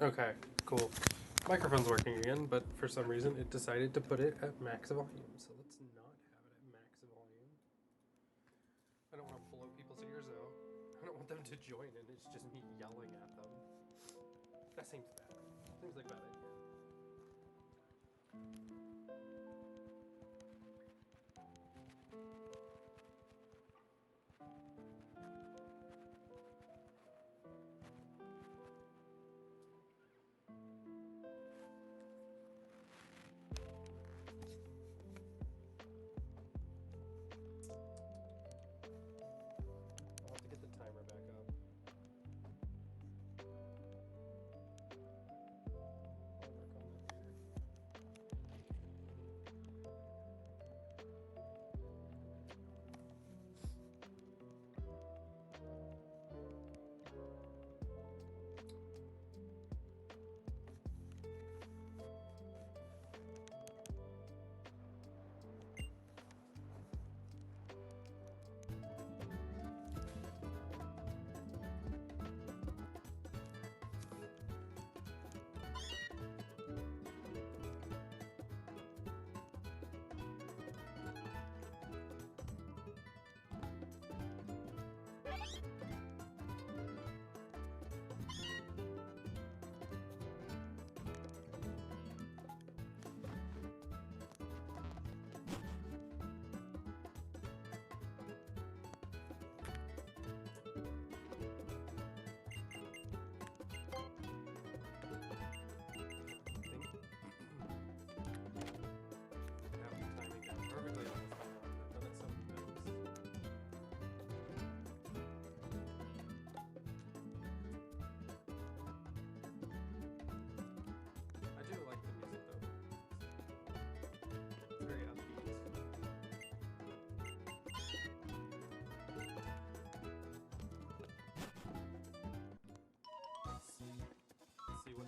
Okay, cool. Microphone's working again, but for some reason it decided to put it at max volume. So let's not have it at max volume. I don't want to blow people's ears out. I don't want them to join and it's just me yelling at them. That seems bad. Seems like a bad idea. I'll have to get the timer back up. I'll work on that later.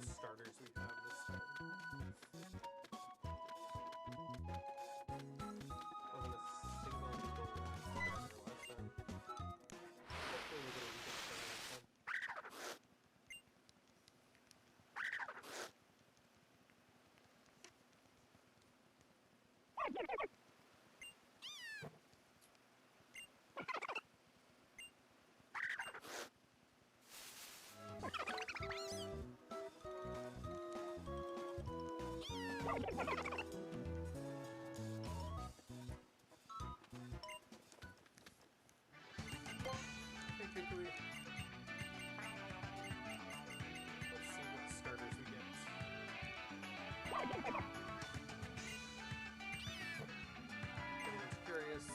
Starters we have this time. Wasn't a single legal starter last time. Hopefully we'll get a legal starter this time. Let's see what starters we get. Anyone's curious,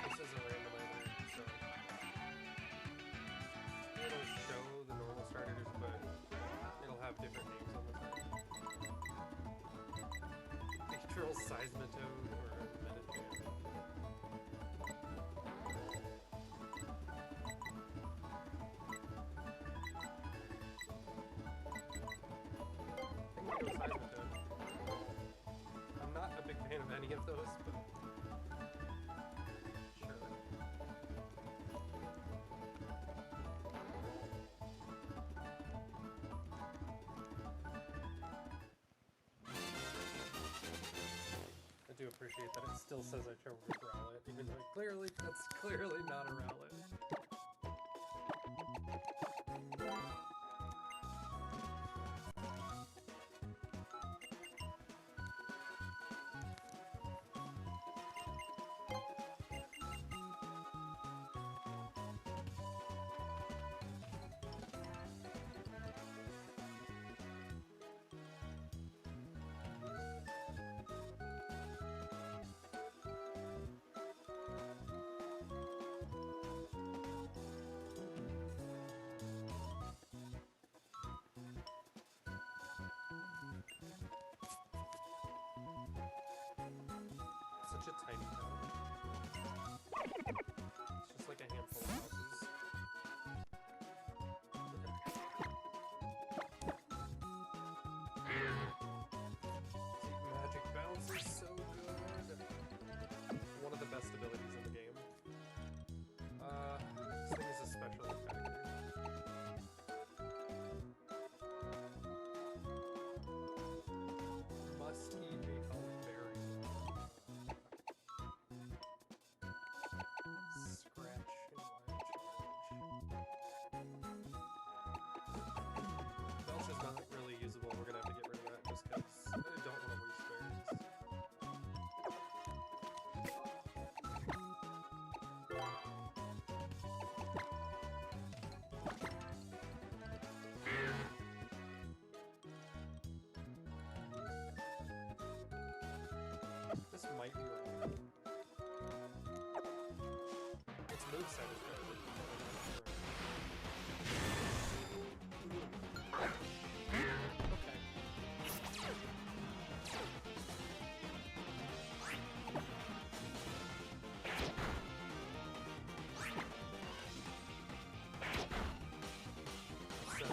this is a randomizer, so it'll show the normal starters, but it'll have different names on the side. Natural Seismitoad or Metachan. I'm not a big fan of any of those, but sure. I do appreciate that it still says I chose Rowlet, even though that's clearly not a Rowlet. Such a tiny town. It's just like a handful of houses. Magic Bounce is so good. One of the best abilities in the game. This thing is a special attacker. might be right. Its moveset is better than okay. So,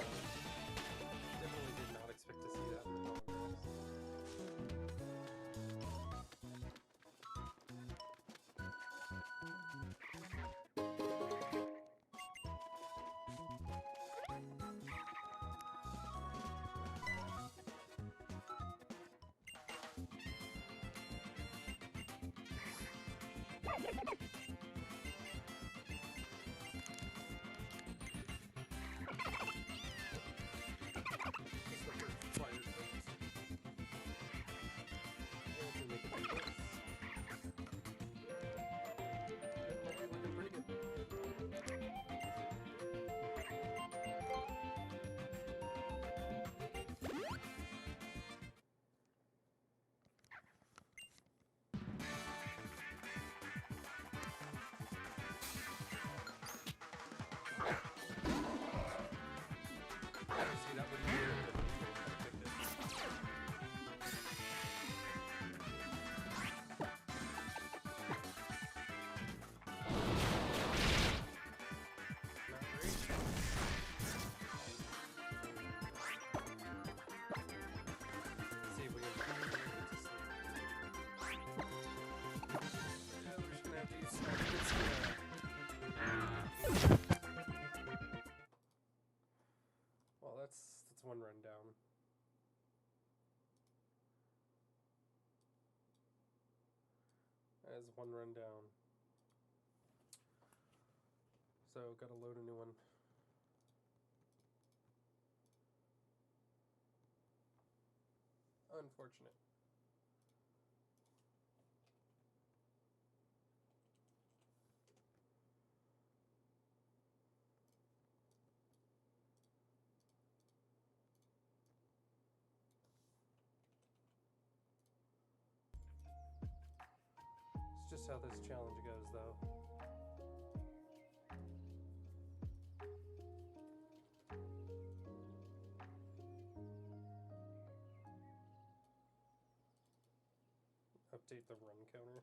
definitely did not expect to see that in the Pokégraphs. Just the first fire turns. Yeah, if we make it do this. It might be looking pretty good. See, that would be weird if it picked it. Not great. Let's see if we can get to sleep. Yeah, we're just gonna have to use some Well, that's one run down. That is one run down. So, gotta load a new one. Unfortunate. It's just how this challenge goes, though. Update the run counter.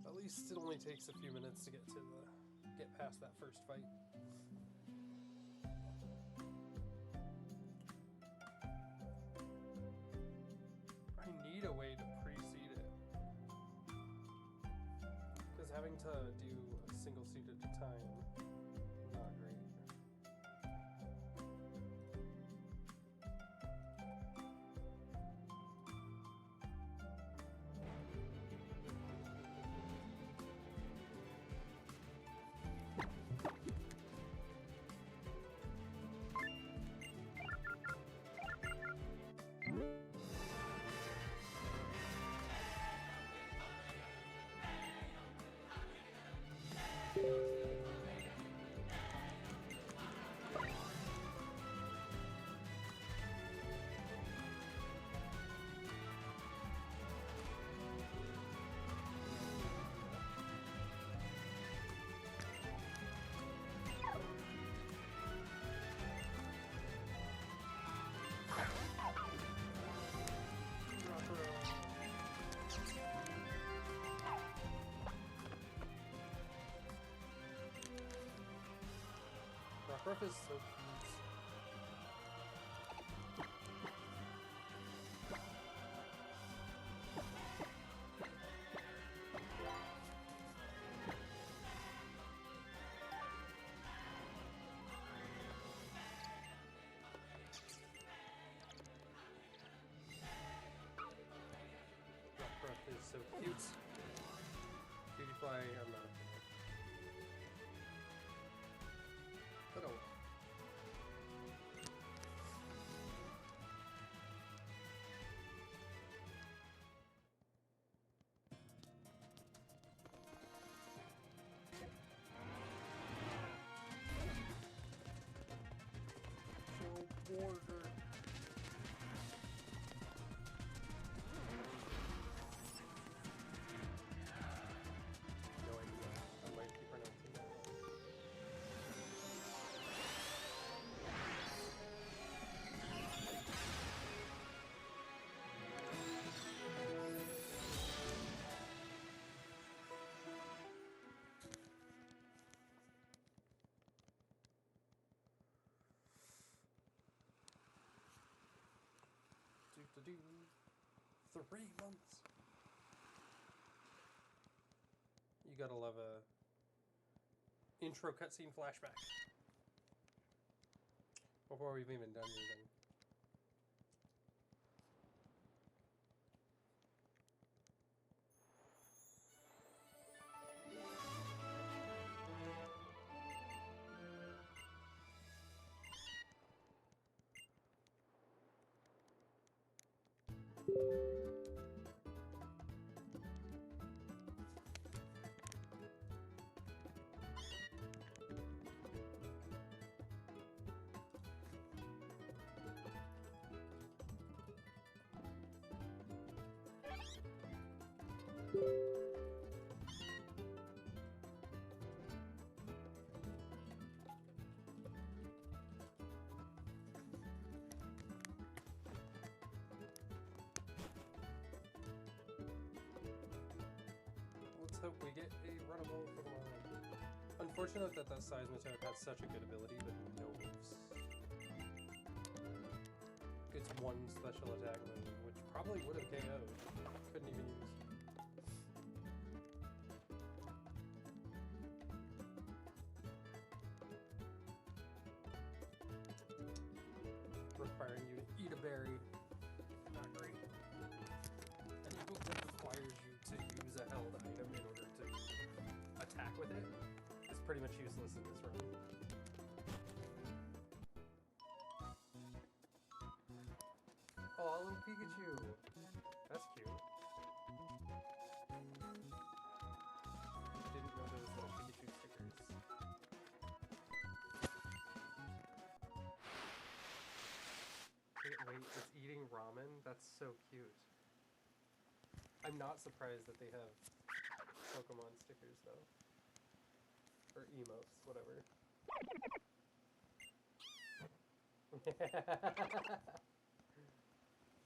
At least it only takes a few minutes to get past that first fight. I need a way to pre-seed it, because having to do a single seed at a time, not great. Rockruff is so cute. Rockruff is so cute. Beautyfly, I'm not a fan. But oh well. do 3 months. You gotta love a intro cutscene flashback before we've even done anything. Let's hope we get a runnable Pokemon. Unfortunate that Seismitoad has such a good ability, but no moves. It's one special attack move, which probably would have KO'd. Couldn't even use. Requiring you to eat a berry. Not great. Any move that requires you to use a held item in order to attack with it is pretty much useless in this run. Oh, little Pikachu! That's cute. I didn't know there was little Pikachu stickers. Wait, it's eating ramen? That's so cute. I'm not surprised that they have Pokemon stickers, though. Or emotes, whatever.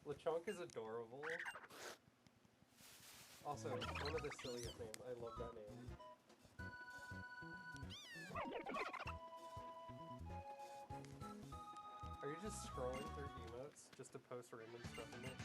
Lechonk is adorable. Also, one of the silliest names. I love that name. Are you just scrolling through emotes just to post random stuff in it?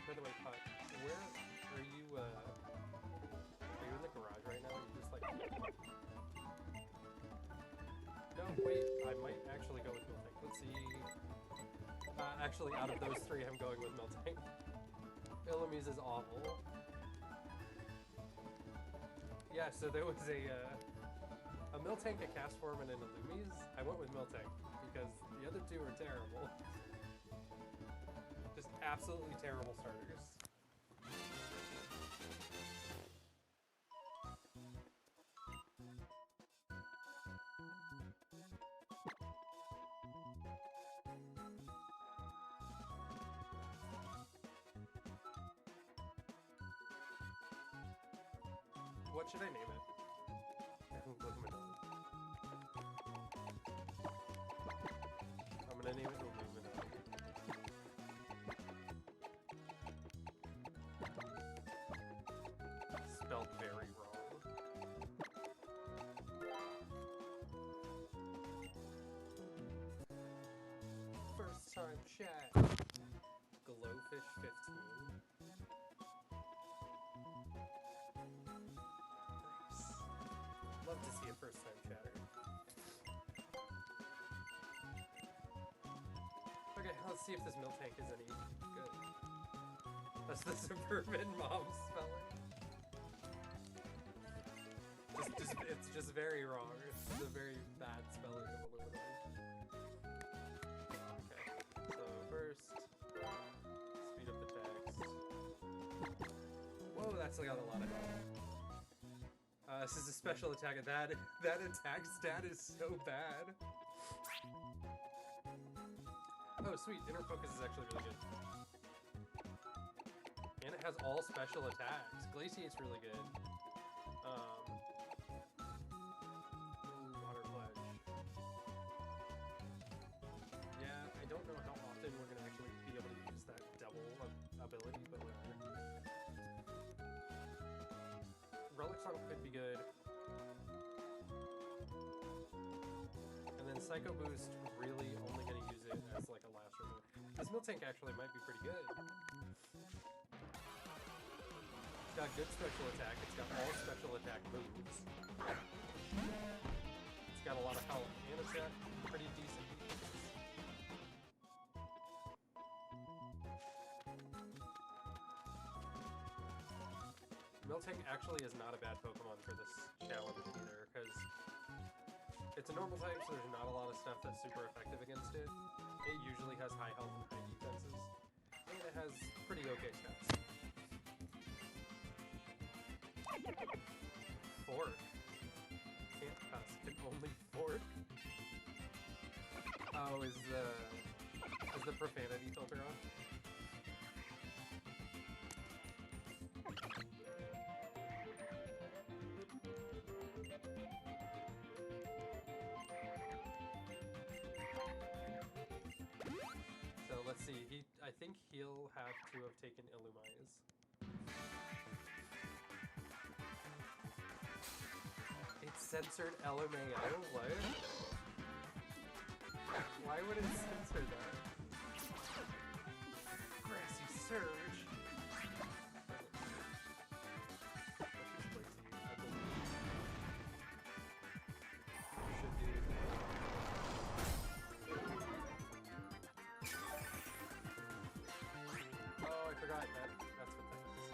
By the way, Puck, where are you, are you in the garage right now? Are you just like... No, wait, I might actually go with Miltank. Let's see... actually, out of those three, I'm going with Miltank. Illumise is awful. Yeah, so there was a Miltank, a Castform, and an Illumise. I went with Miltank, because the other two are terrible. Just absolutely terrible starters. What should I name it? I'm gonna name it Illuminati. Spelled very wrong. First time chat. Glowfish 15. Nice. Love to see a first time chatter. Okay, let's see if this Miltank is any good. That's the suburban mom spelling. It's just very wrong. It's just a very bad spelling of Illuminati. Okay, so first, speed up the text. Whoa, that's got a lot of health. This is a special attack, and that attack stat is so bad. Oh, sweet, inner focus is actually really good. And it has all special attacks. Glaciate's really good. Water Pledge. Yeah, I don't know how often we're gonna actually be able to use that double ability, but whatever. Relic Song could be good. And then Psycho Boost, really only gonna use it as like a last resort. This Miltank actually might be pretty good. It's got good special attack, it's got all special attack moves. It's got a lot of health, and it's got pretty decent defense. Miltank actually is not a bad Pokemon for this challenge either, because it's a normal type, so there's not a lot of stuff that's super effective against it. It usually has high health and high defenses, and it has pretty okay stats. Fork. Can't cuss, can only fork. Oh, is the profanity filter on? So let's see. I think he'll have to have taken Illumise. It's censored LMAO? What? Why would it censor that? Grassy Surge! Should do. Oh, I forgot that. That's what that is.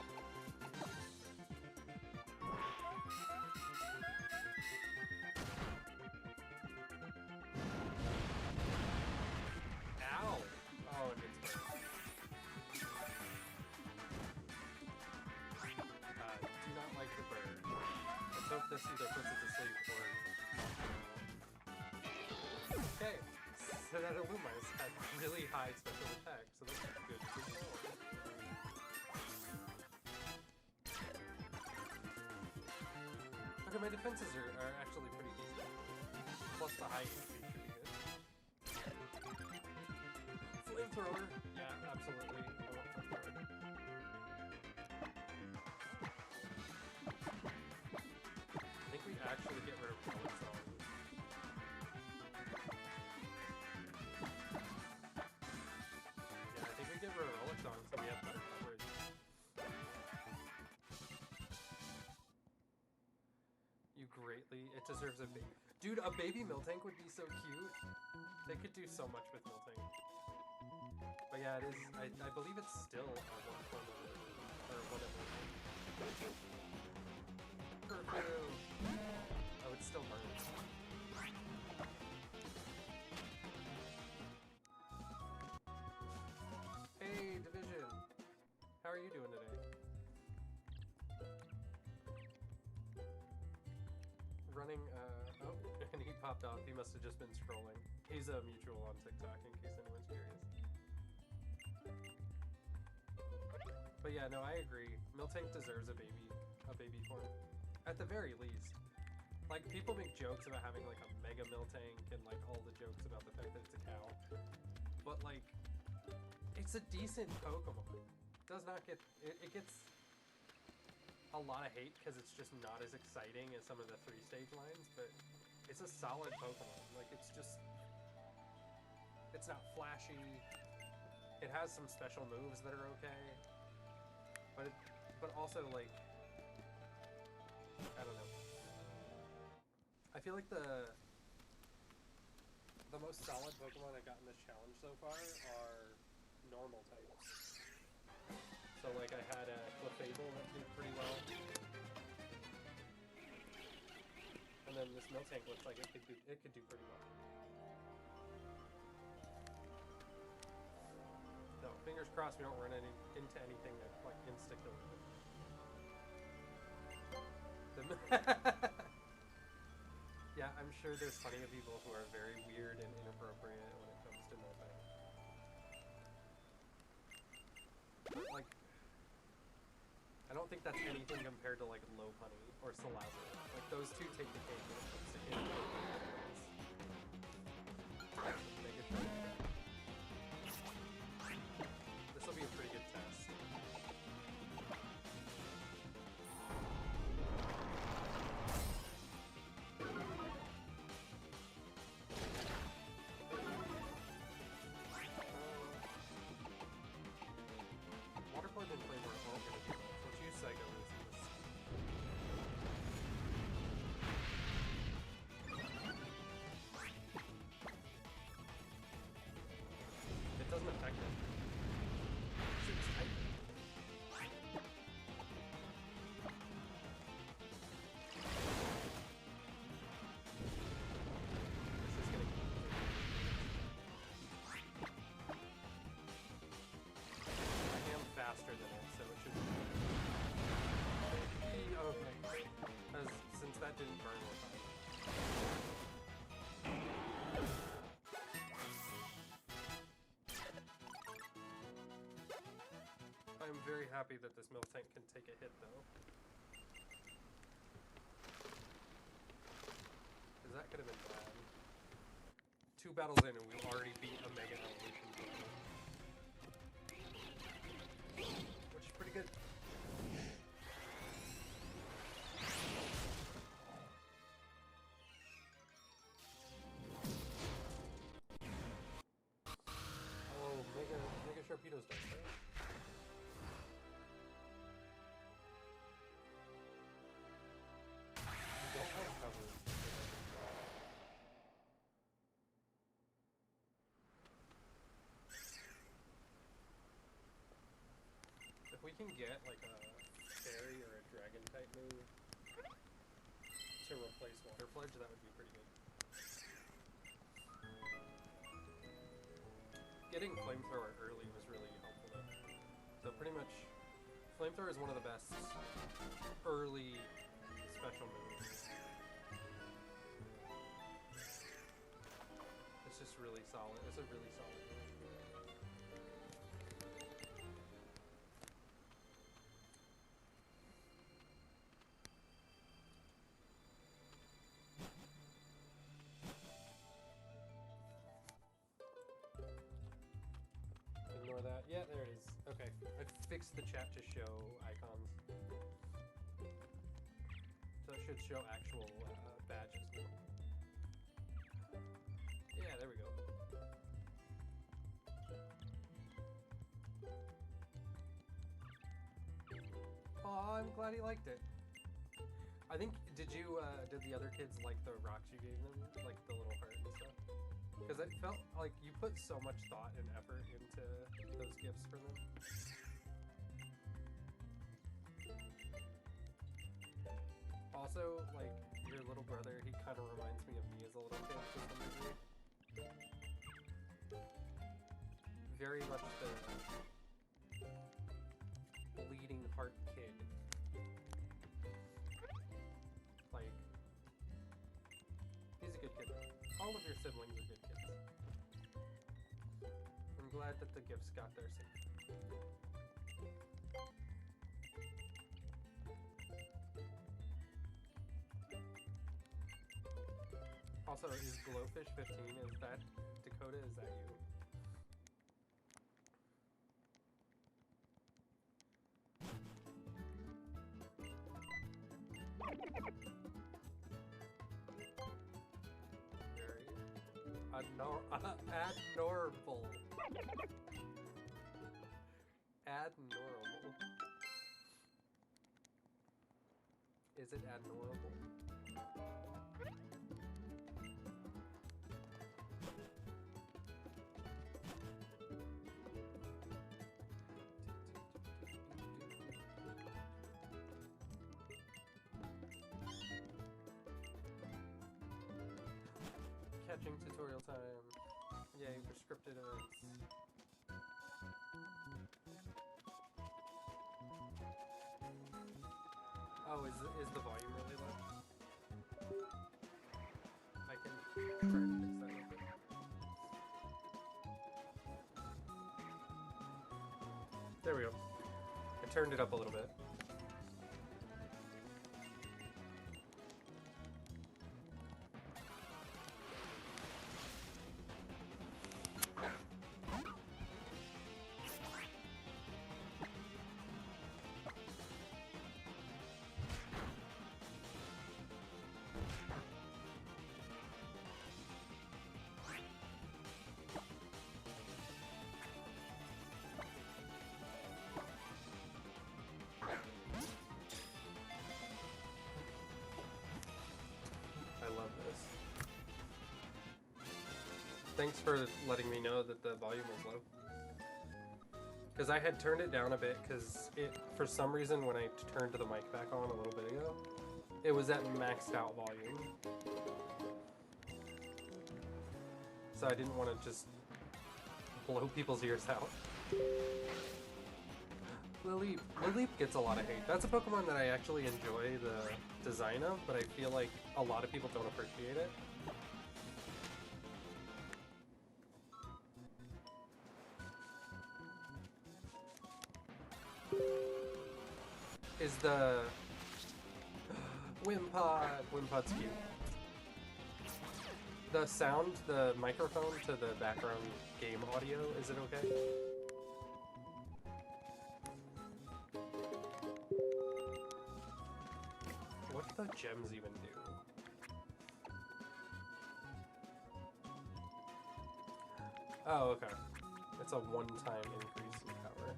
Ow! Oh, it gets burned. Do not like the bird. Let's hope this either puts it to sleep or... Okay, so that Illumise had really high special attack, so that's good to know. Okay, my defenses are actually pretty decent. Plus the high HP should be good. Flamethrower? Yeah, absolutely. I want Flamethrower. I think we actually get rid of Relic Song. Yeah, I think we get rid of Relic Song so we have better coverage. You greatly... It deserves a baby... Dude, a baby Miltank would be so cute. They could do so much with Miltank. But yeah, it is... I believe it's still a 1 form of it. Or whatever. Curfew! Oh, it still burns. Hey, Division! How are you doing today? Running, oh, and he popped off. He must have just been scrolling. He's a mutual on TikTok, in case anyone's curious. But yeah, no, I agree. Miltank deserves a baby form. At the very least. Like, people make jokes about having, like, a Mega Miltank and, like, all the jokes about the fact that it's a cow. But, like, it's a decent Pokemon. It does not get... It gets a lot of hate because it's just not as exciting as some of the 3-stage lines, but it's a solid Pokemon. Like, it's just... It's not flashy. It has some special moves that are okay. But also, like... I don't know. I feel like the most solid Pokemon I got in this challenge so far are normal types. So like I had a Clefable that did pretty well. And then this Miltank looks like it could do pretty well. So fingers crossed we don't run into anything that like insta-kills it. Yeah, I'm sure there's plenty of people who are very weird and inappropriate when it comes to Miltank. But, like, don't think that's anything compared to like Lopunny or Salazzle. Like those two take the cake when it comes to getting this will be a pretty good test. Water Plug and Flame are all going to do well. Let's use Psycho Resist. It doesn't affect it. It's tight. This is going to I am faster than it, so it should be okay. Since that didn't burn, we're fine. I'm very happy that this Miltank can take a hit, though. Because that could have been bad. 2 battles in and we already beat a Mega Evolution Pokemon. Which is pretty good. Oh, Mega Sharpedo's done, right? We don't have coverage. If we can get like a fairy or a dragon type move to replace Water Pledge, that would be pretty good. Getting Flamethrower early was really helpful though. So pretty much, Flamethrower is one of the best early special moves. It's just really solid. It's a really solid move. Ignore that. Yeah, there it is. Okay. I fixed the chat to show icons. So it should show actual badges now. Yeah, there we go. Oh, I'm glad he liked it. I think, did the other kids like the rocks you gave them? Like the little heart and stuff? Because it felt like you put so much thought and effort into those gifts for them. Also, like, your little brother, he kind of reminds me of me as a little kid to some degree. Very much the bleeding heart kid. Like, he's a good kid. All of your siblings are good kids. I'm glad that the gifts got there safe. Also, is Glowfish 15? Is that Dakota? Is that you? Very adorable. Adorable. Is it adorable? Catching tutorial time. Yay, for scripted events. Oh, is the volume really low? I can try to fix that real quick. There we go. I turned it up a little bit. Thanks for letting me know that the volume was low. Because I had turned it down a bit because for some reason when I turned the mic back on a little bit ago, it was at maxed out volume. So I didn't want to just blow people's ears out. Lily gets a lot of hate. That's a Pokemon that I actually enjoy the design of, but I feel like a lot of people don't appreciate it. Is the Wimpod. Wimpod's cute. The sound, the microphone to the background game audio, is it okay? What do the gems even do? Oh, okay. It's a one-time increase in power.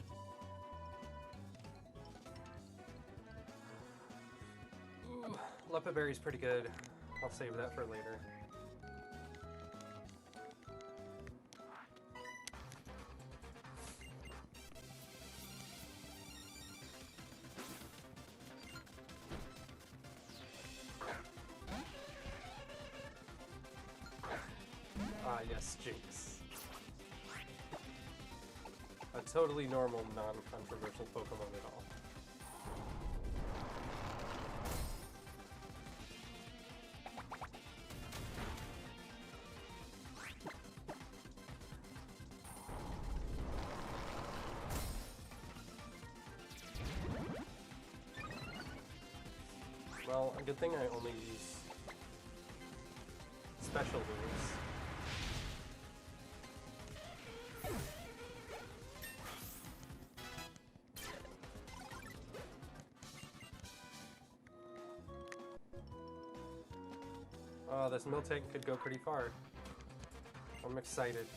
Ooh, Leppa Berry's pretty good. I'll save that for later. Ah, yes, Jinx. A totally normal, non-controversial Pokemon at all. Well, a good thing I only use special moves. Oh, this Miltank could go pretty far. I'm excited.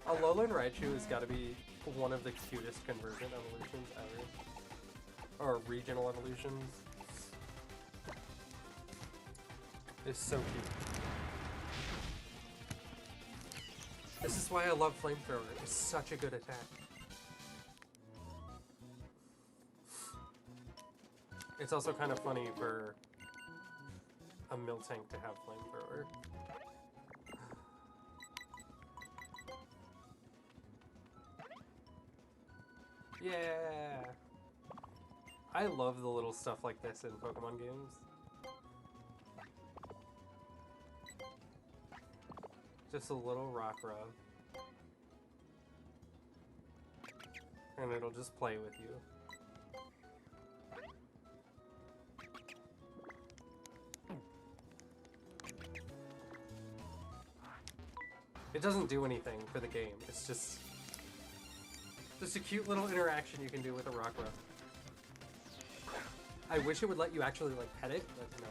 A Alolan Raichu has got to be one of the cutest conversion evolutions ever. Or regional evolutions. It's so cute. This is why I love Flamethrower. It's such a good attack. It's also kind of funny for a Miltank to have Flamethrower. Yeah! I love the little stuff like this in Pokemon games. Just a little rock rub. And it'll just play with you. It doesn't do anything for the game. It's just a cute little interaction you can do with a rock rub. I wish it would let you actually like pet it, but no.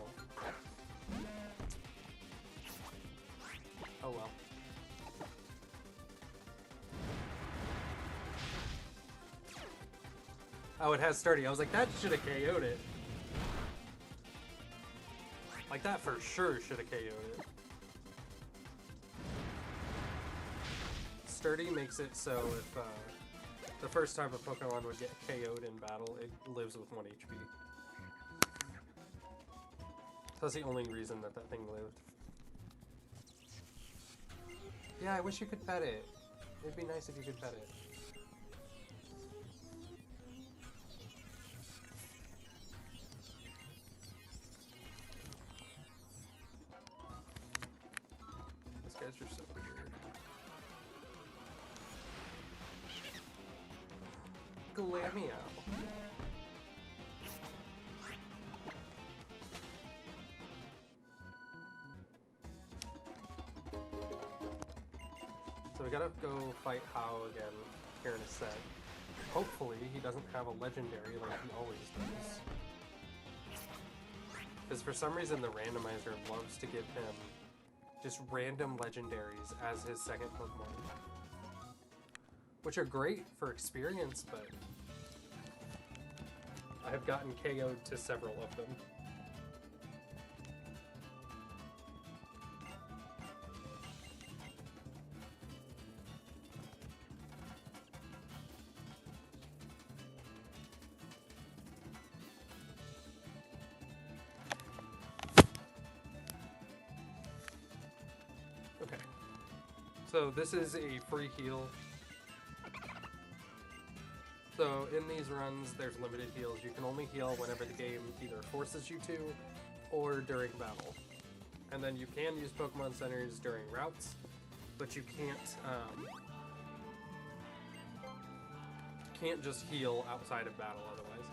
Oh well. Oh, it has sturdy. I was like, that should have KO'd it. Like that for sure should have KO'd it. Sturdy makes it so if the first time a Pokemon would get KO'd in battle, it lives with 1 HP. That's the only reason that thing lived. Yeah, I wish you could pet it. It'd be nice if you could pet it. These guys are so weird. Glamio. So we gotta go fight Hao again here in a sec. Hopefully he doesn't have a legendary like he always does. Because for some reason the randomizer loves to give him just random legendaries as his second Pokemon. Which are great for experience, but I've gotten KO'd to several of them. Okay. So this is a free heal. So in these runs, there's limited heals. You can only heal whenever the game either forces you to or during battle. And then you can use Pokemon Centers during routes, but you can't just heal outside of battle otherwise.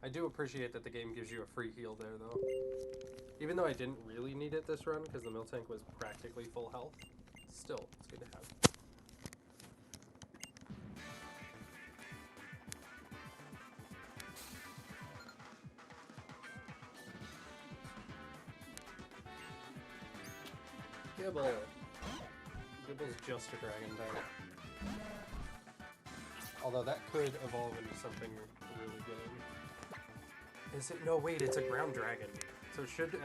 I do appreciate that the game gives you a free heal there, though. Even though I didn't really need it this run, because the Miltank was practically full health, still, it's good to have. Gibble! Gibble's just a dragon type. Although that could evolve into something really good. Is it? No, wait, it's a ground dragon. So it should,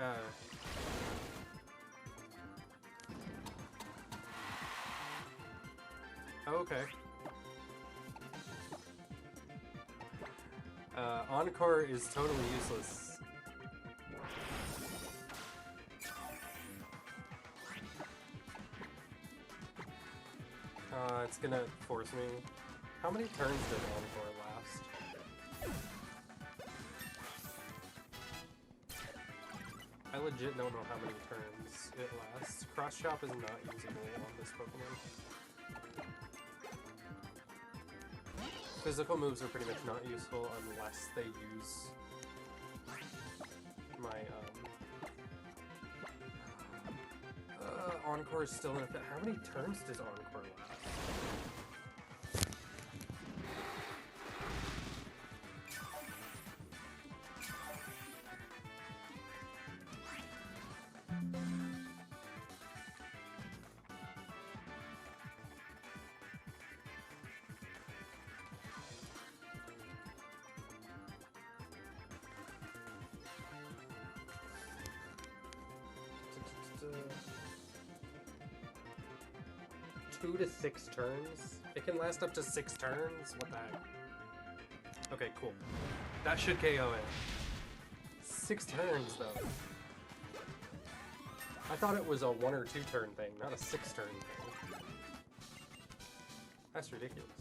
oh, okay. Encore is totally useless. It's gonna force me. How many turns did Encore last? I legit don't know how many turns it lasts. Cross Chop is not usable on this Pokemon. Physical moves are pretty much not useful unless they use my, Encore is still in effect. How many turns does Encore last? Two to 6 turns? It can last up to 6 turns? What the heck? Okay, cool. That should KO it. 6 turns, though. I thought it was a 1 or 2 turn thing, not a 6 turn thing. That's ridiculous.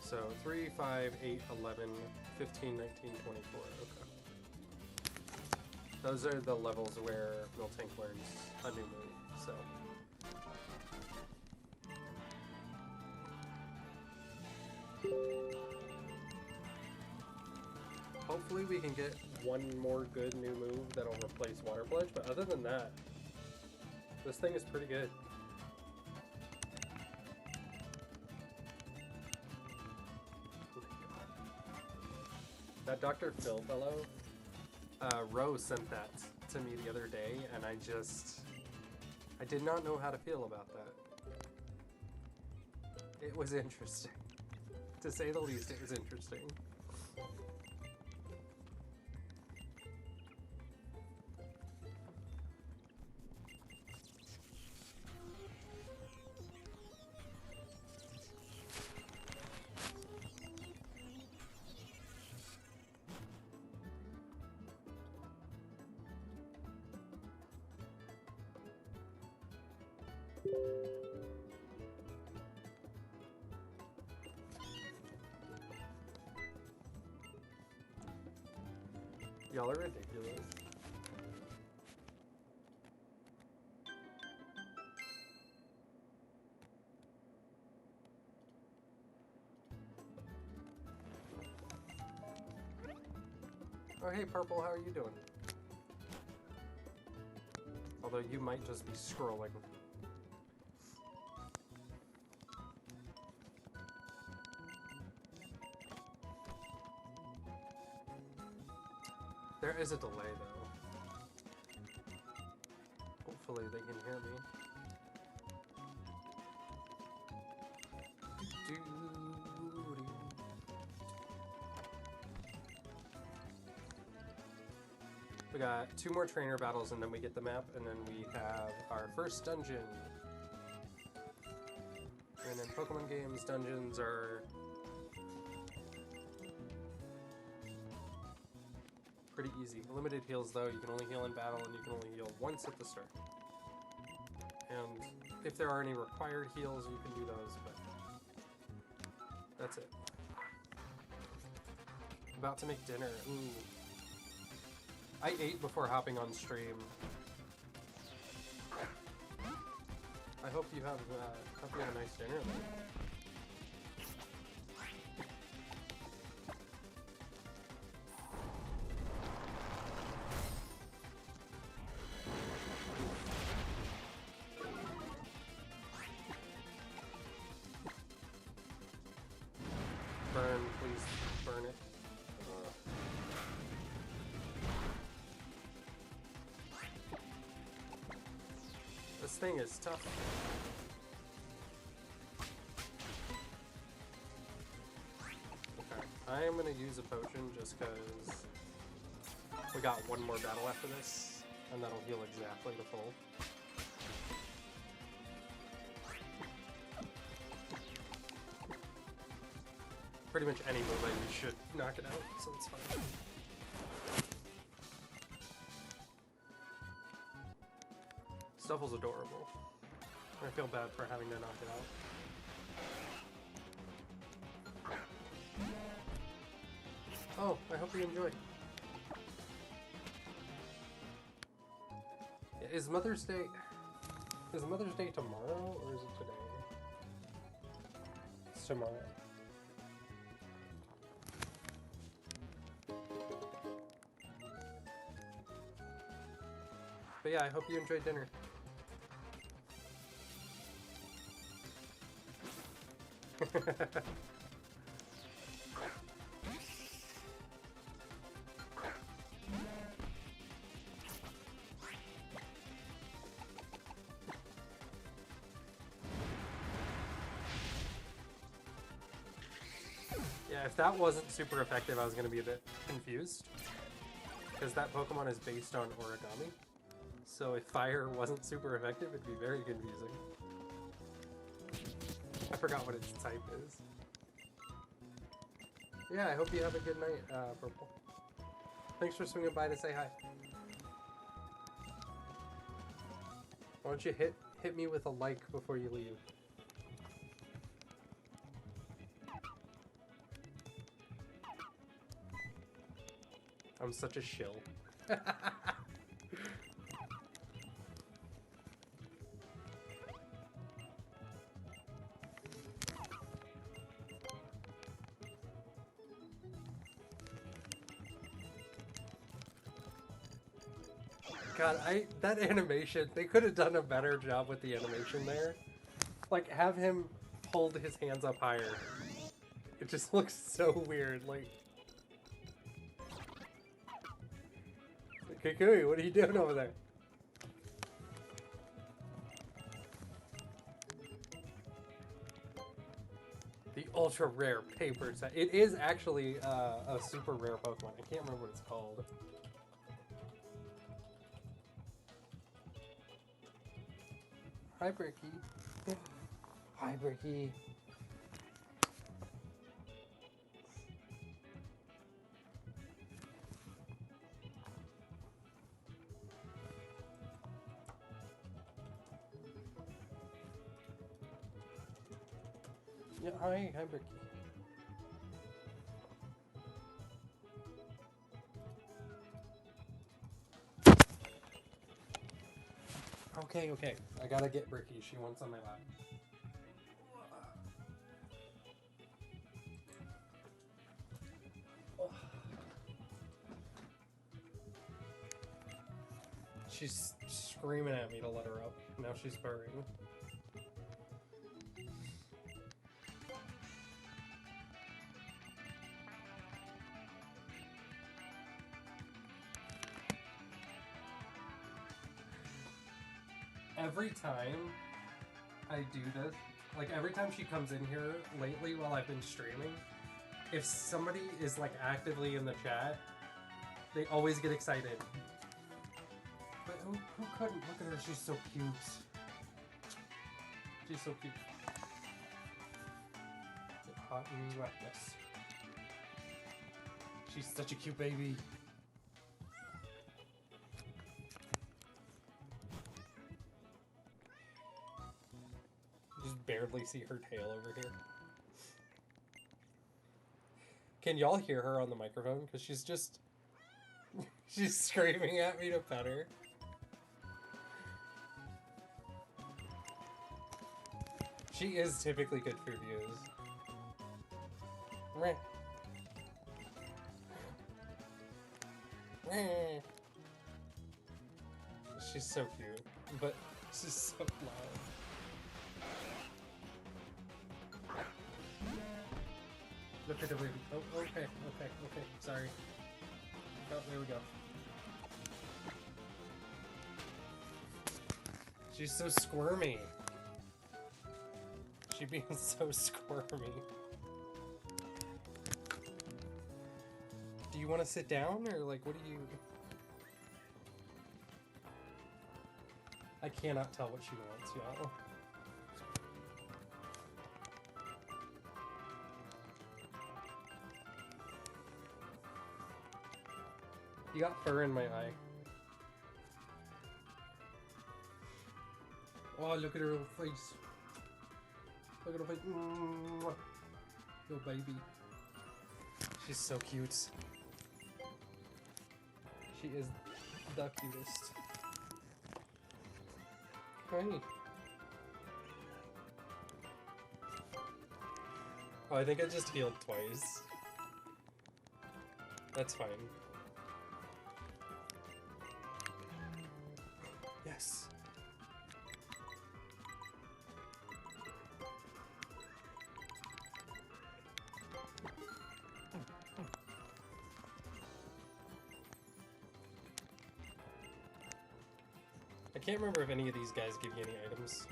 So 3, 5, 8, 11, 15, 19, 24. Okay. Those are the levels where Miltank learns a new move, so. Hopefully we can get one more good new move that'll replace Water Pledge, but other than that, this thing is pretty good. That Dr. Phil fellow, Rose sent that to me the other day, and I did not know how to feel about that. It was interesting. To say the least, it was interesting. Y'all are ridiculous. Oh hey Purple, how are you doing? Although you might just be scrolling. There is a delay though. Hopefully they can hear me. We got 2 more trainer battles and then we get the map, and then we have our first dungeon. And in Pokemon games, dungeons are pretty easy. Limited heals though, you can only heal in battle and you can only heal once at the start. And if there are any required heals, you can do those, but that's it. About to make dinner. Ooh. I ate before hopping on stream. I hope you have a nice dinner then. Burn, please burn it. This thing is tough. Okay, I am gonna use a potion just because we got one more battle after this, and that'll heal exactly to full. Pretty much any move I use should knock it out, so it's fine. Stuffle's adorable. I feel bad for having to knock it out. Oh, I hope you enjoy. Is Mother's Day tomorrow or is it today? It's tomorrow. But yeah, I hope you enjoyed dinner. Yeah, if that wasn't super effective, I was going to be a bit confused. Because that Pokemon is based on origami. So if fire wasn't super effective, it'd be very confusing. I forgot what its type is. Yeah, I hope you have a good night, Purple. Thanks for swinging by to say hi. Why don't you hit me with a like before you leave? I'm such a shill. God, that animation, they could have done a better job with the animation there. Like, have him hold his hands up higher. It just looks so weird, like... Kukui, what are you doing over there? The ultra rare paper set. It is actually a super rare Pokemon. I can't remember what it's called. Hi, Bricky. Hi, Bricky. Yeah, hi, Bricky. Okay. I gotta get Bricky. She wants on my lap. she's screaming at me to let her up. Now she's purring. Every time I do this, like every time she comes in here lately while I've been streaming, if somebody is like actively in the chat, they always get excited. But who couldn't? Look at her, she's so cute. She's so cute. Get hot and wet, yes. She's such a cute baby. Just barely see her tail over here. Can y'all hear her on the microphone? Because she's just... she's screaming at me to pet her. She is typically good for views. Meh. Meh. She's so cute, but she's so loud. Look at the baby. Oh, okay. Sorry. Oh, there we go. She's so squirmy. She being so squirmy. Do you want to sit down, or like, what do you... I cannot tell what she wants, y'all. You got fur in my eye. Oh, look at her little face. Look at her face. Little baby. She's so cute. She is the cutest. Hey. Oh, I think I just healed twice. That's fine. Yes. I can't remember if any of these guys give you any items.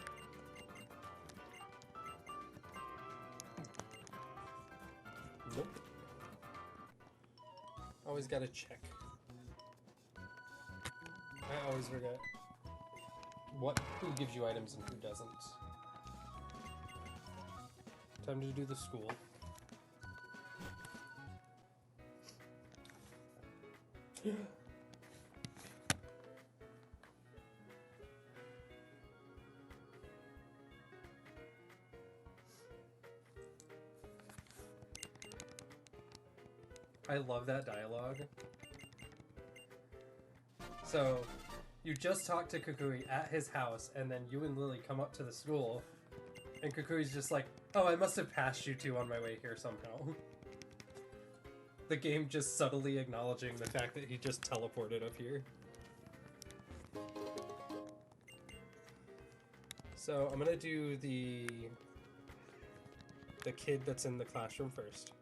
Nope. Always gotta check. I always forget who gives you items and who doesn't. Time to do the school. I love that dialogue. So, you just talked to Kukui at his house, and then you and Lily come up to the school, and Kukui's just like, oh, I must have passed you two on my way here somehow. The game just subtly acknowledging the fact that he just teleported up here. So, I'm gonna do the kid that's in the classroom first.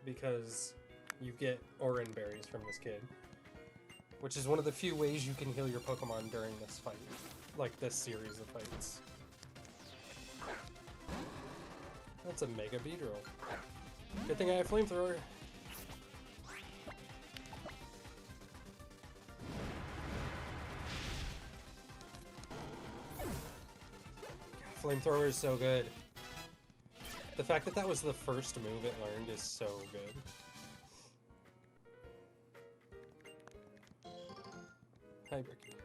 Because you get Oran berries from this kid, which is one of the few ways you can heal your Pokemon during this fight, like this series of fights. That's a Mega Beedrill. Good thing I have Flamethrower. Flamethrower is so good. The fact that that was the first move it learned is so good. Hi, Bricky.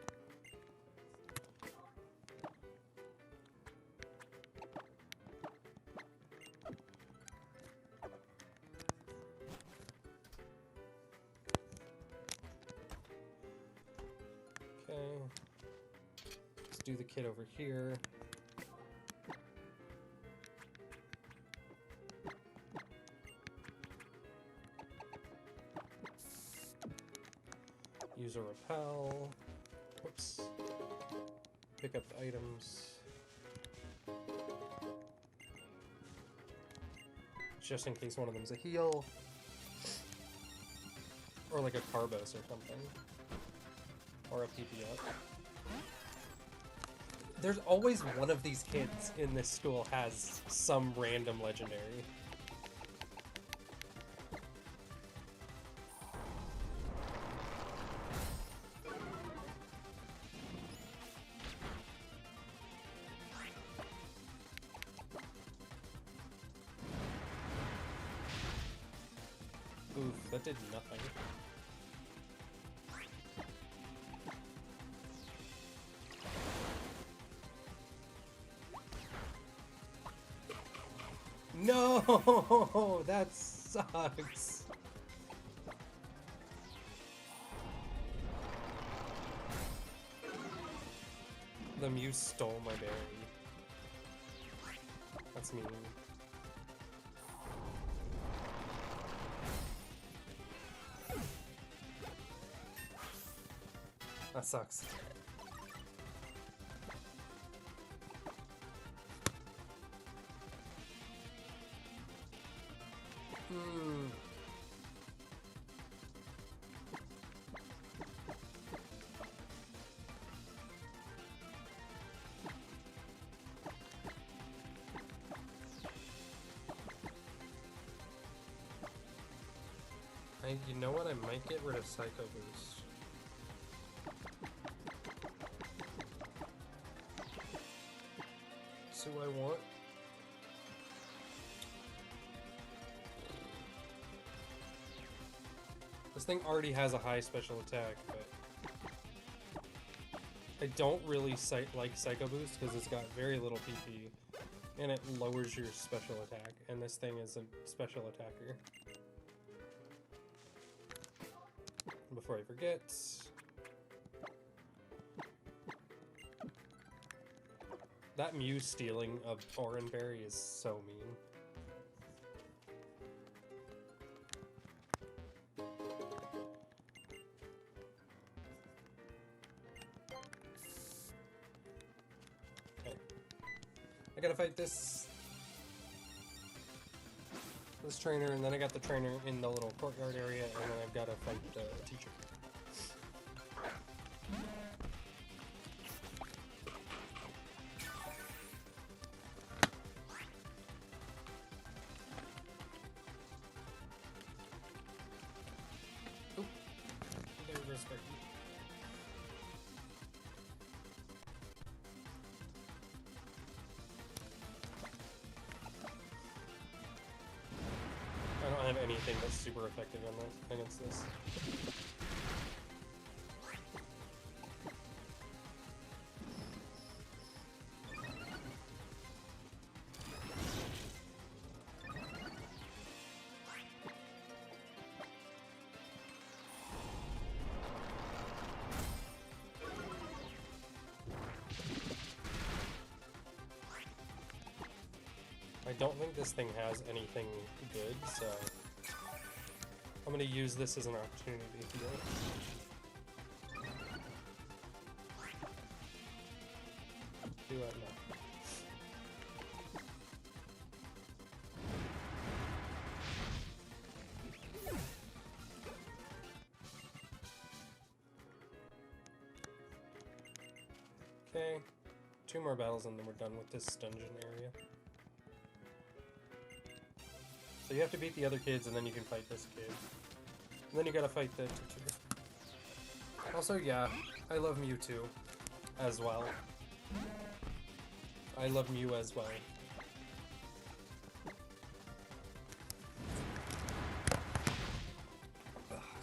Okay. Let's do the kid over here. Use a repel. Whoops. Pick up the items. Just in case one of them's a heal. Or like a Carbos or something. Or a PP up. There's always one of these kids in this school has some random legendary. Oof, that did nothing. No, that sucks. The Mew stole my berry. That's mean. That sucks. You know what? I might get rid of Psycho Boost. See what I want? This thing already has a high special attack, but I don't really like Psycho Boost because it's got very little PP and it lowers your special attack, and this thing is a special attacker. Before I forget, that Mew stealing of Oran Berry is so mean. Okay. I gotta fight this trainer, and then I got the trainer in the little courtyard area, and then I've gotta fight the teacher. Oop. There goes Sparky. I don't have anything that's super effective on this, against this. I don't think this thing has anything good, so I'm going to use this as an opportunity to heal. Do it now. Okay, 2 more battles and then we're done with this dungeon area. So you have to beat the other kids, and then you can fight this kid. And then you gotta fight the teacher. Also, yeah, I love Mewtwo as well. I love Mew as well.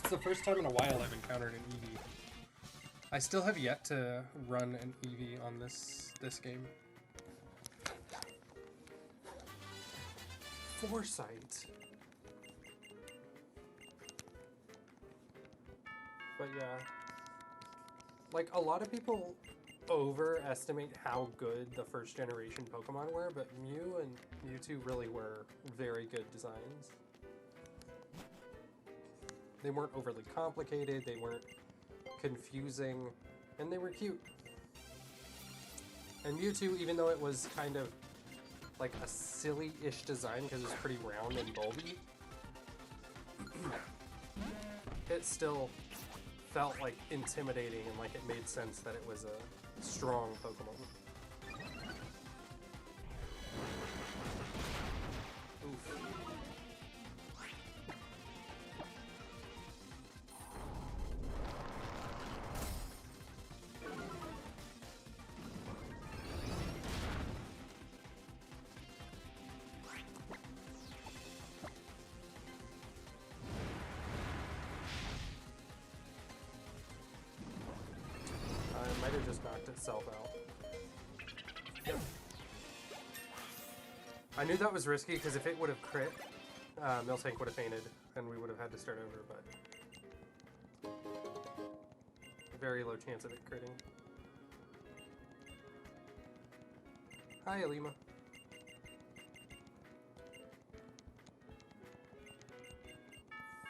It's the first time in a while I've encountered an Eevee. I still have yet to run an Eevee on this game. Foresight. But yeah, like a lot of people overestimate how good the first generation Pokemon were, but Mew and Mewtwo really were very good designs. They weren't overly complicated, they weren't confusing, and they were cute. And Mewtwo, even though it was kind of like a silly-ish design because it was pretty round and bulby, it still felt like intimidating and like it made sense that it was a strong Pokemon. Oof. It might have just knocked itself out. Yep. I knew that was risky because if it would have crit, Miltank would have fainted and we would have had to start over, but very low chance of it critting. Hi, Alima.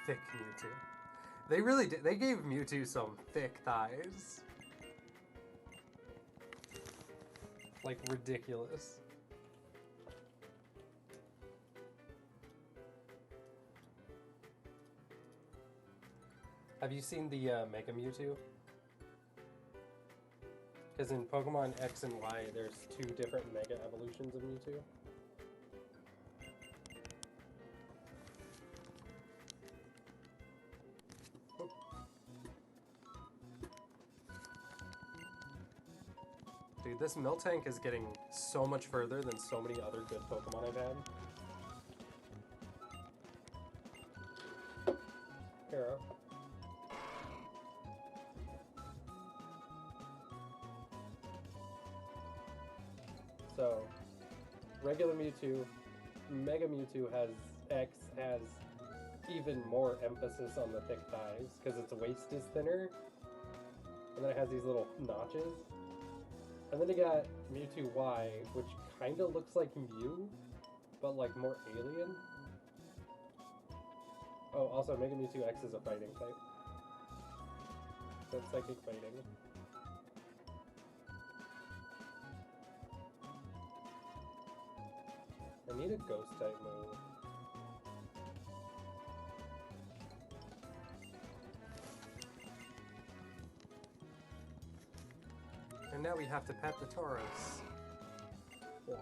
Thick Mewtwo. They really did. They gave Mewtwo some thick thighs. Like, ridiculous. Have you seen the Mega Mewtwo? Because in Pokemon X and Y, there's 2 different Mega evolutions of Mewtwo. Dude, this Miltank is getting so much further than so many other good Pokemon I've had. Hero. So, regular Mewtwo, Mega Mewtwo has even more emphasis on the thick thighs because its waist is thinner, and then it has these little notches. And then you got Mewtwo Y, which kind of looks like Mew, but like more alien. Oh, also Mega Mewtwo X is a fighting type. So it's psychic fighting. I need a ghost type move. And now we have to pet the Tauros. Wow.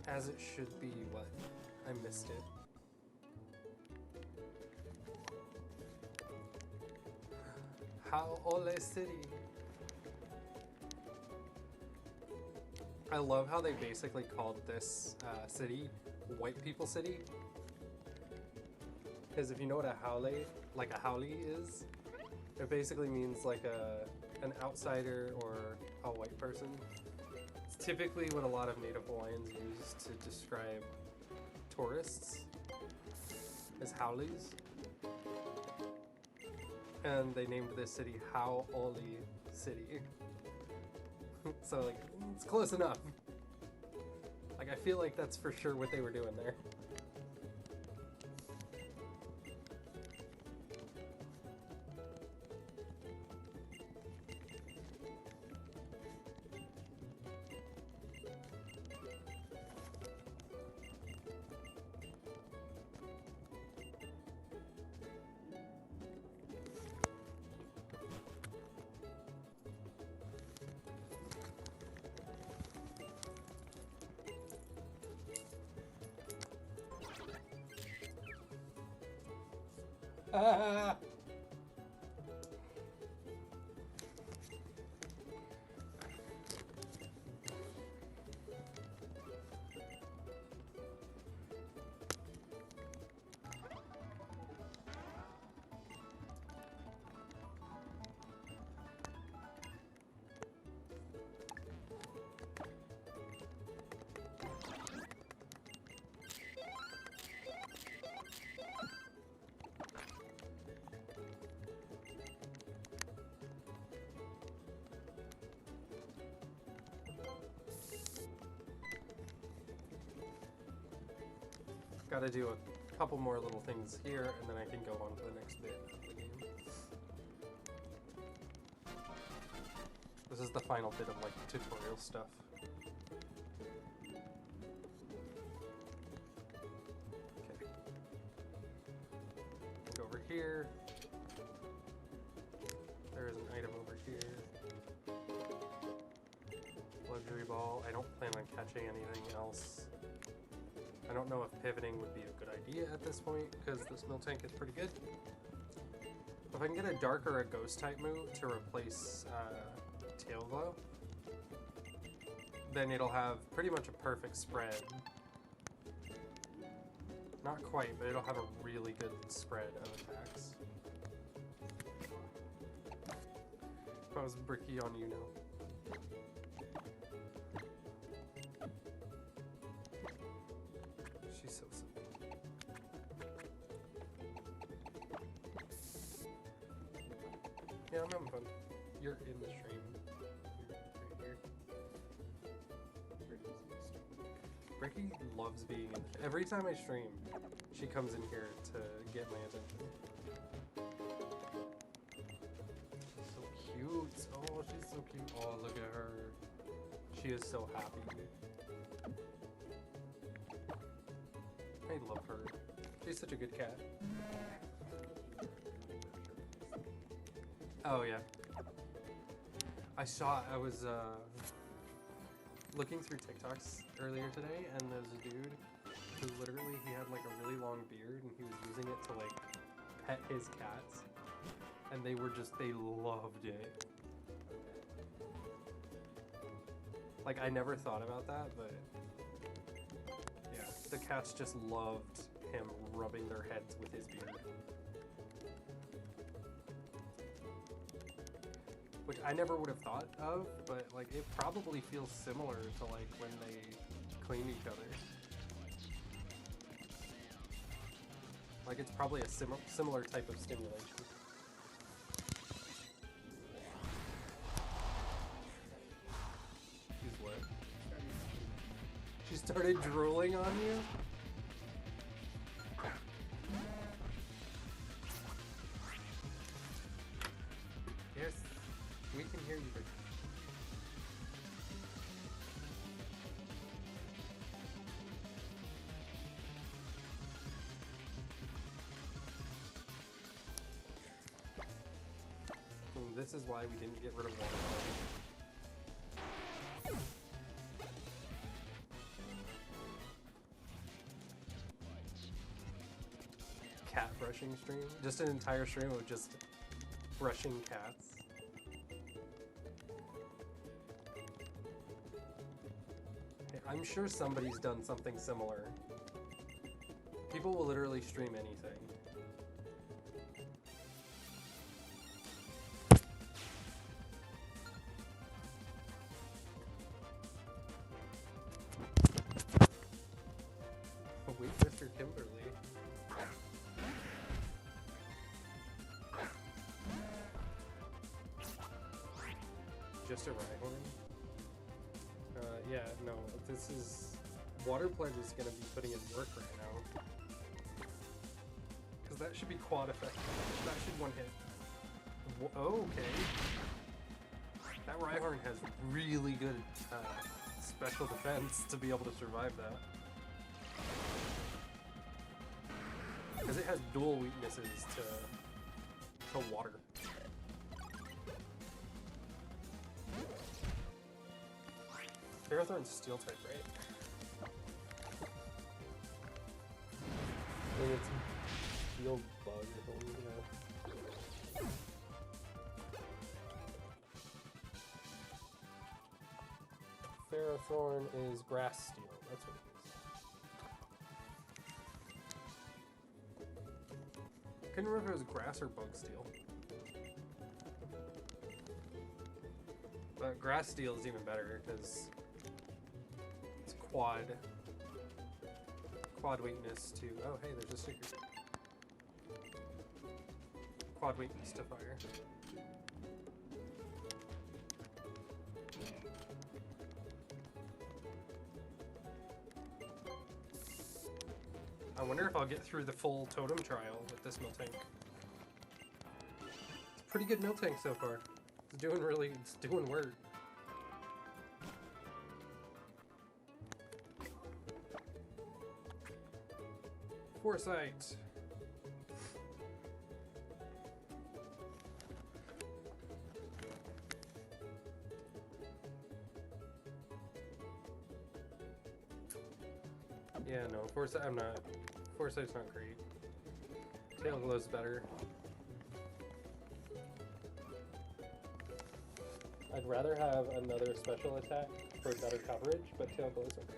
As it should be. What? I missed it. How Ole City. I love how they basically called this city White People City. Because if you know what a haole, like a haole is, it basically means like an outsider or a white person. It's typically what a lot of Native Hawaiians use to describe tourists as haoles. And they named this city Hau'oli City. So like, it's close enough. Like I feel like that's for sure what they were doing there. Gotta do a couple more little things here, and then I can go on to the next bit of the game. This is the final bit of, like, tutorial stuff. Okay. Go over here. There is an item over here. Luxury ball. I don't plan on catching anything else. I don't know if pivoting would be a good idea at this point, because this Miltank is pretty good. If I can get a dark or a ghost type move to replace Tail Glow, then it'll have pretty much a perfect spread. Not quite, but it'll have a really good spread of attacks. If I was bricky on you now. She's so simple. Yeah, I'm having fun. You're in the stream. You're right here. Bricky loves being in the every time I stream, she comes in here to get my attention. She's so cute. Oh, she's so cute. Oh, look at her. She is so happy. I love her. She's such a good cat. Oh yeah. I was looking through TikToks earlier today, and there's a dude who literally, he had like a really long beard, and he was using it to like pet his cats, and they loved it. Like, I never thought about that, but yeah, the cats just loved him rubbing their heads with his beard. Which I never would have thought of, but like it probably feels similar to like when they clean each other. Like it's probably a similar type of stimulation. She's what? She started drooling on you? Yes. We can hear you. And this is why we didn't get rid of water. Cat brushing stream? Just an entire stream of just brushing cats. I'm sure somebody's done something similar. People will literally stream anything. Oh, wait, Mr. Kimberly. Just a Rhyhorn? Yeah, no, this is... Water Pledge is going to be putting in work right now. Because that should be quad effective. That should one hit. Oh, okay. That Rhyhorn has really good special defense to be able to survive that. Because it has dual weaknesses to water. Ferrothorn's steel type, right? I think it's steel bug or something, yeah. Ferrothorn is grass steel, that's what it is. I couldn't remember if it was grass or bug steel. But grass steel is even better because it's quad weakness to, oh hey, there's a sticker. Quad weakness to fire. I wonder if I'll get through the full totem trial with this Miltank. It's a pretty good Miltank so far. It's doing work. Foresight. Yeah, no, Foresight, I'm not. Foresight's not great. Tail Glow's better. I'd rather have another special attack for better coverage, but Tail Glow's okay.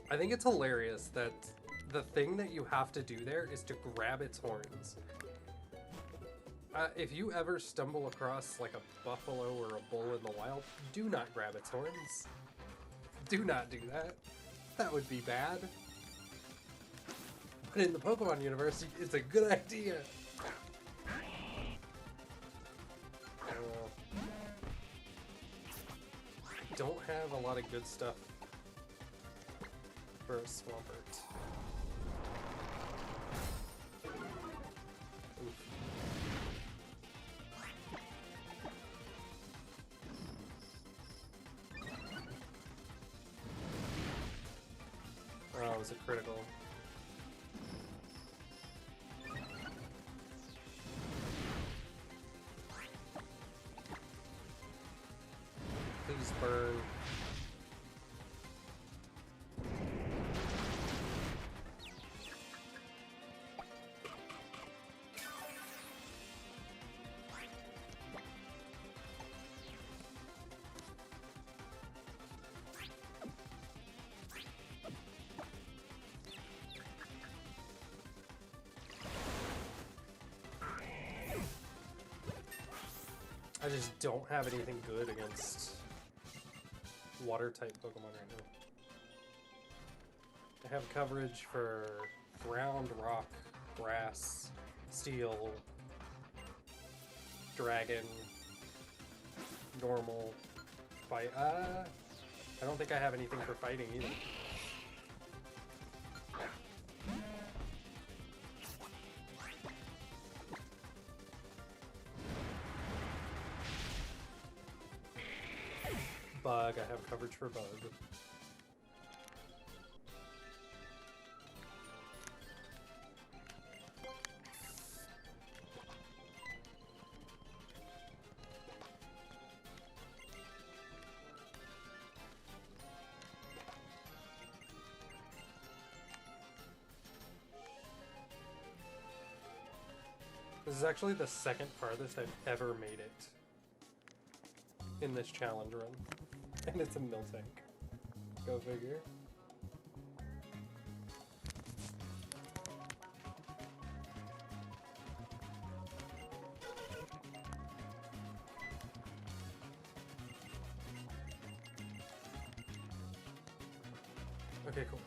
I think it's hilarious that the thing that you have to do there is to grab its horns. If you ever stumble across like a buffalo or a bull in the wild, do not grab its horns. Do not do that. That would be bad. But in the Pokemon universe, it's a good idea. Don't have a lot of good stuff for a Swampert. Oof. Oh, it was a critical. Please burn. I just don't have anything good against water-type Pokemon right now. I have coverage for ground, rock, grass, steel, dragon, normal, fight. I don't think I have anything for fighting either. Bug, I have coverage for Bug. This is actually the second farthest I've ever made it in this challenge run. And it's a Miltank. Go figure. Okay, cool.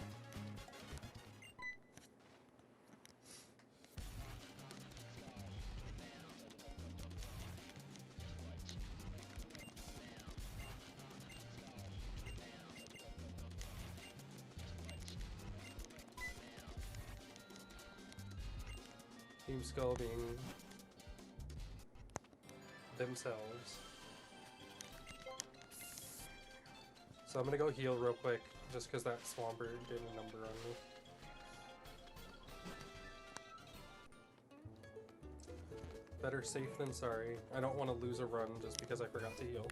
Team Skull being themselves. So I'm gonna go heal real quick, just because that Swampert did a number on me. Better safe than sorry. I don't want to lose a run just because I forgot to heal.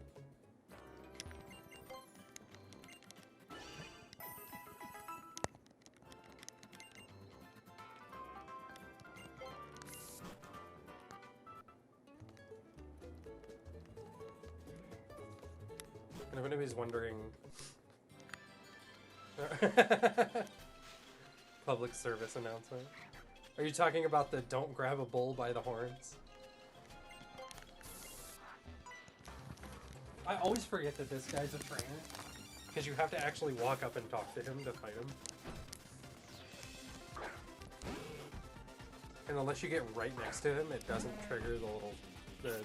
And if anybody's wondering... Public service announcement. Are you talking about the don't grab a bull by the horns? I always forget that this guy's a trainer. Because you have to actually walk up and talk to him to fight him. And unless you get right next to him, it doesn't trigger the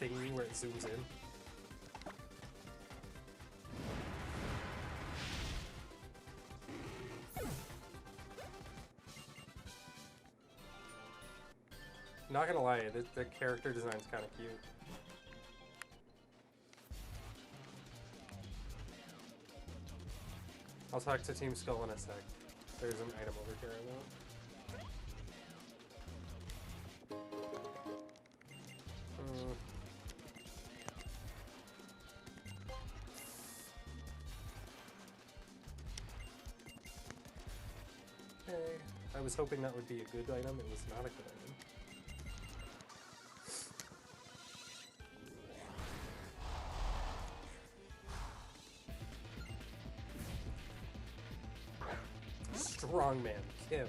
thingy where it zooms in. Not gonna lie, the character design's kind of cute. I'll talk to Team Skull in a sec. There's an item over here I want. Okay. I was hoping that would be a good item. It was not a good item. Strongman Kim.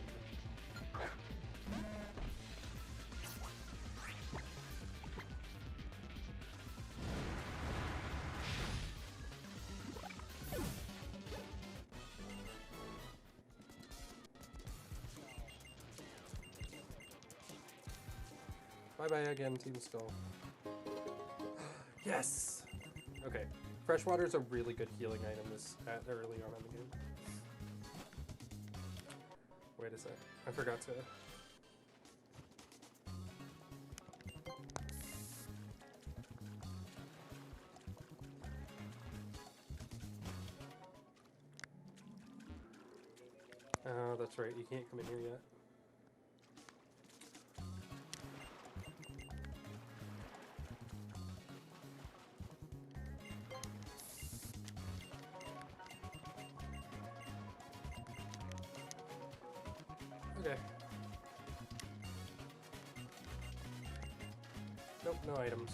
Bye-bye again, Team Skull. Yes! Okay. Freshwater is a really good healing item early on in the game. Wait a sec. I forgot to... Oh, that's right. You can't come in here yet. Okay. Nope, no items.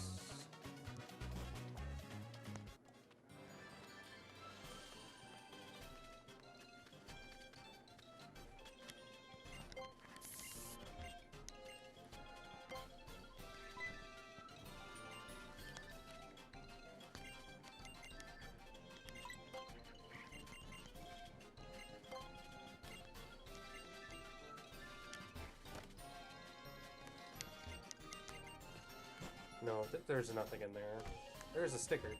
No, there's nothing in there. There's a sticker.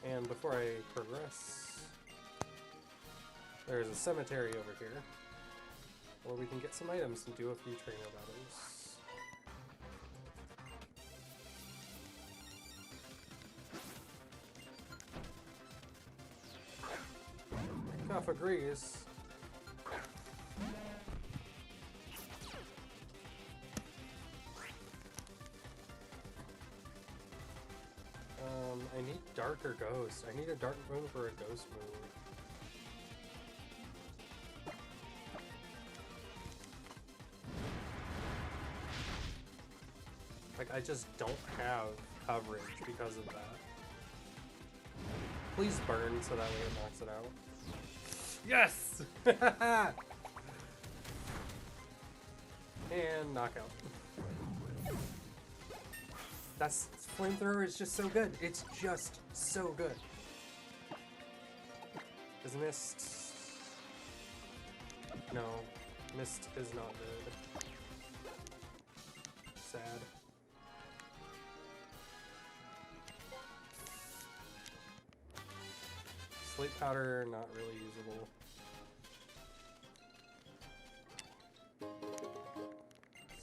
And before I progress, there's a cemetery over here where we can get some items and do a few trainer battles. Cuff agrees. I need dark or ghost. I need a dark move or a ghost move. Like, I just don't have coverage because of that. Please burn so that way it knocks it out. Yes! And knockout. That's flamethrower is just so good. It's just so good. Is mist? No, mist is not good. Sad. Sleep powder, not really usable.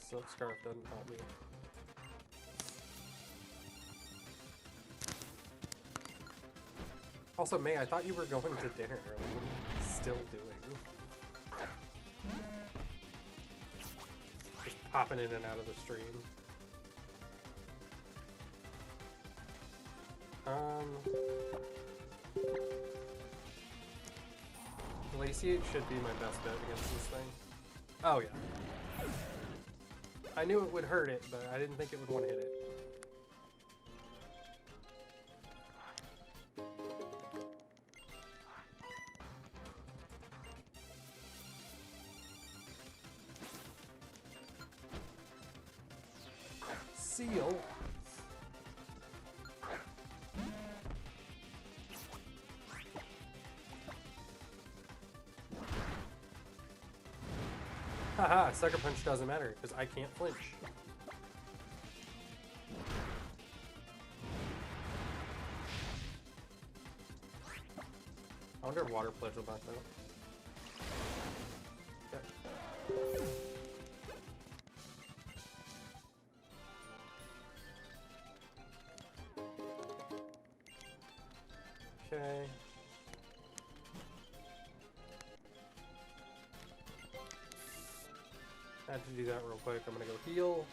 Silk scarf doesn't help me. Also, May, I thought you were going to dinner. What are you still doing? Just popping in and out of the stream. Glaciate should be my best bet against this thing. Oh, yeah. I knew it would hurt it, but I didn't think it would want to hit it. seal. Haha, Sucker Punch doesn't matter because I can't flinch. I wonder if Water Pledge will back out. Okay. I had to do that real quick. I'm gonna go heal,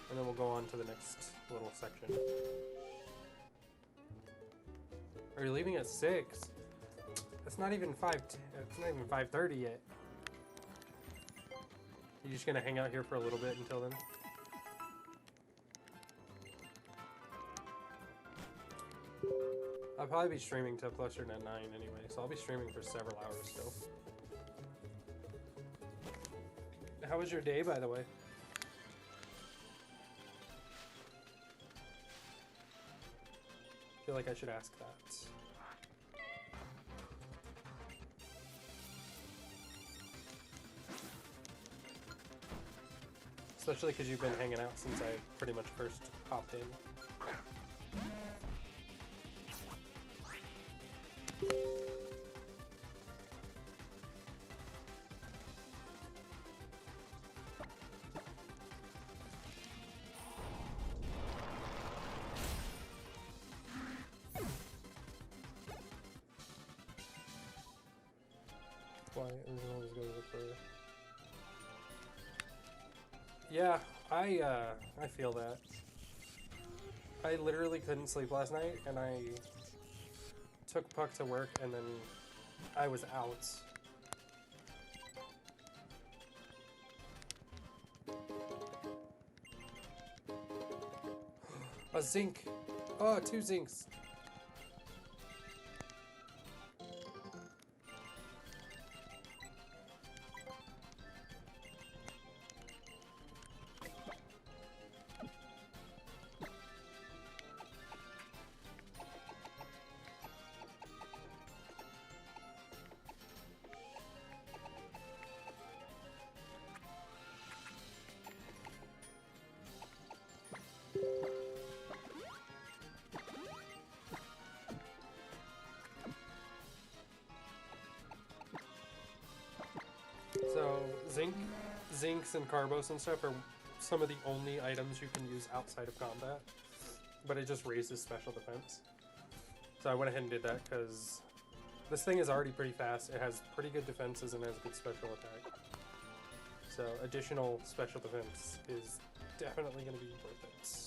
and then we'll go on to the next little section. Are you leaving at 6? It's not even 5. It's not even 5:30 yet. You just gonna hang out here for a little bit until then? I'll probably be streaming till closer to 9 anyway, so I'll be streaming for several hours still. How was your day, by the way? I feel like I should ask that. Especially because you've been hanging out since I pretty much first hopped in. Why everyone always goes look for... Yeah, I feel that. I literally couldn't sleep last night, and I took Puck to work, and then I was out. A zinc! Oh, 2 zincs! So, zincs and carbos and stuff are some of the only items you can use outside of combat, but it just raises special defense. So I went ahead and did that because this thing is already pretty fast, it has pretty good defenses, and has good special attack. So additional special defense is definitely going to be worth it.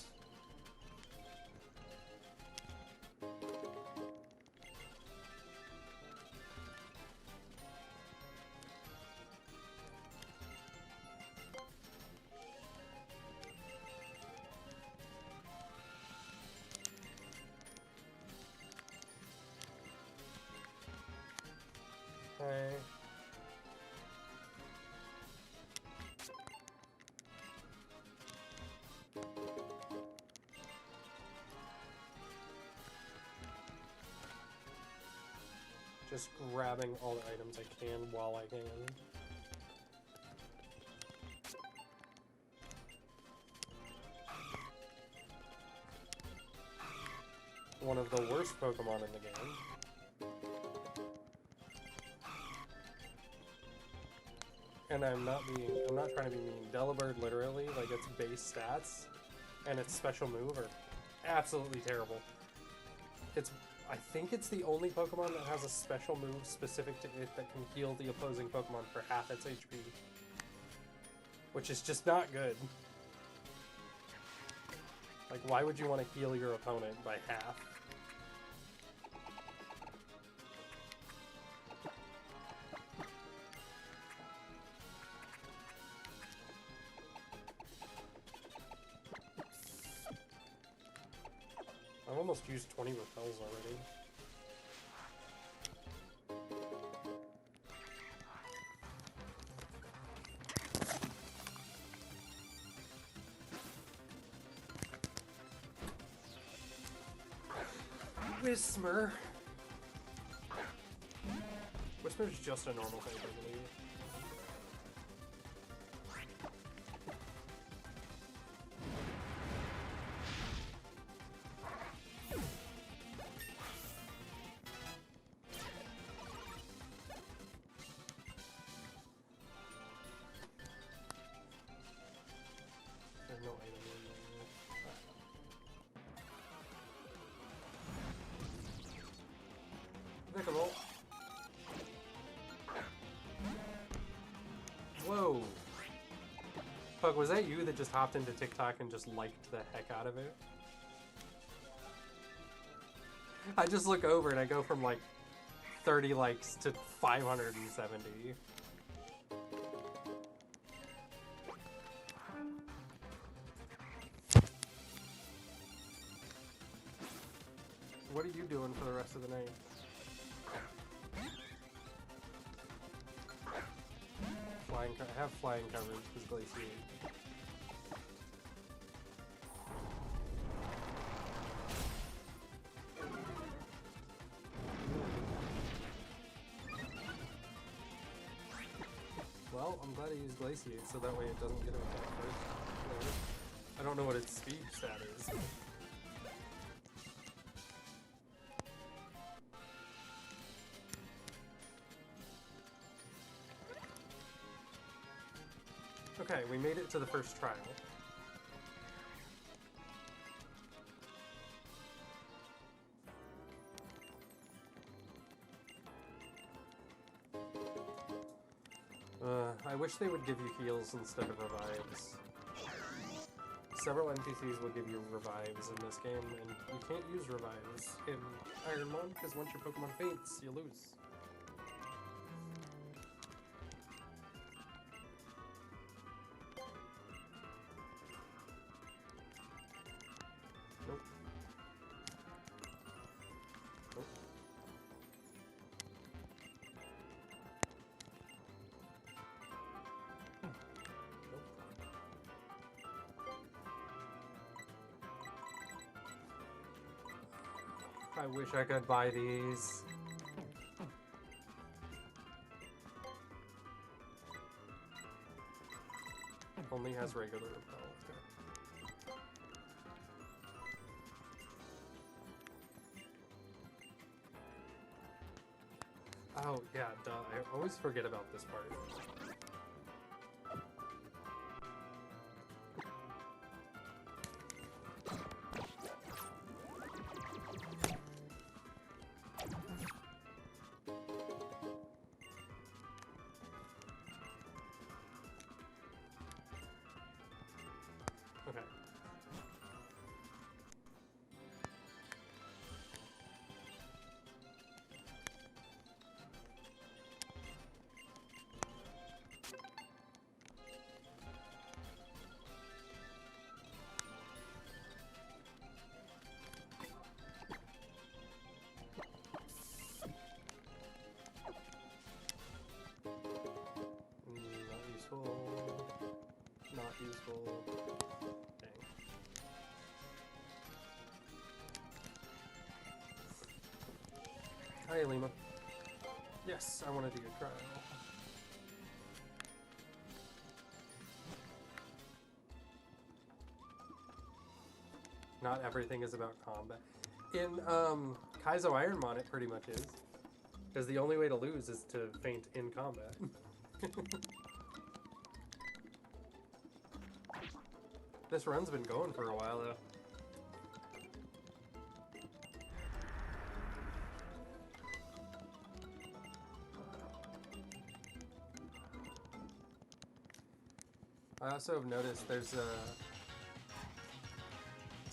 Okay. Just grabbing all the items I can while I can. One of the worst Pokemon in the game. And I'm not trying to be mean. Delibird literally, like its base stats and its special move are absolutely terrible. I think it's the only Pokemon that has a special move specific to it that can heal the opposing Pokemon for half its HP. Which is just not good. Like, why would you want to heal your opponent by half? I've almost used 20 repels already. Whismer. Whismer's just a normal thing, I believe. There's no item in there. Pickable. Whoa. Fuck, was that you that just hopped into TikTok and just liked the heck out of it? I just look over and I go from like 30 likes to 570. What are you doing for the rest of the night? I have flying coverage because glaciated. Well, I'm glad I used glaciate so that way it doesn't get attacked first. I don't know what its speed stat is. Okay, we made it to the first trial. I wish they would give you heals instead of revives. Several NPCs will give you revives in this game, and you can't use revives in Ironmon because once your Pokemon faints, you lose. I wish I could buy these. Only has regular repel. Okay. Oh, yeah, duh. I always forget about this part. Okay. Not useful. Not useful. Dang. Hi, Lima. Yes, I want to do your trial. Not everything is about combat. In Kaizo Ironmon, it pretty much is. Because the only way to lose is to faint in combat. This run's been going for a while, though. I also have noticed there's a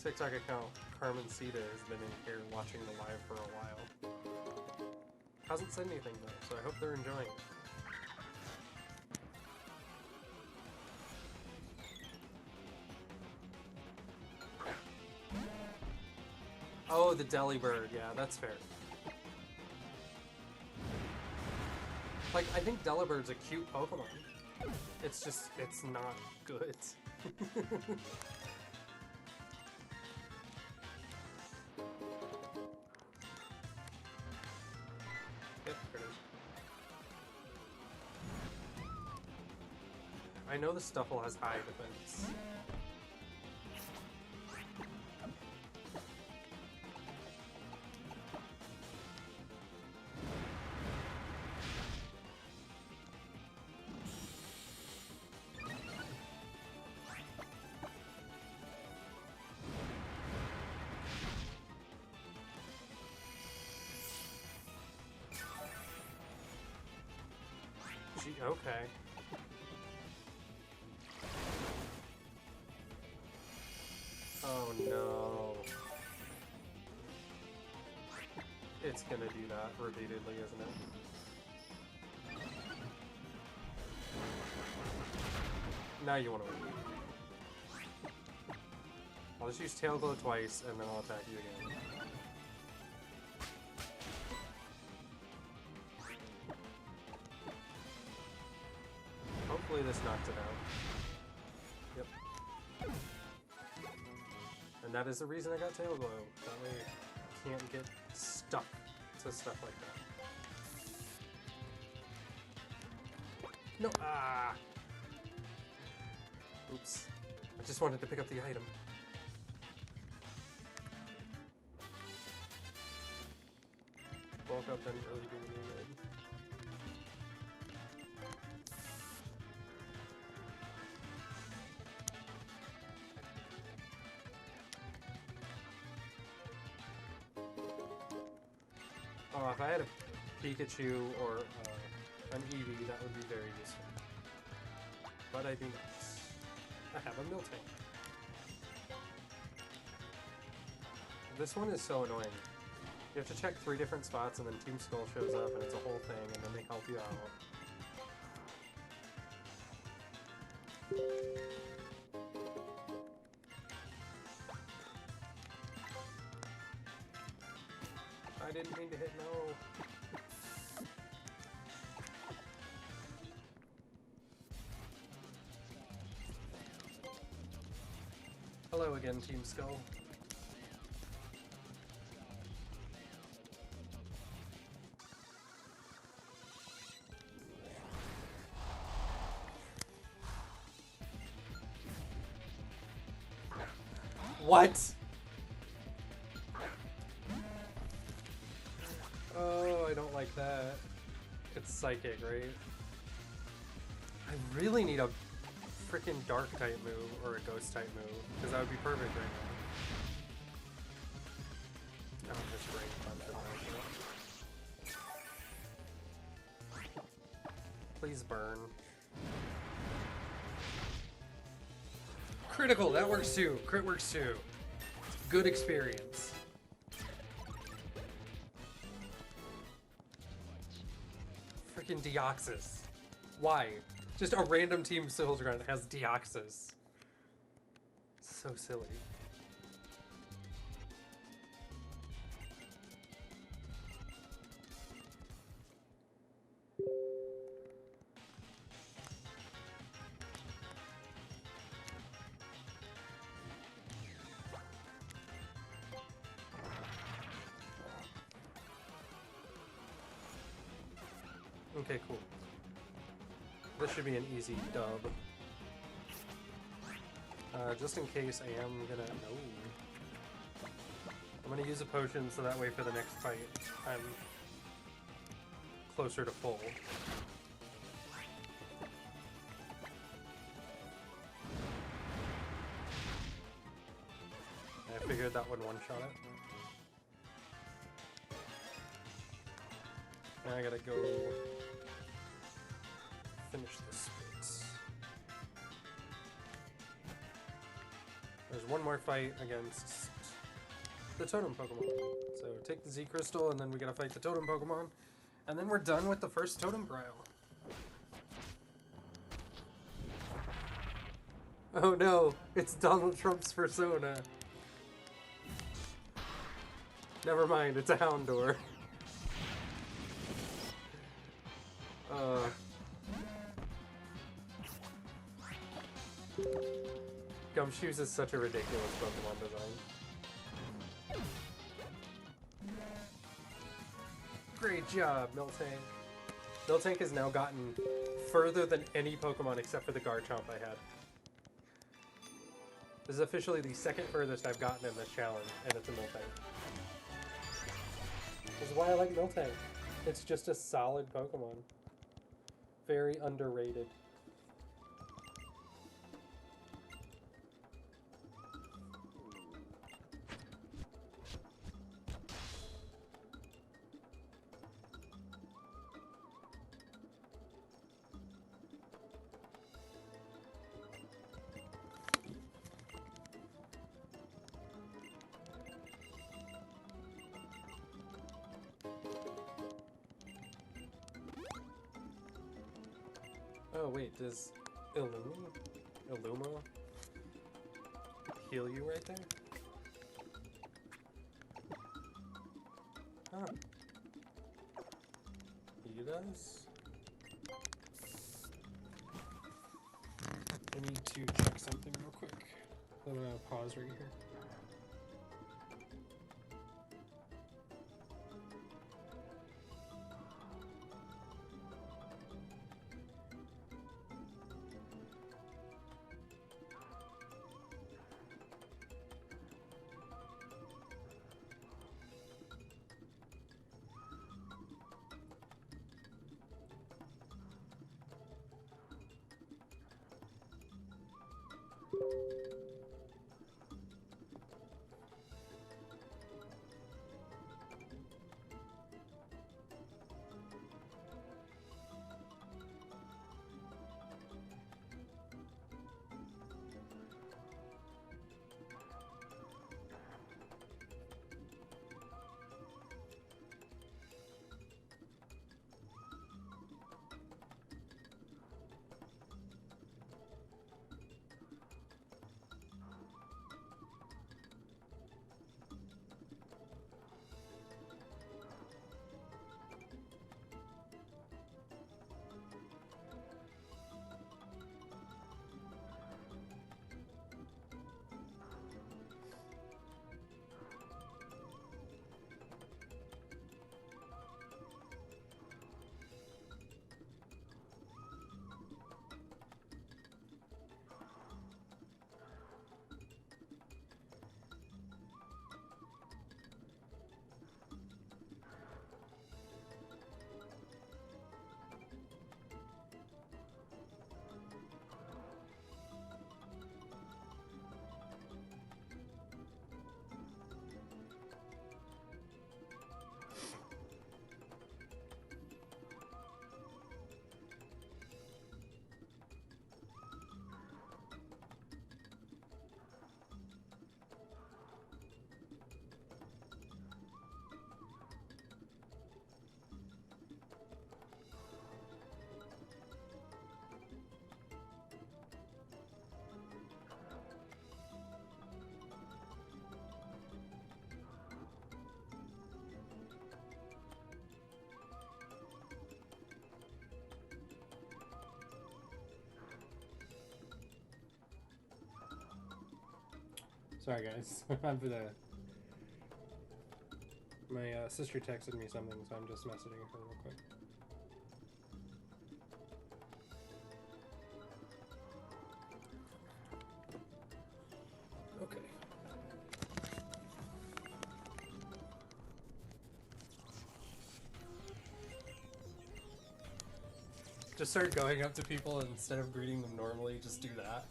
TikTok account, Carmen Sita, has been in here watching the live for a while. Hasn't said anything though, so I hope they're enjoying it. Oh, the Delibird, yeah, that's fair. Like, I think Delibird's a cute Pokemon. It's just, it's not good. I know the Stuffle has high defense. Okay. Oh no. It's gonna do that repeatedly, isn't it? Now you want to win. I'll just use Tail Glow twice and then I'll attack you again. Hopefully this knocks it out. Yep. And that is the reason I got Tail Glow. That way I can't get stuck to stuff like that. No! Ah! Oops. I just wanted to pick up the item. Bulk up didn't really do me good. Oh, if I had a Pikachu or an Eevee, that would be very useful. But I do not. I have a Miltank. This one is so annoying. You have to check 3 different spots and then Team Skull shows up and it's a whole thing and then they help you out. I didn't mean to hit no. Hello again, Team Skull. What? Oh, I don't like that. It's psychic, right? I really need a freaking dark type move or a ghost type move, because that would be perfect right now. Oh, this brain punch. Please burn. Critical, that works too. Crit works too. Good experience. Freaking Deoxys. Why? Just a random Team Soldier Grunt has Deoxys. So silly. Okay, cool. This should be an easy dub. Just in case I am gonna... No. I'm gonna use a potion so that way for the next fight I'm closer to full. I figured that would one-shot it. Now I gotta go finish this bit. There's one more fight against the Totem Pokemon. So take the Z Crystal and then we gotta fight the Totem Pokemon. And then we're done with the first Totem Trial. Oh no, it's Donald Trump's persona. Never mind, it's a Houndour. Gumshoes is such a ridiculous Pokemon design. Great job, Miltank. Miltank has now gotten further than any Pokemon except for the Garchomp I had. This is officially the second furthest I've gotten in this challenge, and it's a Miltank. This is why I like Miltank. It's just a solid Pokemon. Very underrated. Oh wait, does Illuma heal you right there? Huh. He does? I need to check something real quick. I'm gonna pause right here. Sorry guys, my sister texted me something, so I'm just messaging her real quick. Okay. Just start going up to people and instead of greeting them normally, just do that.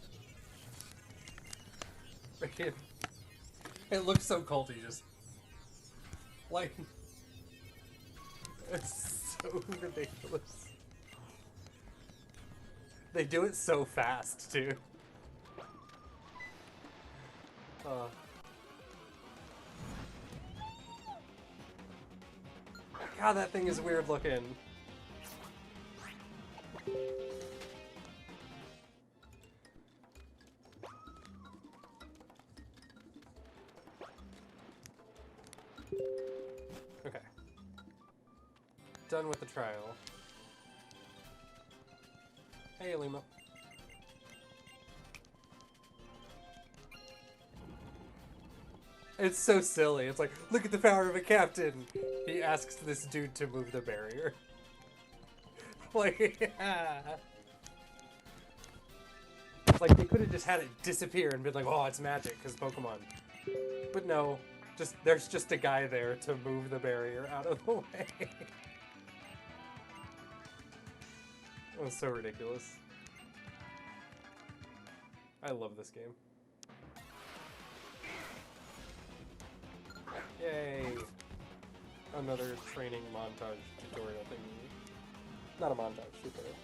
It looks so culty, just like it's so ridiculous. They do it so fast too. God, that thing is weird looking. Okay. Done with the trial. Hey, Lima. It's so silly. It's like, look at the power of a captain. He asks this dude to move the barrier. Like, it's like they could have just had it disappear and been like, oh, it's magic because Pokemon. But no, there's just a guy there to move the barrier out of the way. That was so ridiculous. I love this game. Yay! Another training montage tutorial thingy. Not a montage, tutorial.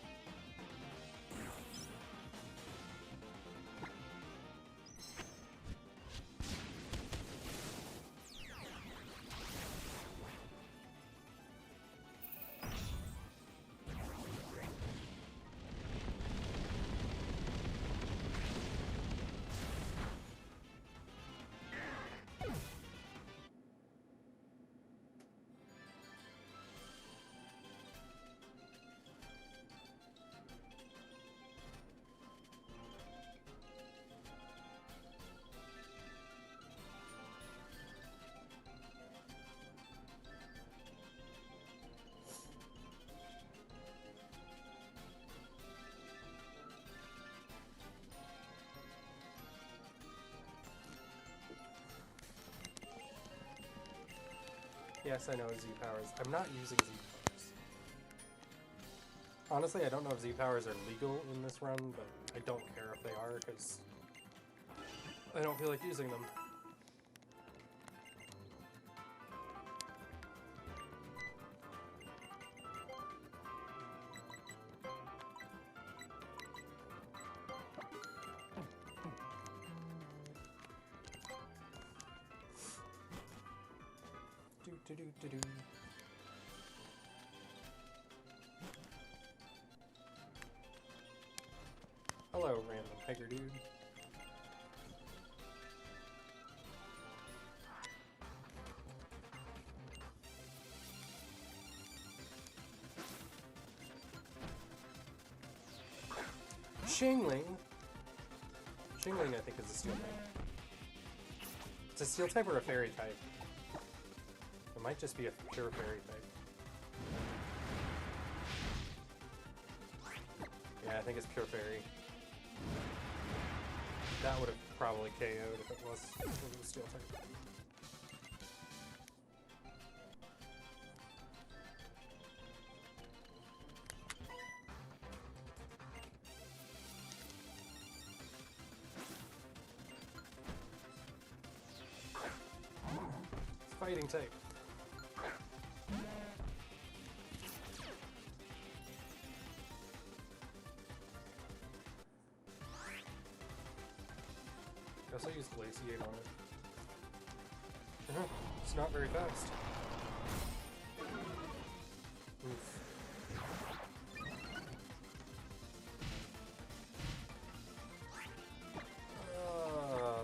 Yes, I know Z-Powers. I'm not using Z-Powers. Honestly, I don't know if Z-Powers are legal in this run, but I don't care if they are, because I don't feel like using them. Do-do-do-do-do. Hello, random hiker dude. Shingling. Shingling, I think, is a steel type. It's a steel type or a fairy type. It might just be a pure fairy type. Yeah, I think it's pure fairy. That would have probably KO'd if it was a steel type. It's fighting type. I also used Glaciate on it. It's not very fast. Oof.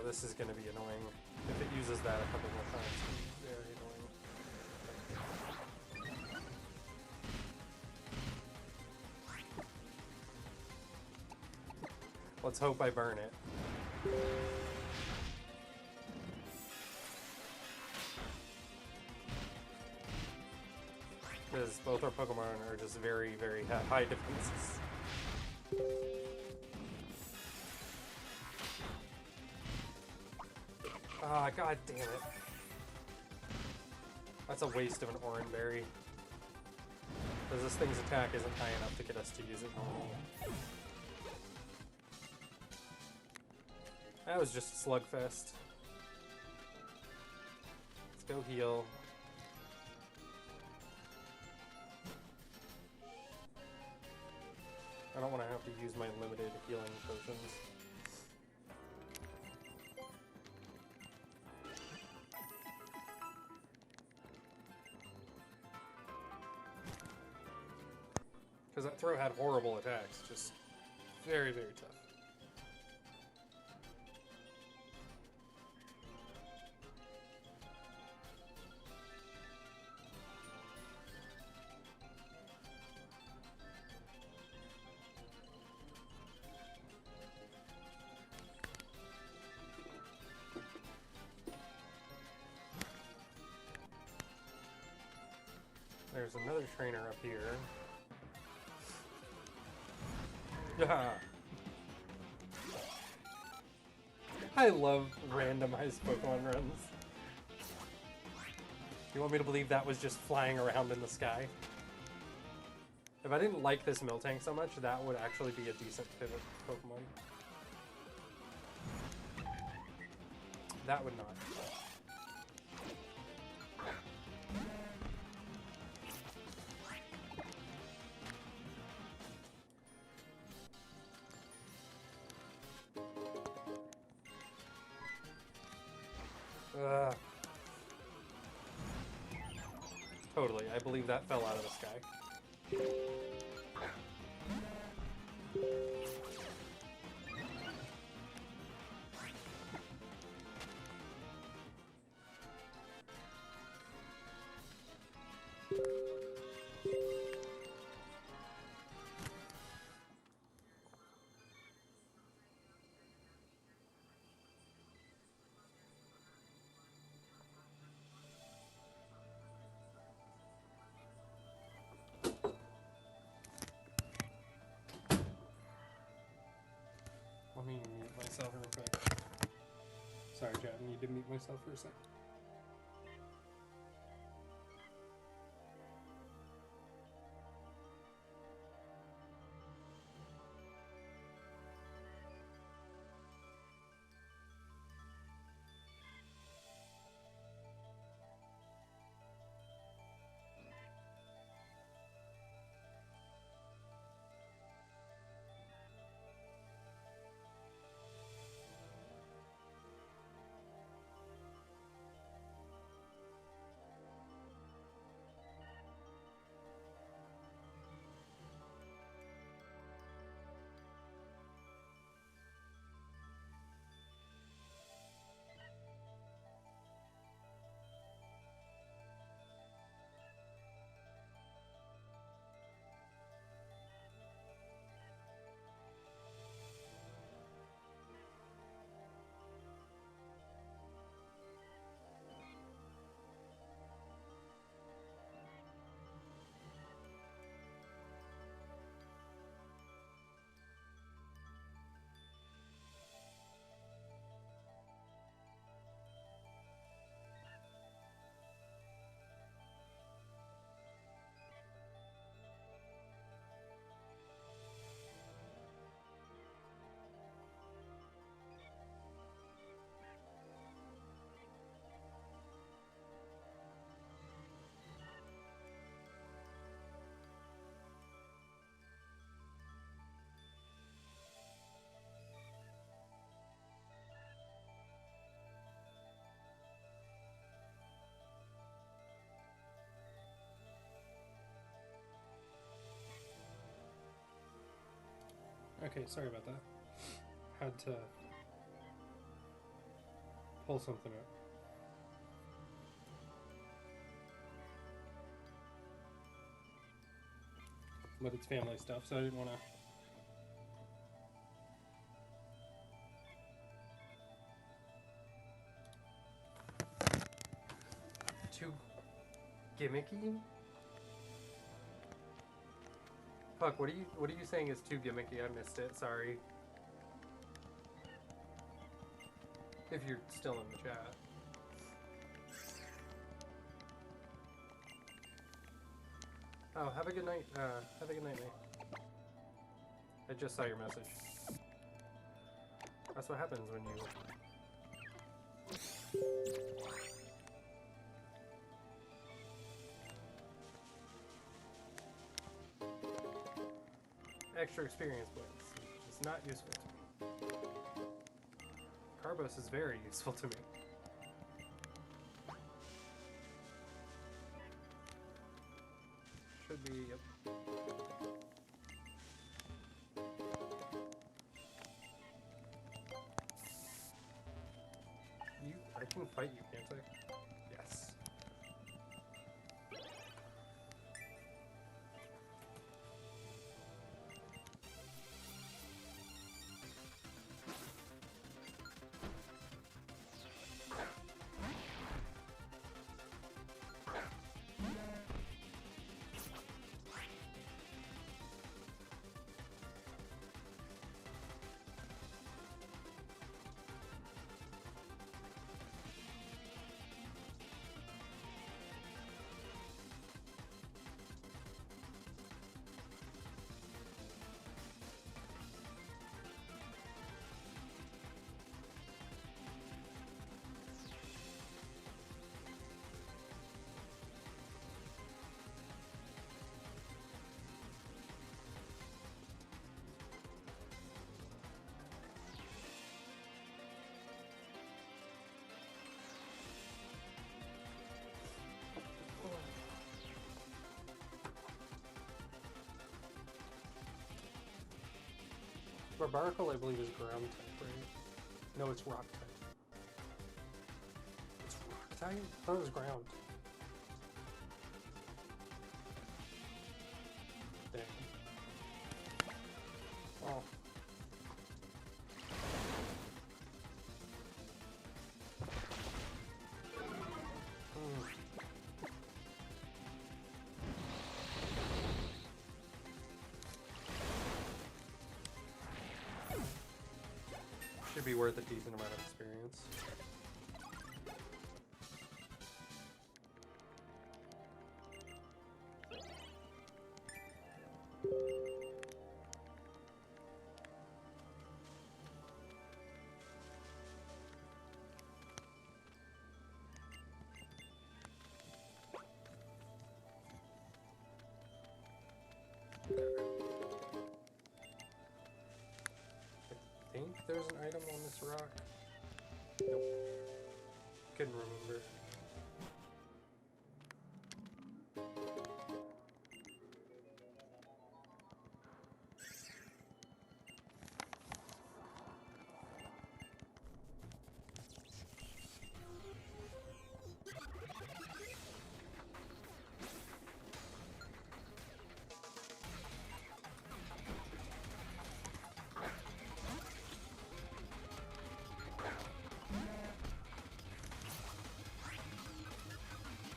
This is gonna be annoying. If it uses that a couple more times, it's gonna be very annoying. Let's hope I burn it. Because both our Pokemon are just very, very high defenses. Ah, god damn it. That's a waste of an Oran Berry. Because this thing's attack isn't high enough to get us to use it normally. That was just a slugfest. Let's go heal. I don't want to have to use my limited healing potions. Because that throw had horrible attacks, just very, very tough. There's another trainer up here. I love randomized Pokemon runs. You want me to believe that was just flying around in the sky? If I didn't like this Miltank so much, that would actually be a decent pivot Pokemon. That would not. Totally, I believe that fell out of the sky. Let me mute myself real quick. Sorry, chat, I need to mute myself for a second. Okay, sorry about that. Had to pull something up. But it's family stuff, so I didn't want to... Too gimmicky? Fuck, what are you saying is too gimmicky? I missed it, sorry. If you're still in the chat. Oh, have a good night. Have a good night, mate. I just saw your message. That's what happens when you... Extra experience points, which is not useful to me. Carbos is very useful to me. Should be, yep. I can fight you, can't I? Yes. Barbaracle, I believe, is ground type, right? No, it's rock type. It's rock type? I thought it was ground. Dang. Oh. Should be worth a decent amount of experience. I think there's an item on this rock. Nope. Couldn't remember.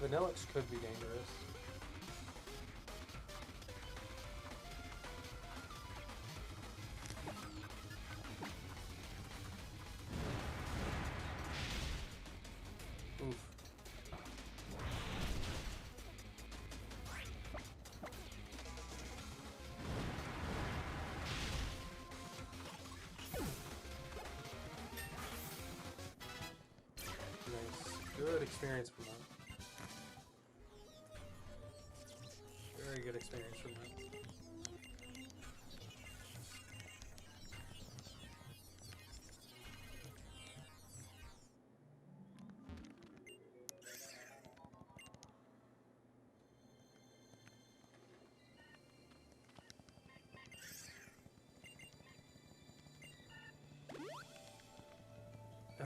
Vanillix could be dangerous. Oof. Nice. Good experience from that. Very good experience from that.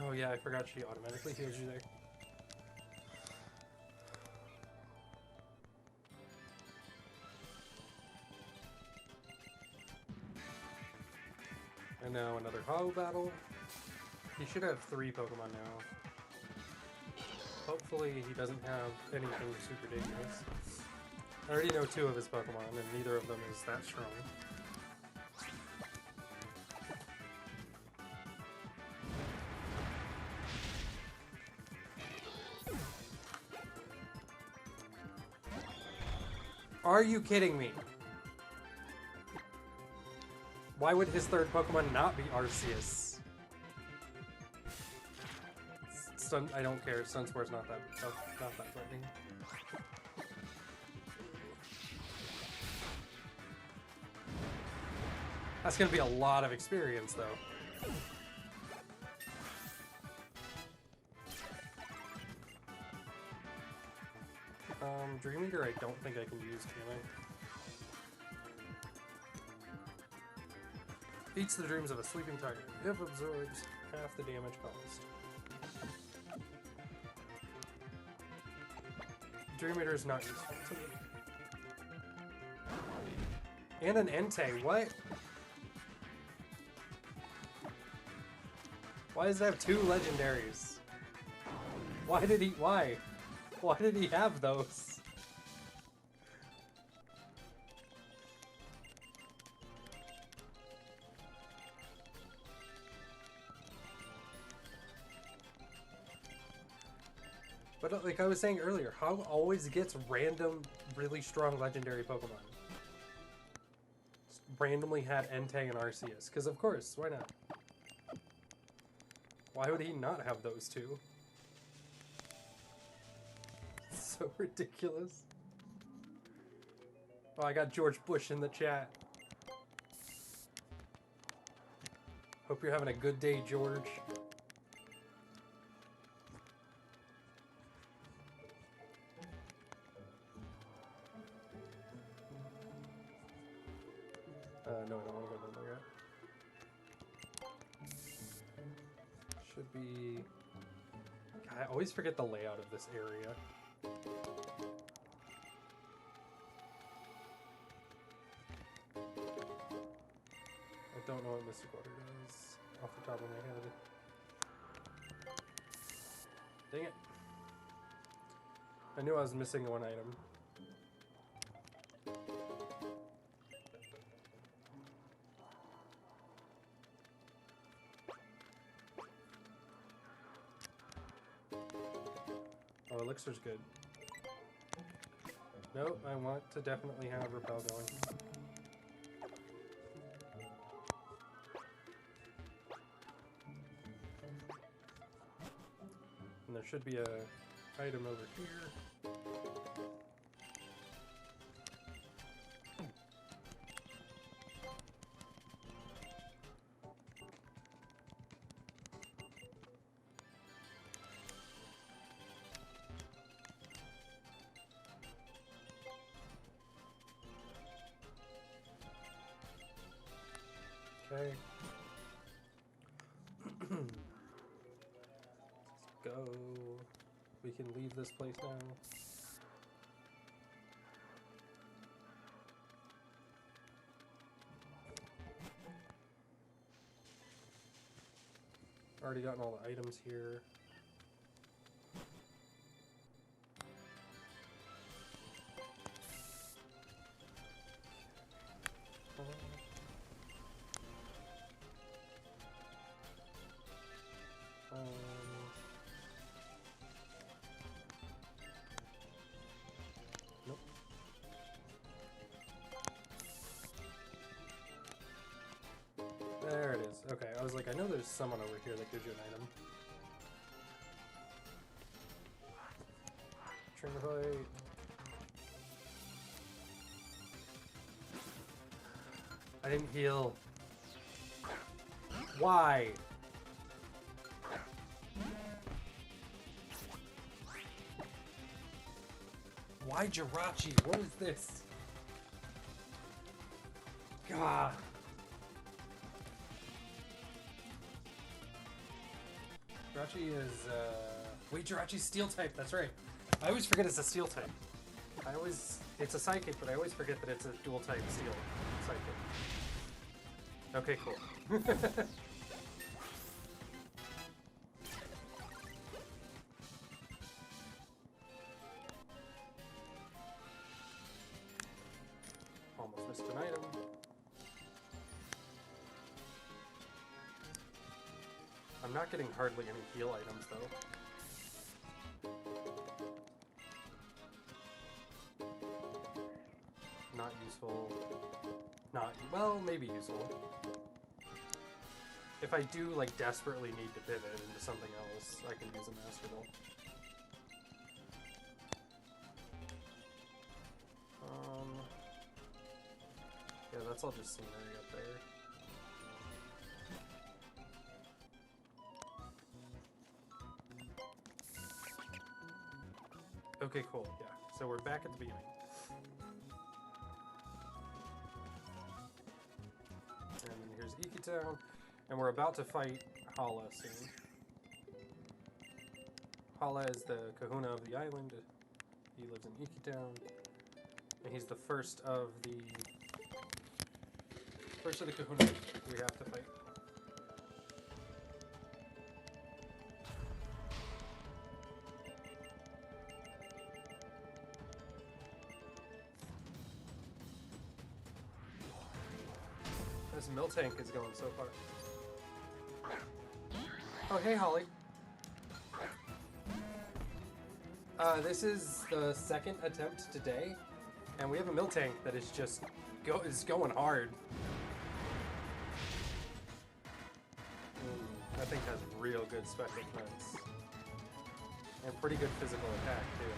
Oh yeah, I forgot she automatically heals you there. And now another Ho battle. He should have 3 Pokemon now. Hopefully he doesn't have anything super dangerous. I already know 2 of his Pokemon, and neither of them is that strong. Are you kidding me? Why would his 3rd Pokemon not be Arceus? I don't care. Sunsport's not that threatening. That's gonna be a lot of experience, though. Dream Eater, I don't think I can use, can I? Eats the dreams of a sleeping tiger. If absorbs half the damage caused. Dream Eater is not useful to me. And an Entei, what? Why does it have 2 legendaries? Why? Why did he have those? But like I was saying earlier, Ho always gets random, really strong legendary Pokemon. Just randomly had Entei and Arceus, because of course, why not? Why would he not have those 2? It's so ridiculous. Oh, I got George Bush in the chat. Hope you're having a good day, George. No, I don't want to go down there yet. Should be... God, I always forget the layout of this area. I don't know what Mystic Water does off the top of my head. Dang it. I knew I was missing one item. Oh, Elixir's good. Nope, I want to definitely have Repel going. And there should be a item over here. Okay. Let's go. We can leave this place now. Already gotten all the items here. Nope. There it is. Okay, I was like, I know there's someone over here that gives you an item. Trainer fight. I didn't heal. Why? Why Jirachi? What is this? God. Jirachi is, wait, Jirachi's steel type, that's right. I always forget it's a steel type. It's a psychic, but I always forget that it's a dual type steel psychic. Okay, cool. Almost missed an item. I'm not getting hardly any heal items, though. Not useful. Not, well, maybe useful. If I do, like, desperately need to pivot into something else, I can use a Master Ball. Yeah, that's all just scenery up there. Okay, cool, yeah. So we're back at the beginning. And then here's Iki Town, and we're about to fight Hala soon. Hala is the kahuna of the island. He lives in Iki Town, and he's the first of the kahuna we have to fight. This Miltank is going so far. Oh, hey, Holly. This is the second attempt today, and we have a Miltank that is just going hard. That thing has real good special defense. And pretty good physical attack, too.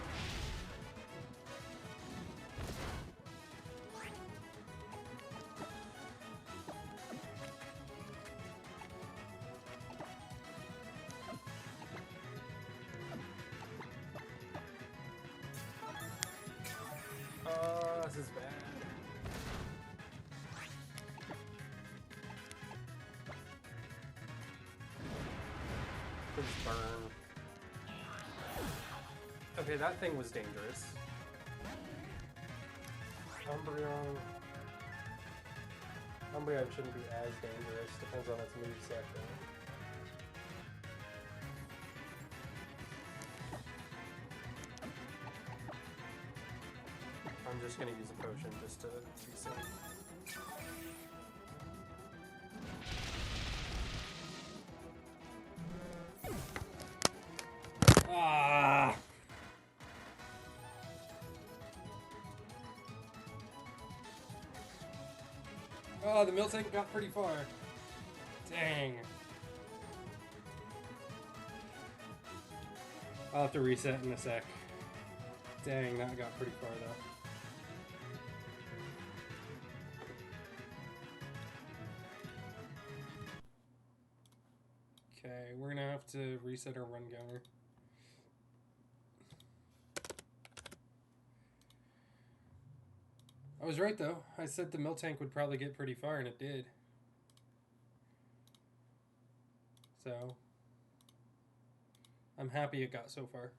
This is bad. Please burn. Okay, that thing was dangerous. Umbreon. Umbreon shouldn't be as dangerous. Depends on its moveset though. I'm just gonna use a potion just to be safe. Ah! Oh, the Miltank got pretty far. Dang. I'll have to reset in a sec. Dang, that got pretty far though. Okay, we're gonna have to reset our run counter. I was right though. I said the Miltank would probably get pretty far, and it did. So, I'm happy it got so far.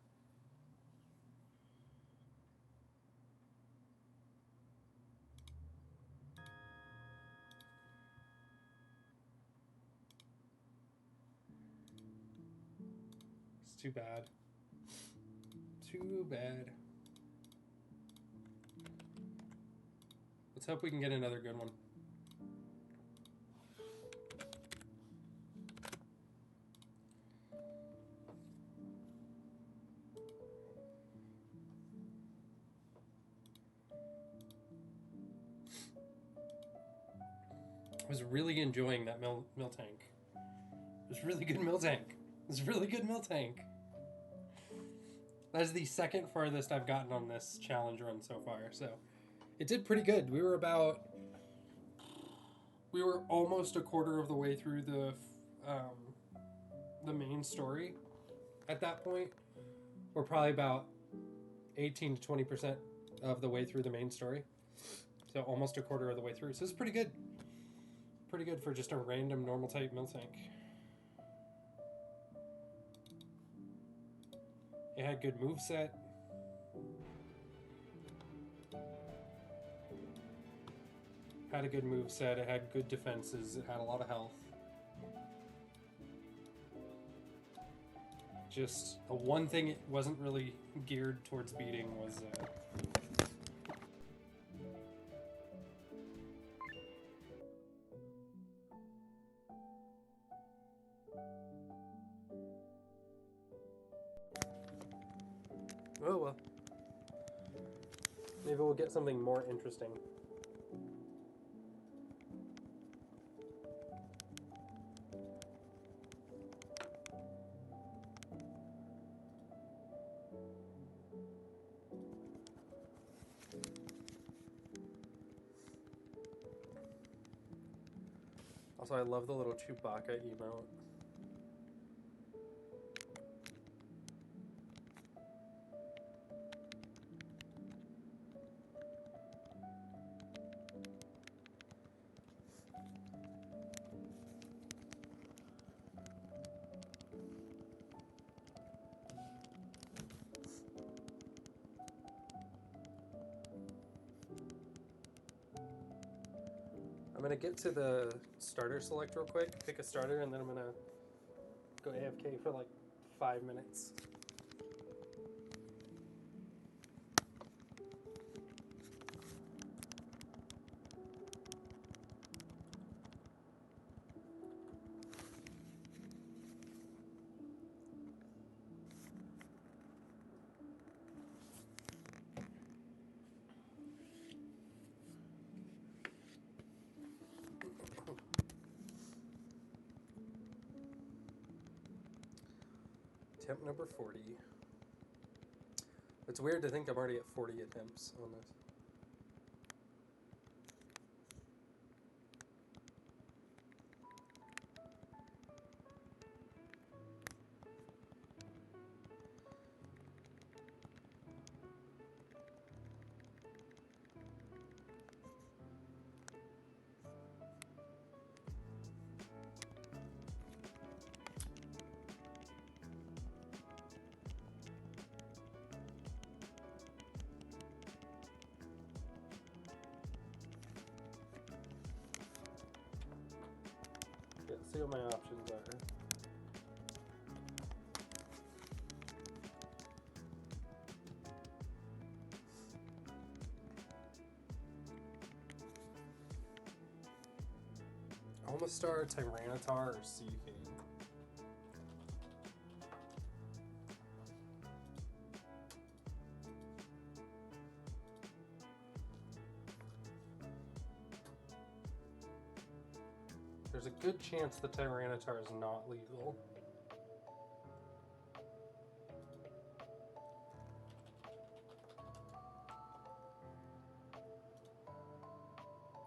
It's too bad. Too bad. Let's hope we can get another good one. I was really enjoying that Miltank. It was really good Miltank. It was really good Miltank. That is the second farthest I've gotten on this challenge run so far, so it did pretty good. We were almost a quarter of the way through the main story. At that point, we're probably about 18 to 20% of the way through the main story. So almost a quarter of the way through. So it's pretty good. Pretty good for just a random normal type Miltank. It had good moveset. Had a good moveset. It had good defenses. It had a lot of health. Just the one thing it wasn't really geared towards beating was oh well. Maybe we'll get something more interesting. Also, I love the little Chewbacca emote. I'm gonna get to the starter select real quick, pick a starter, and then I'm gonna go AFK for like 5 minutes. Attempt number 40. It's weird to think I'm already at 40 attempts on this. see what my options are. Omastar, Tyranitar, or Sea King? There's a good chance the Tyranitar is not legal.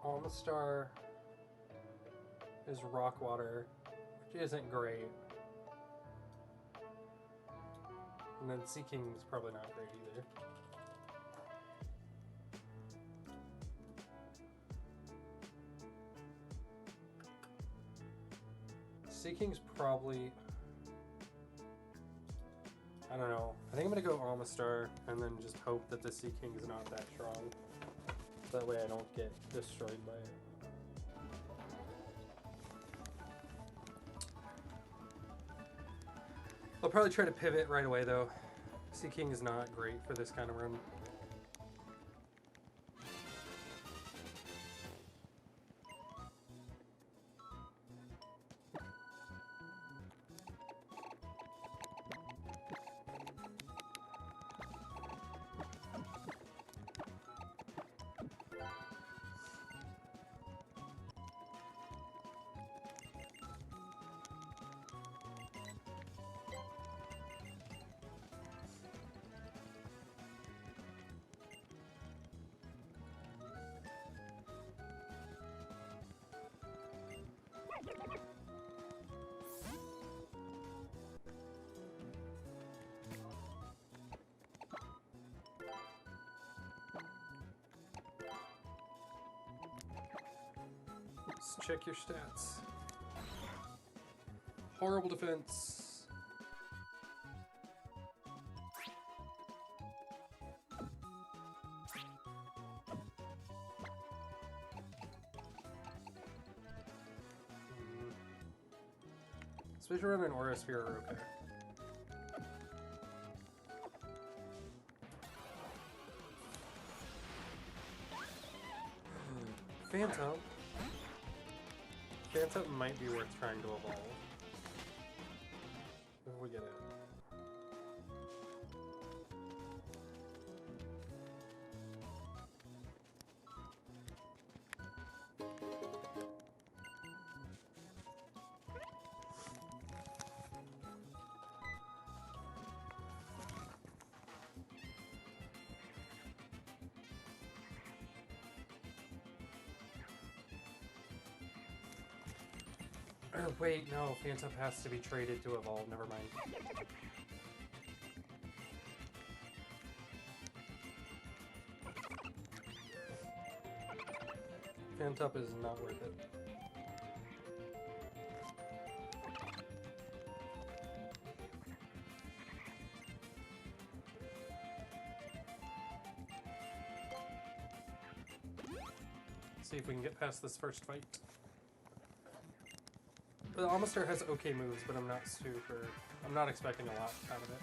Omastar is rock water, which isn't great. And then Sea King's probably not great either. Sea King's probably, I don't know. I think I'm gonna go Omastar and then just hope that the Sea King's not that strong. That way I don't get destroyed by it. I'll probably try to pivot right away though. Sea King is not great for this kind of run. Let's check your stats. Horrible defense. Special Run and Aura Sphere are okay. Phantom. Phantom might be worth trying to evolve. If we get it. Oh, wait, no, Phantom has to be traded to evolve, never mind. Phantom is not worth it. Let's see if we can get past this first fight. The Omastar has okay moves, but I'm not expecting a lot out of it.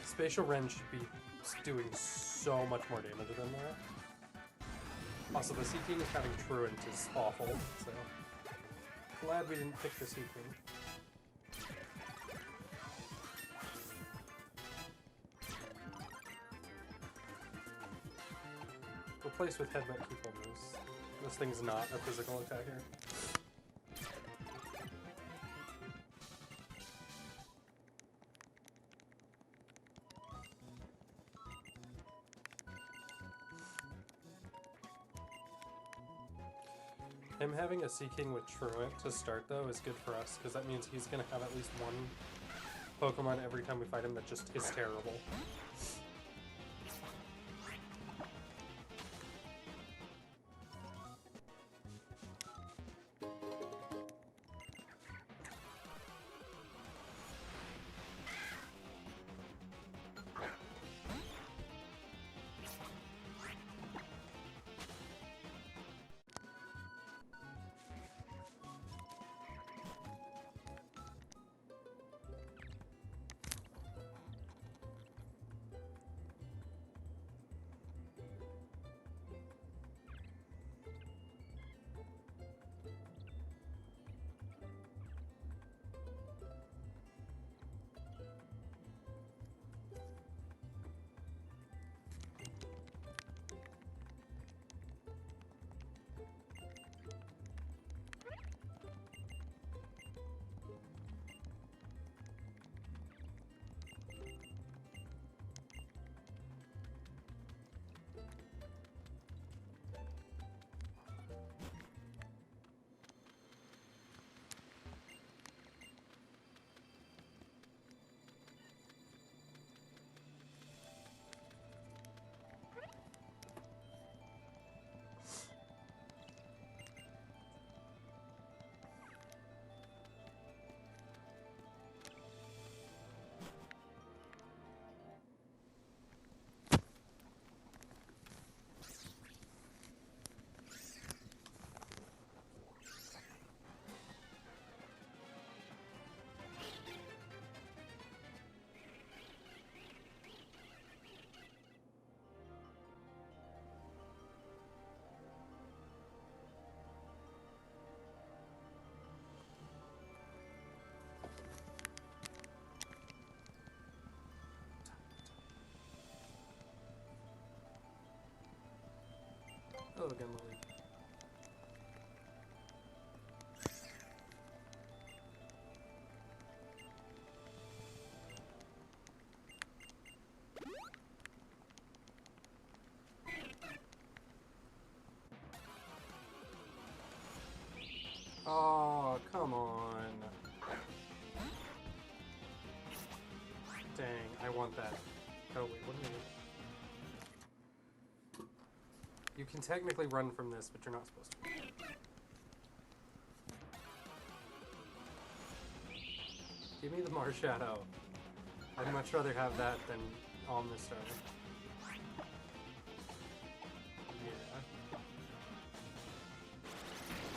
Spatial Wren should be doing so much more damage than that. Also, the Sea King having Truant is awful, so glad we didn't pick the Sea King. Replace with Headbutt, keep on this. This thing's not a physical attacker. Him having a Sea King with Truant to start, though, is good for us, because that means he's going to have at least one Pokemon every time we fight him that just is terrible. Oh, again, Lily. Oh, come on. Dang, I want that. Oh, wait, what am I doing? You can technically run from this, but you're not supposed to. Give me the Marshadow. I'd much rather have that than Omnistar. Yeah.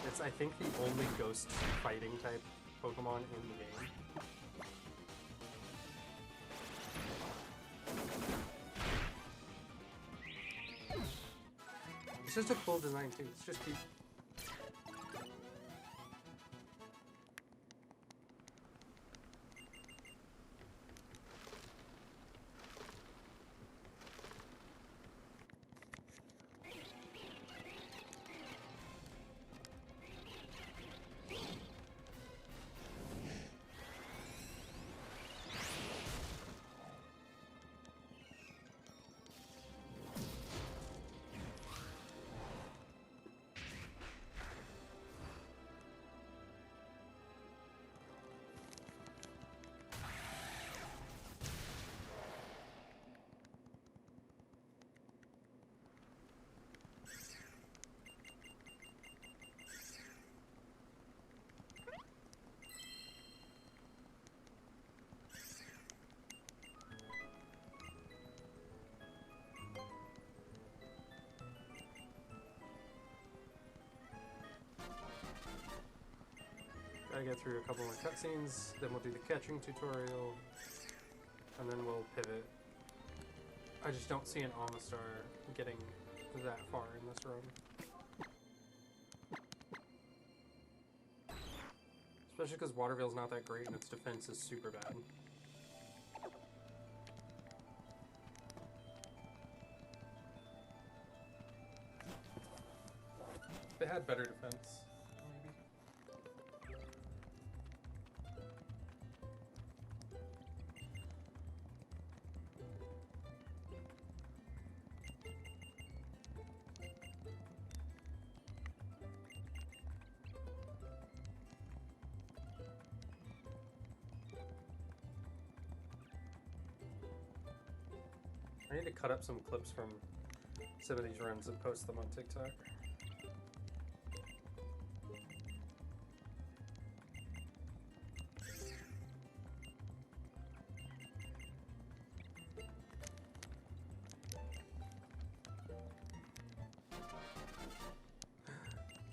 It's, I think, the only ghost fighting type Pokemon in the game. It's just a cool design too. It's just cute. Gotta get through a couple more cutscenes, then we'll do the catching tutorial, and then we'll pivot. I just don't see an Omastar getting that far in this run. Especially because Waterville's not that great and its defense is super bad. If it had better defense, maybe. I need to cut up some clips from some of these runs and post them on TikTok.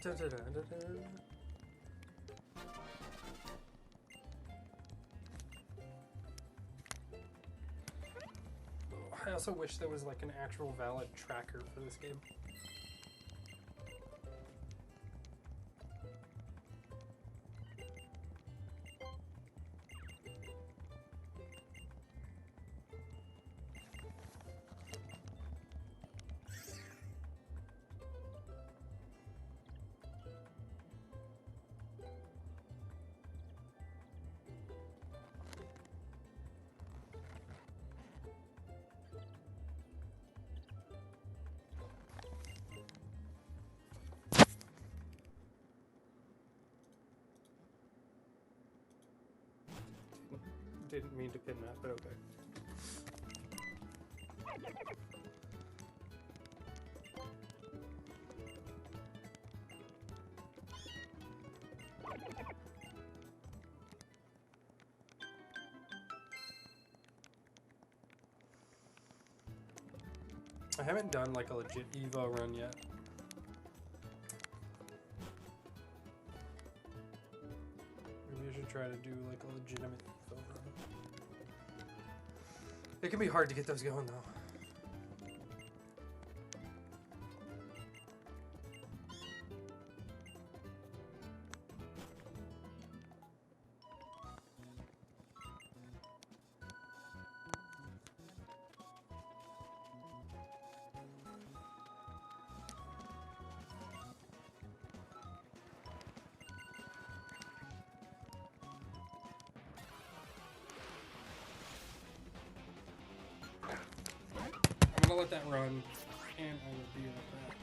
Da, da, da, da, da. I also wish there was like an actual valid tracker for this game. Didn't mean to pin that, but okay. I haven't done like a legit Evo run yet. Maybe I should try to do like a legitimate Evo run. It can be hard to get those going though. I'm gonna let that run, and I will be right back.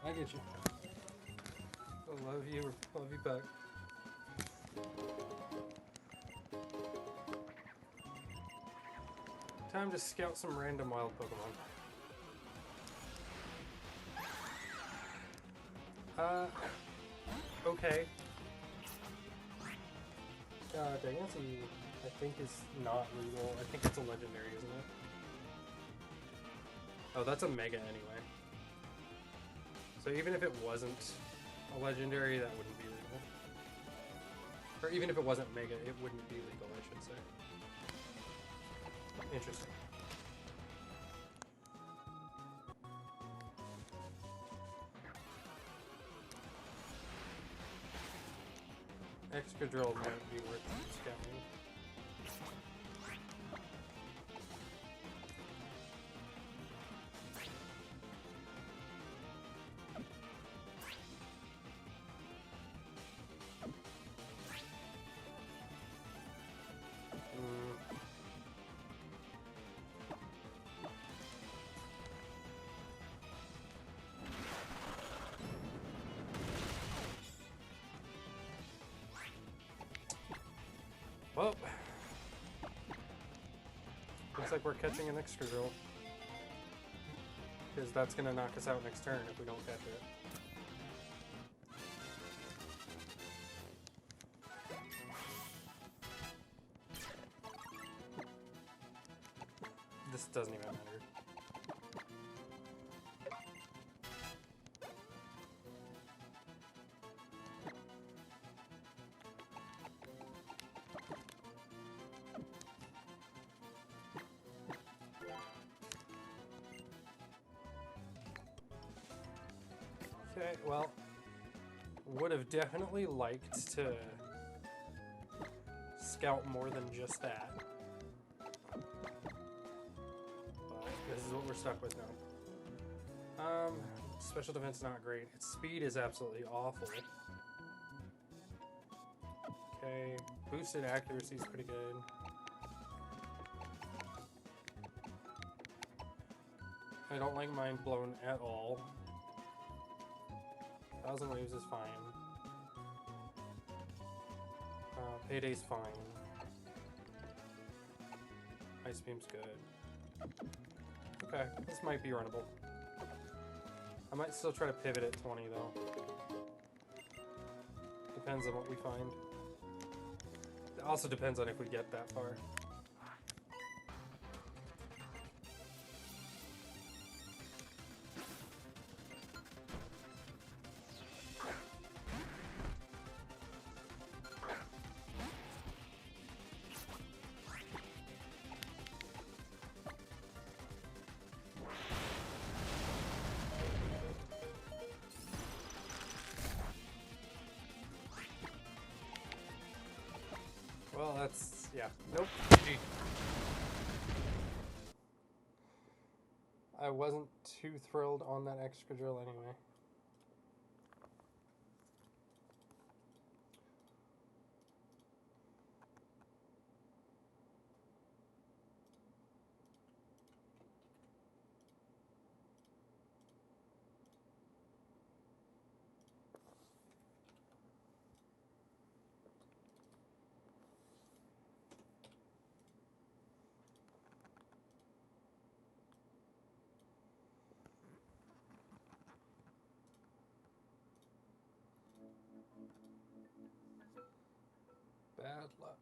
I get you. I love you. Love you back. Time to scout some random wild Pokemon. Okay. Diancie, I think, is not legal. I think it's a legendary, isn't it? Oh, that's a Mega anyway. So even if it wasn't a legendary, that wouldn't be legal. Or even if it wasn't Mega, it wouldn't be legal, I should say. Interesting. Excadrill might be worth scouting. Well, looks like we're catching an Excadrill. Because that's going to knock us out next turn if we don't catch it. This doesn't even matter. Okay, well, would have definitely liked to scout more than just that. But this is what we're stuck with now. Special defense not great. Its speed is absolutely awful. Okay, boosted accuracy is pretty good. I don't like Mind Blown at all. 1,000 Waves is fine. Payday's fine. Ice Beam's good. Okay, this might be runnable. I might still try to pivot at 20 though. Depends on what we find. It also depends on if we get that far. Well, that's, yeah. Nope. GG. I wasn't too thrilled on that Excadrill anyway. Bad luck.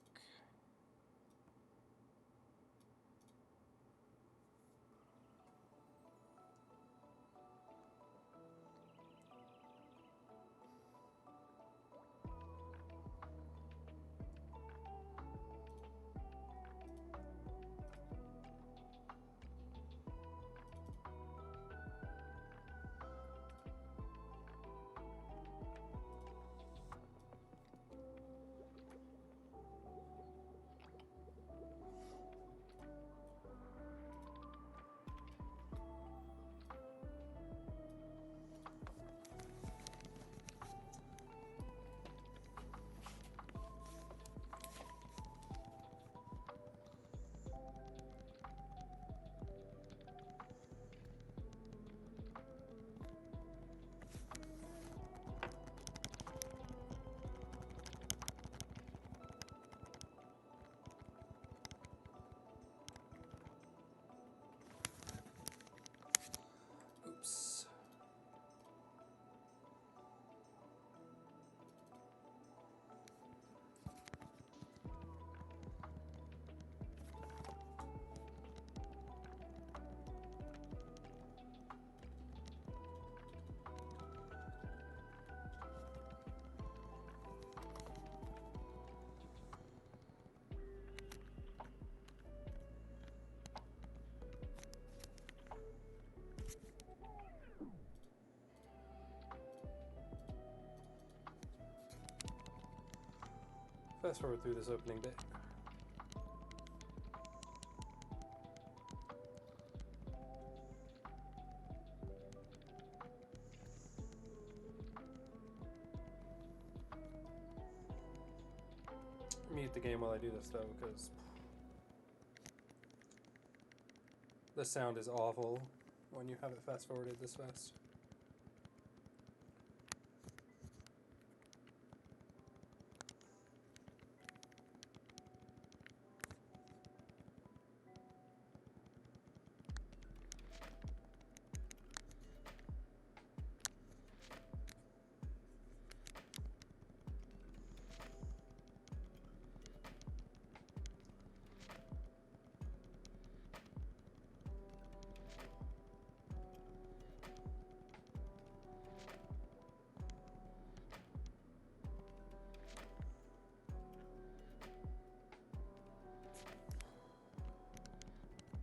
fast forward through this opening bit. Mute the game while I do this though, because the sound is awful when you have it fast forwarded this fast.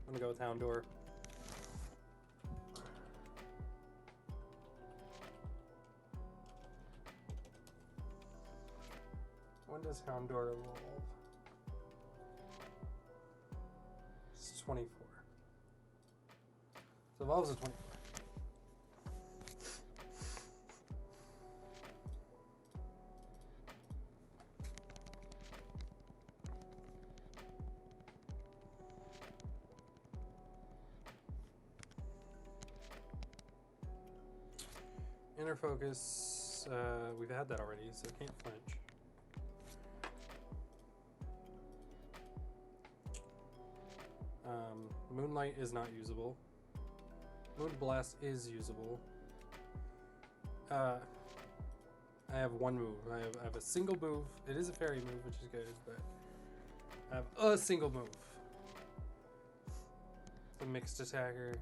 I'm gonna go with Houndour. When does Houndour evolve? It's 24. So evolves at 24. Inner focus, we've had that already, so can't flinch. Moonlight is not usable. Moon Blast is usable. I have one move. I have a single move. It is a fairy move, which is good, but I have a single move. The mixed attacker.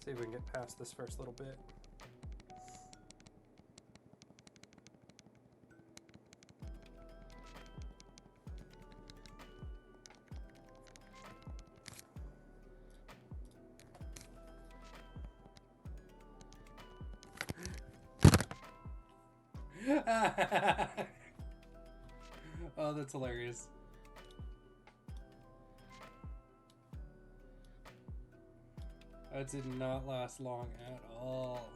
See if we can get past this first little bit. Oh, that's hilarious. That did not last long at all.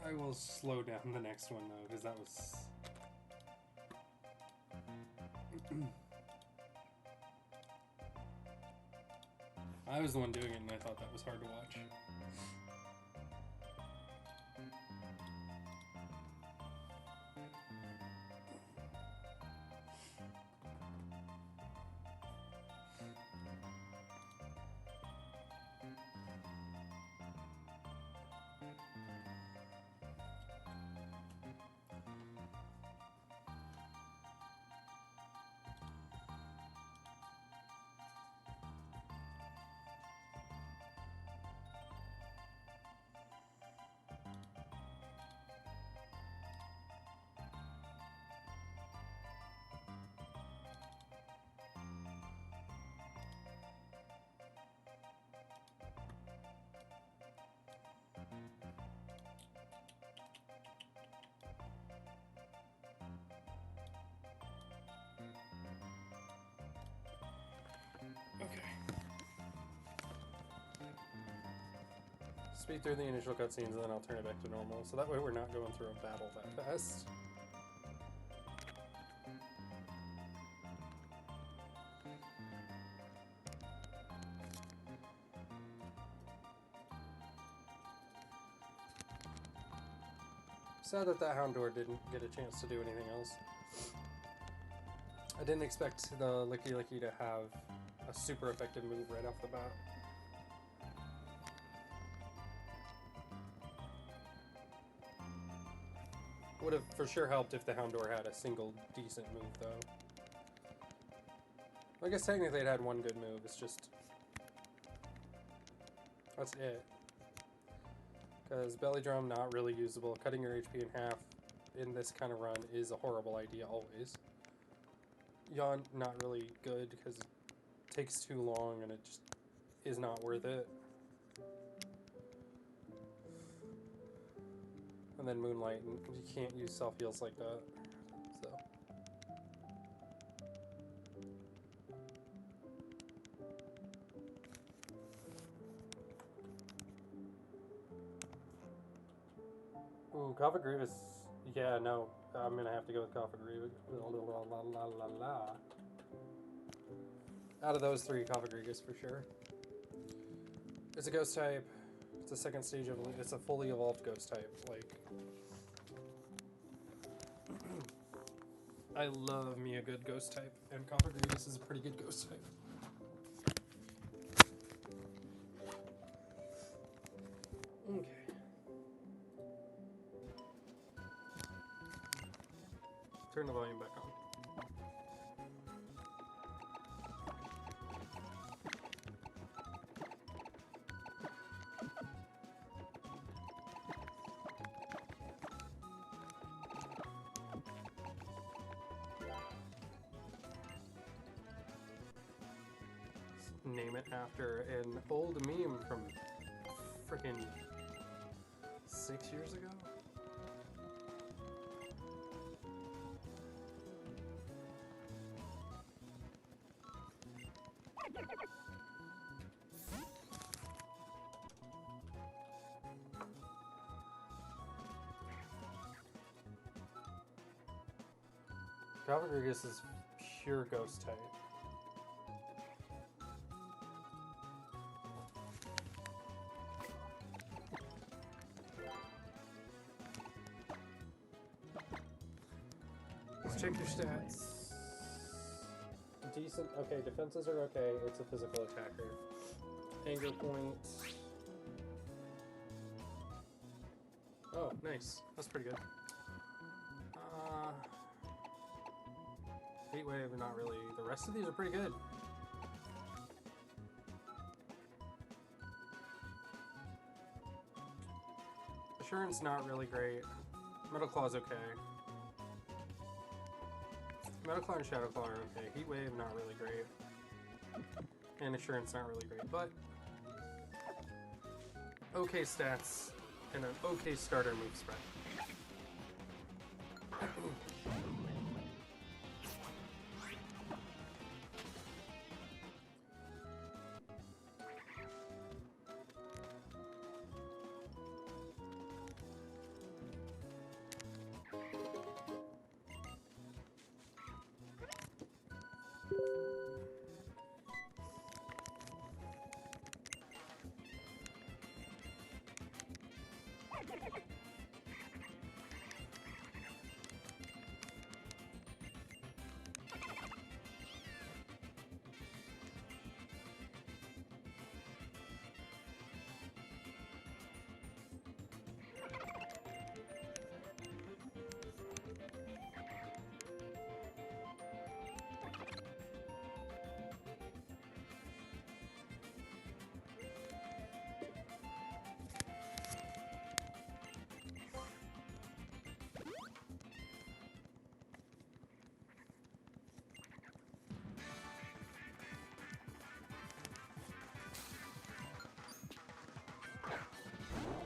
I will slow down the next one though, because that was... I was the one doing it and I thought that was hard to watch. Okay. Speed through the initial cutscenes and then I'll turn it back to normal, so that way we're not going through a battle that fast. Sad that Houndour didn't get a chance to do anything else. I didn't expect the Licky Licky to have a super effective move right off the bat. Would have for sure helped if the Houndour had a single decent move, though. I guess technically it had one good move, it's just... that's it. Because Belly Drum, not really usable. Cutting your HP in half in this kind of run is a horrible idea always. Yawn, not really good because it takes too long and it just is not worth it. And then Moonlight, and you can't use self-heals like that. So. Ooh, Kava Grievous. Yeah, no. I'm gonna have to go with Kava Grievous. Out of those three, Kava Grievous for sure. It's a ghost type. It's a second stage of. It's a fully evolved ghost type. Like. I love me a good ghost type, and Kava Grievous is a pretty good ghost type. Okay. Turn the volume back on. Name it after an old meme from frickin' 6 years ago. Galvagrigus is pure ghost type. Let's check your stats. Decent. Okay, defenses are okay. It's a physical attacker. Anger points. Oh, nice. That's pretty good. Heat Wave, not really. The rest of these are pretty good. Assurance, not really great. Metal Claw's okay. Metal Claw and Shadow Claw are okay. Heat Wave, not really great. And Assurance, not really great. But okay stats and an okay starter move spread.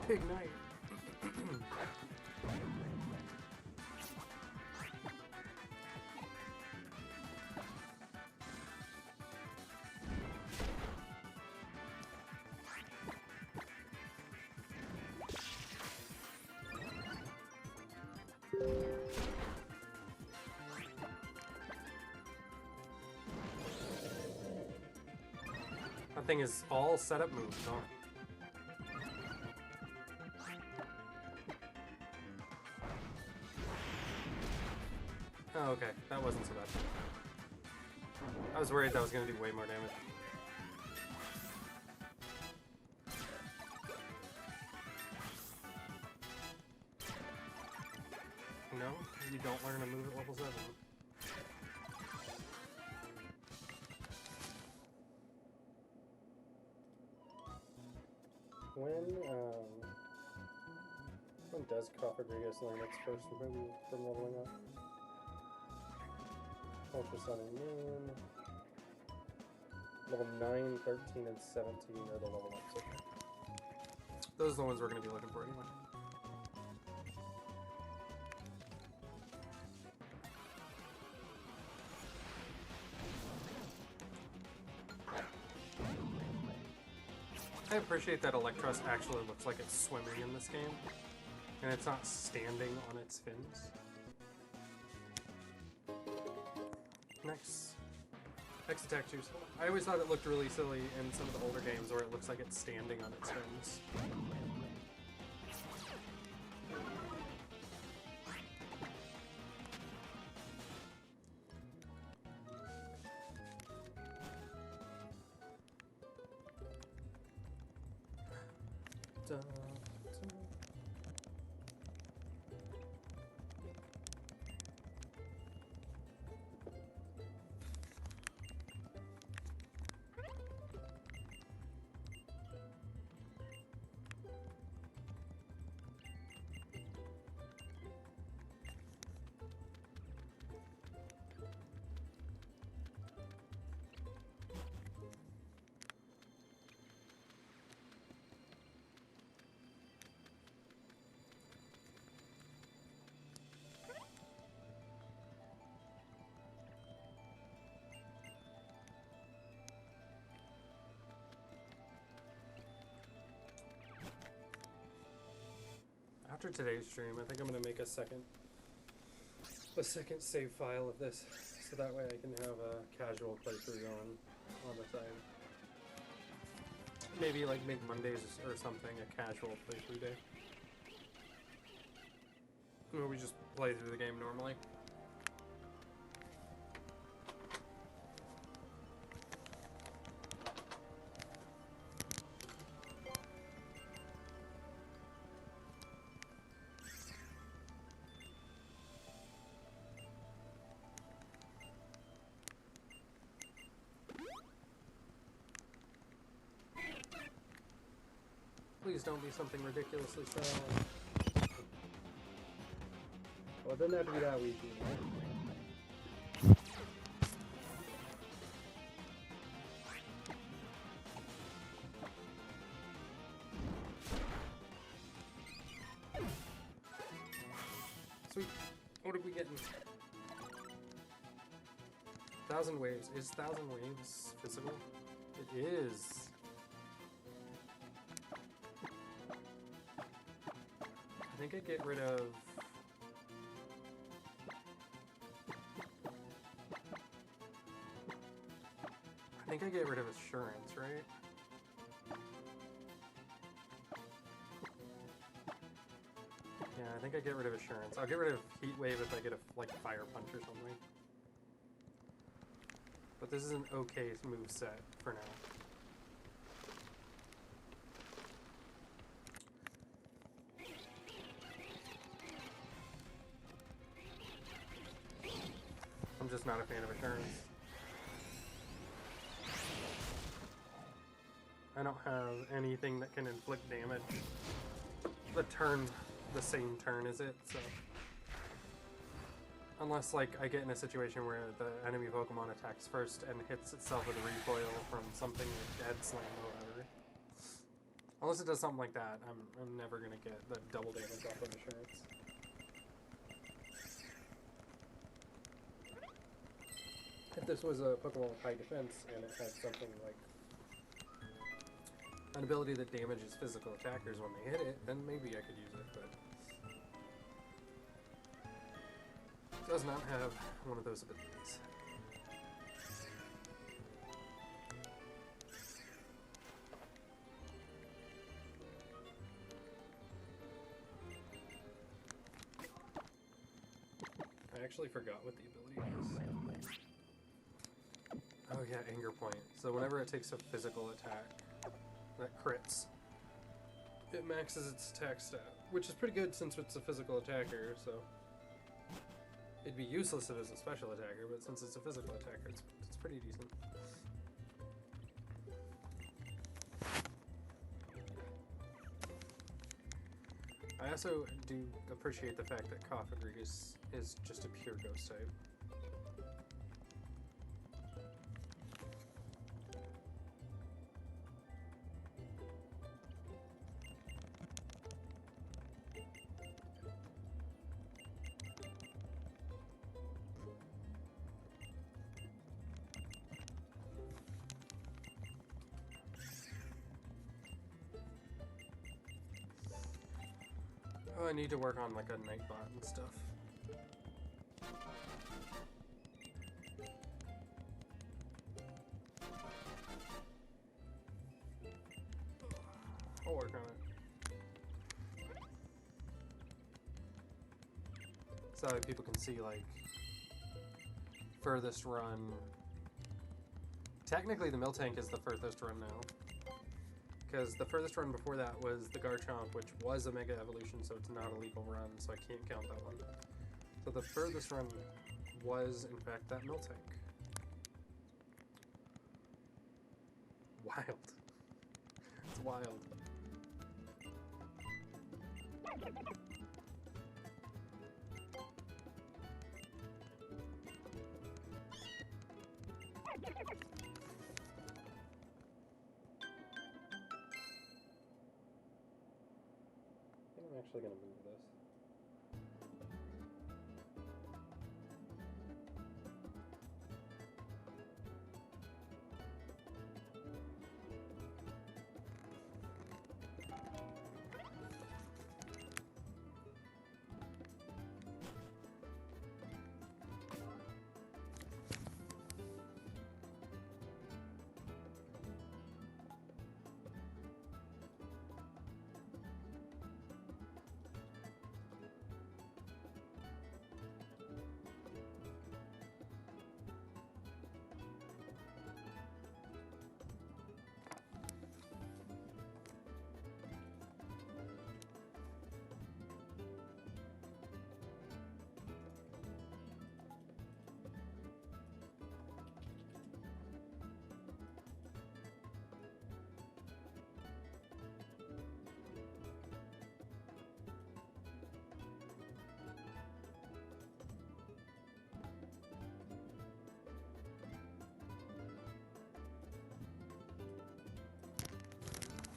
Ignite. That thing is all setup moves, huh? Oh, okay. That wasn't so bad. I was worried that was going to do way more damage. No, you don't learn a move at level 7. When, When does Cofagrigus learn its first move from leveling up? Ultra Sun and Moon. Level 9, 13, and 17 are the level ups. Okay. Those are the ones we're going to be looking for anyway. I appreciate that Electros actually looks like it's swimming in this game, and it's not standing on its fins. Next attack juice. I always thought it looked really silly in some of the older games where it looks like it's standing on its fins. After today's stream, I think I'm going to make a second save file of this, so that way I can have a casual playthrough on the side. Maybe like make Mondays or something a casual playthrough day, where we just play through the game normally. Please don't be something ridiculously sad. Well, it doesn't have to be that weak. Sweet. What are we getting? 1,000 waves. Is 1,000 waves physical? It is. I think I get rid of... Assurance, right? Yeah, I think I get rid of Assurance. I'll get rid of Heat Wave if I get a, like, Fire Punch or something. But this is an okay move set for now. I'm just not a fan of Assurance. I don't have anything that can inflict damage the same turn as it, so... Unless, like, I get in a situation where the enemy Pokemon attacks first and hits itself with a recoil from something like Dead Slam or whatever. Unless it does something like that, I'm never gonna get the double damage off of Assurance. If this was a Pokemon with high defense and it had something like an ability that damages physical attackers when they hit it, then maybe I could use it, but it does not have one of those abilities. I actually forgot what the ability is. Oh yeah, Anger Point. So whenever it takes a physical attack that crits, it maxes its attack stat, which is pretty good since it's a physical attacker, so it'd be useless if it's a special attacker, but since it's a physical attacker, it's pretty decent. I also do appreciate the fact that Cofagrigus is just a pure ghost type. Oh, I need to work on like a Nightbot and stuff. I'll work on it. So that people can see like furthest run. Technically the Miltank is the furthest run now. Because the furthest run before that was the Garchomp, which was a Mega Evolution, so it's not a legal run, so I can't count that one. So the furthest run was, in fact, that Miltank. Wild. It's wild. I'm actually going to move this.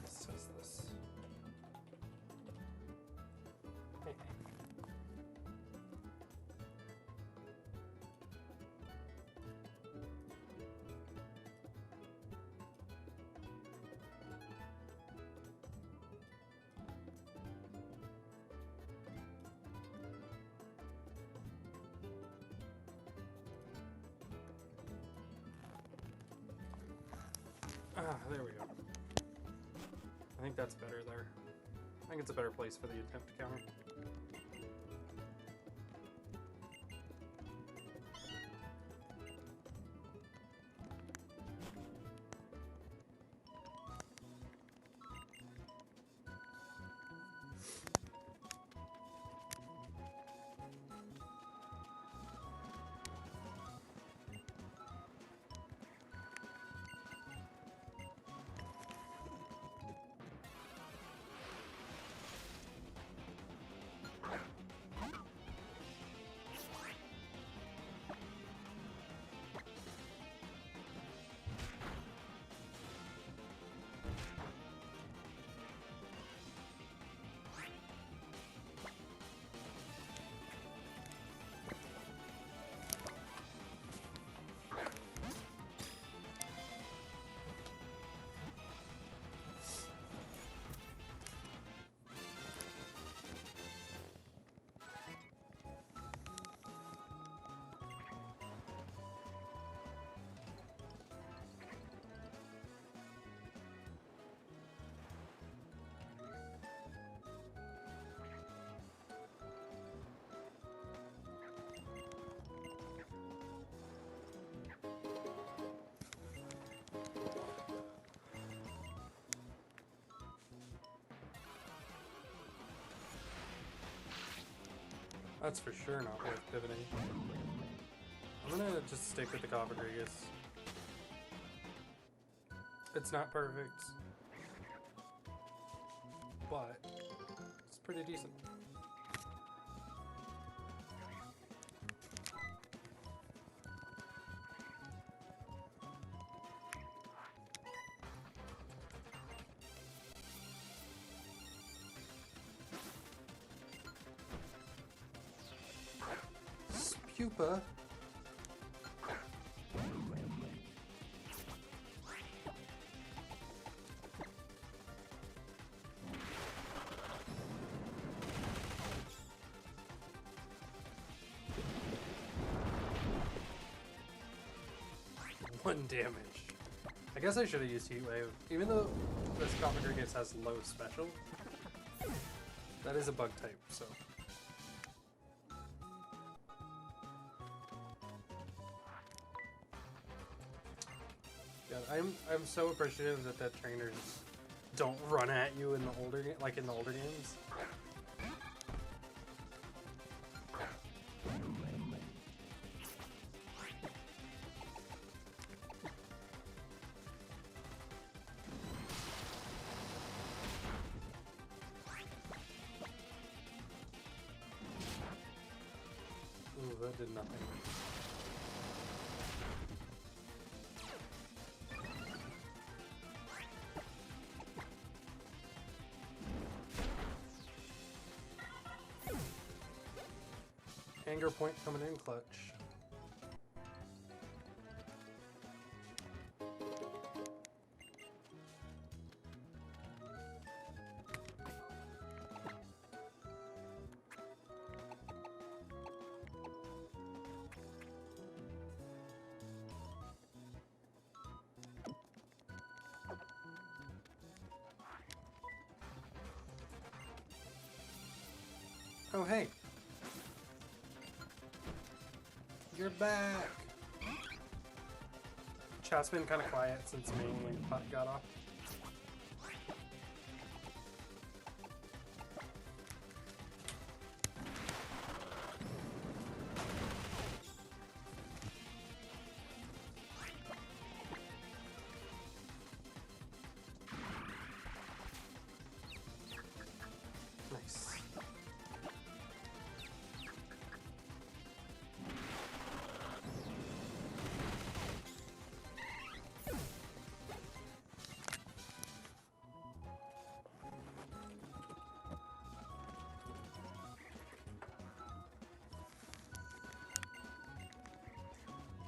Let's test this. There we go. I think that's better there. I think it's a better place for the attempt counter. That's for sure not worth pivoting. I'm gonna just stick with the Cofagrigus. It's not perfect, but it's pretty decent. Pupa. One damage. I guess I should have used Heat Wave. Even though this Cofagrigus has low special, that is a bug type, so. Yeah, I'm so appreciative that trainers don't run at you in the older like in the older games. Ooh, that did nothing. Anger point coming in clutch. Oh, hey. You're back! Chat's been kind of quiet since me and Putt got off. Nice.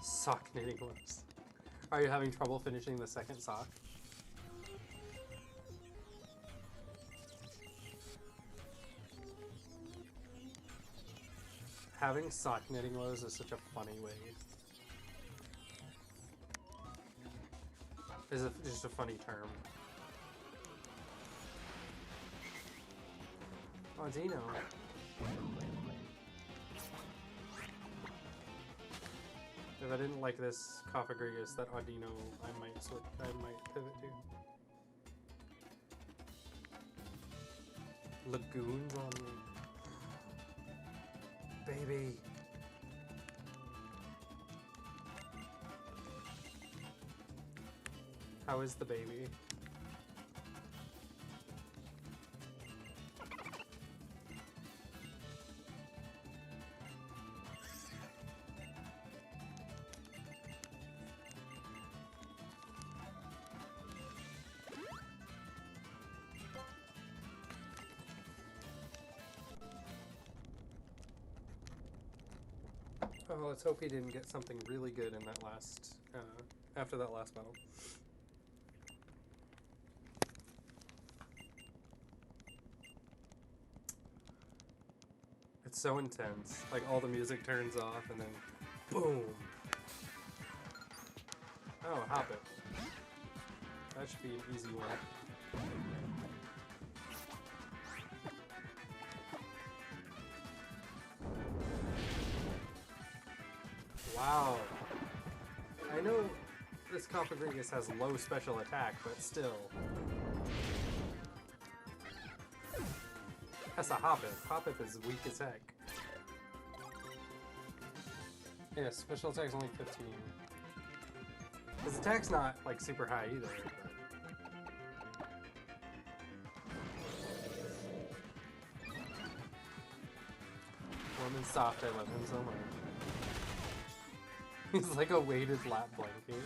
Sock knitting gloves. Are you having trouble finishing the second sock? Having sock knitting gloves is such a funny way. Is just a funny term. Oh, Dino. If I didn't like this Cofagrigus, that Audino, I might pivot to. Lagoons on me. Baby. How is the baby? Oh, let's hope he didn't get something really good in that last, after that last battle. It's so intense. Like, all the music turns off and then boom. Oh, hop it. That should be an easy one. Wow. I know this Cofagrigus has low special attack, but still. That's a Hoppip. Hoppip is weak as heck. Yeah, special attack's only 15. His attack's not, like, super high either. But... He's soft, I love him so much. He's like a weighted lap blanket.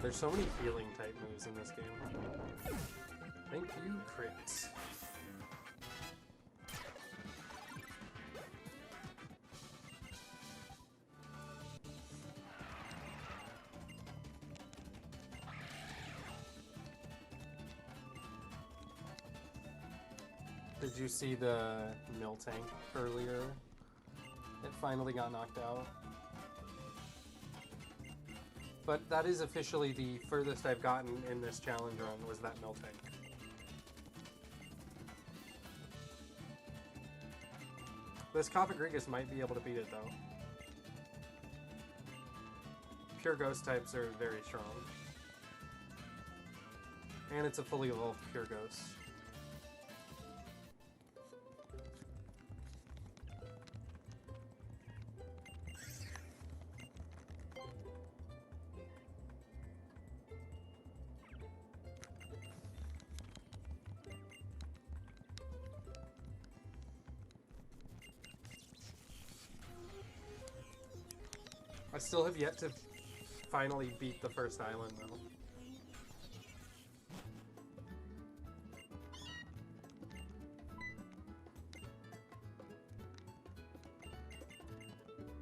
There's so many healing type moves in this game. Thank you, crits. Did you see the Miltank earlier? It finally got knocked out. But that is officially the furthest I've gotten in this challenge run, was that Miltank. This Copagrigus might be able to beat it, though. Pure Ghost types are very strong. And it's a fully evolved Pure Ghost. I still have yet to finally beat the first island, though.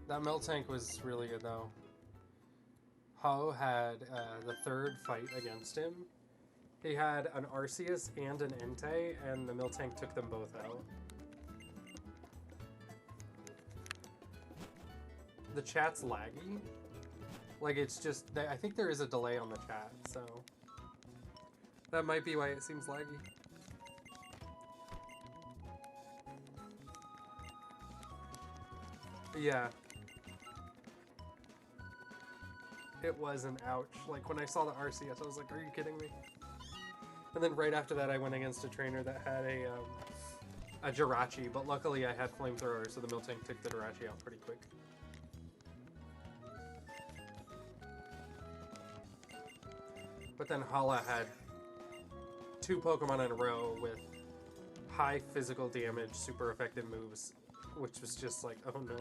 That Miltank was really good, though. Ho had the third fight against him. He had an Arceus and an Entei, and the Miltank took them both out. The chat's laggy. Like, it's just... I think there is a delay on the chat, so... that might be why it seems laggy. Yeah. It was an ouch. Like, when I saw the RCS, I was like, are you kidding me? And then right after that, I went against a trainer that had a Jirachi, but luckily I had Flamethrower, so the Miltank took the Jirachi out pretty quick. But then Hala had 2 Pokemon in a row with high physical damage, super effective moves, which was just like, oh no.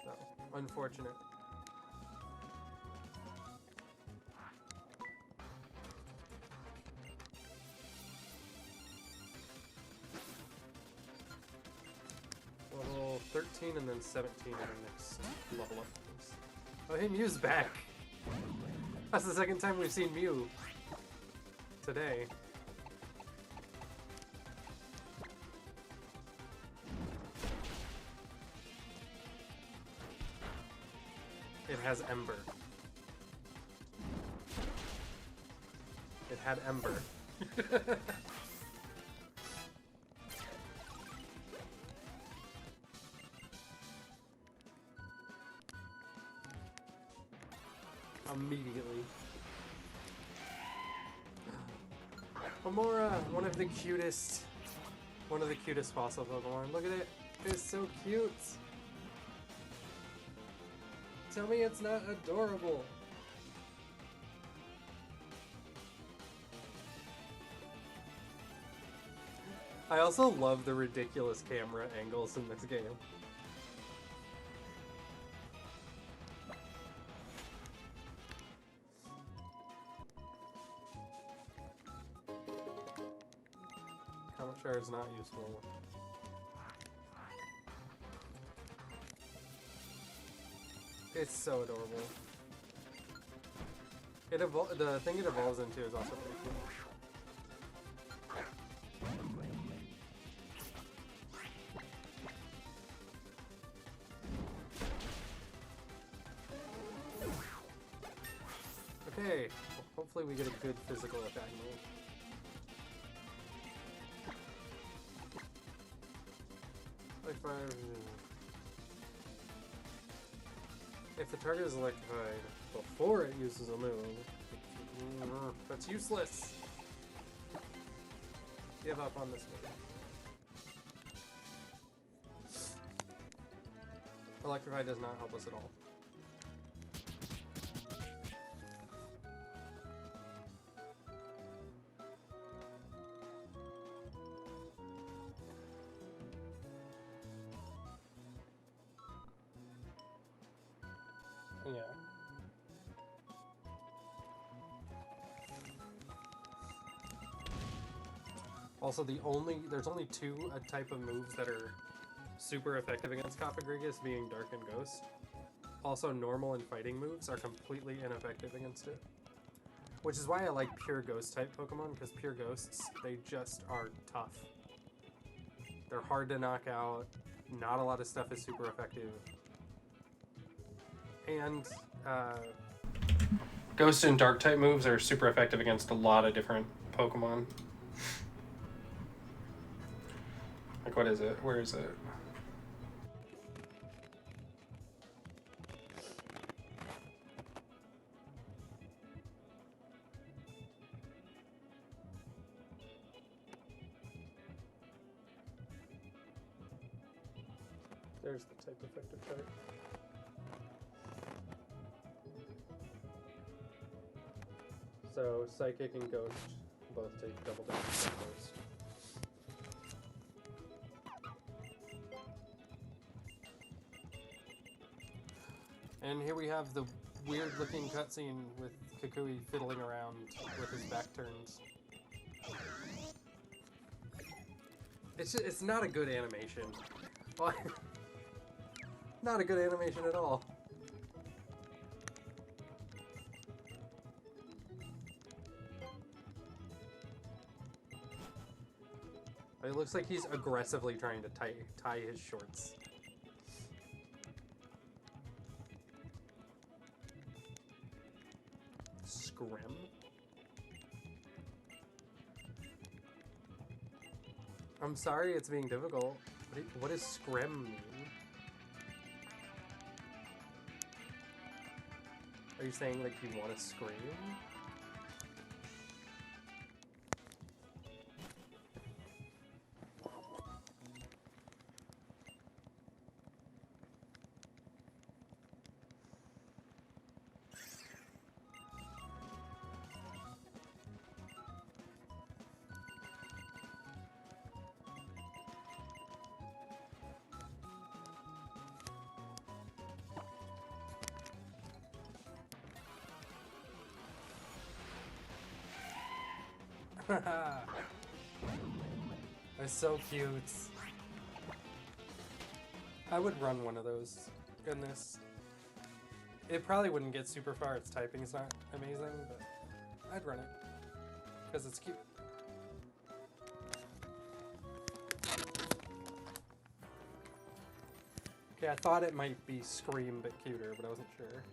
So, unfortunate. Level 13 and then 17 are the next level up. Oh, hey, Mew's back! That's the second time we've seen Mew today. It has Ember. It had Ember. Immediately. Amora, one of the cutest fossil Pokemon. Look at it. It's so cute. Tell me it's not adorable. I also love the ridiculous camera angles in this game. Is not useful. It's so adorable. The thing it evolves into is also pretty cool. Okay, well, hopefully we get a good physical attack move. If the target is electrified before it uses a move, that's useless. give up on this one. Electrify does not help us at all. Yeah. Also, there's only two type of moves that are super effective against Copagrigus, being Dark and Ghost. Also, normal and fighting moves are completely ineffective against it. Which is why I like pure Ghost type Pokemon, because pure Ghosts, they just are tough. They're hard to knock out, not a lot of stuff is super effective. And Ghost and Dark type moves are super effective against a lot of different Pokemon. Like, what is it? Where is it? There's the type effective chart. So, Psychic and Ghost both take double damage from Ghost. And here we have the weird looking cutscene with Kukui fiddling around with his back turned. It's not a good animation. Not a good animation at all. It looks like he's aggressively trying to tie his shorts. Scrim? I'm sorry it's being difficult. What does scrim mean? Are you saying, like, you want to scream? They're so cute. I would run one of those in this. It probably wouldn't get super far, its typing's not amazing, but I'd run it. Because it's cute. Okay, I thought it might be Scream but cuter, but I wasn't sure.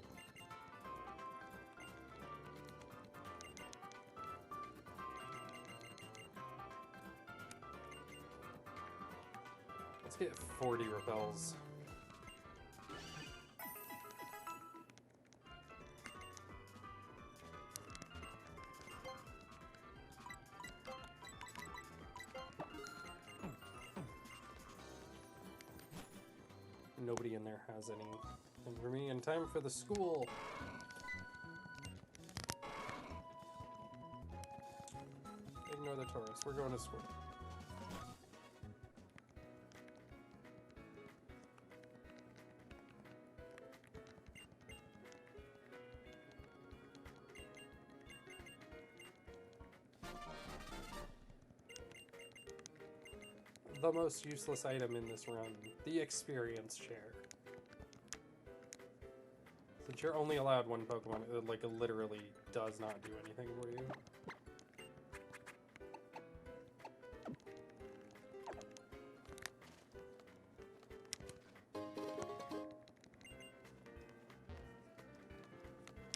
Let's get 40 repels. Nobody in there has any. And for me, in time for the school. Ignore the tourists. We're going to school. The most useless item in this run, the experience share. Since you're only allowed one Pokemon, it like literally does not do anything for you.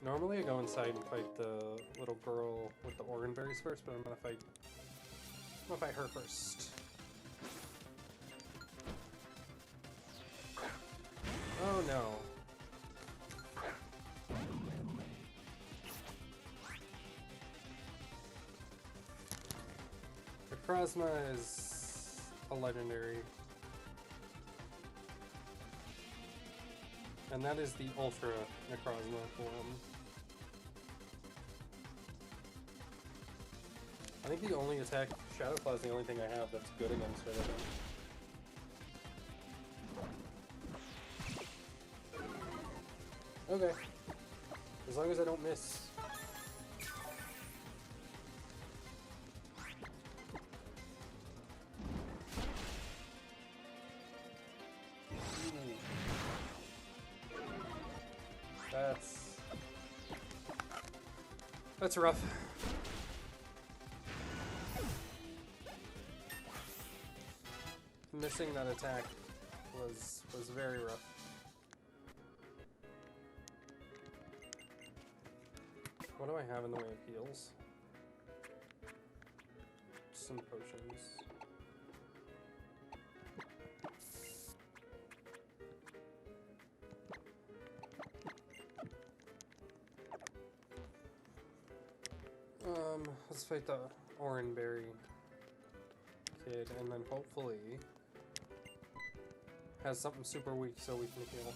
Normally I go inside and fight the little girl with the Oran berries first, but I'm gonna fight her first. Oh no. Necrozma is a legendary. And that is the Ultra Necrozma form. I think the only attack, Shadow Claw is the only thing I have that's good against it, I think. Okay. As long as I don't miss. That's rough. Missing that attack was very rough. What do I have in the way of heals? Some potions. Let's fight the Oranberry kid, and then hopefully has something super weak so we can heal.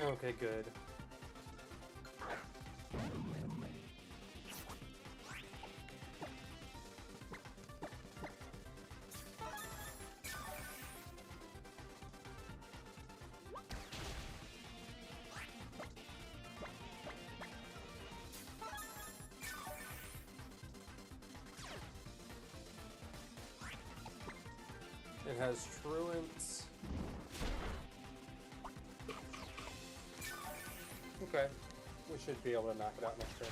Okay, good. It has Truant. Okay. We should be able to knock it out next turn.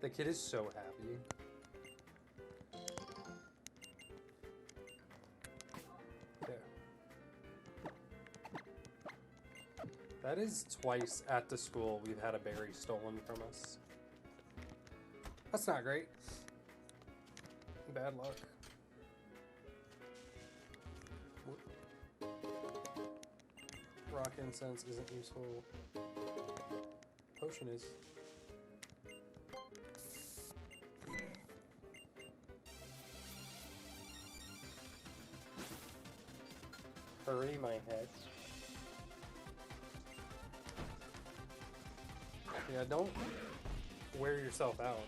The kid is so happy. That is twice at the school we've had a berry stolen from us. That's not great. Bad luck. Rock incense isn't useful. Potion is. Hurry my head. Yeah, don't wear yourself out.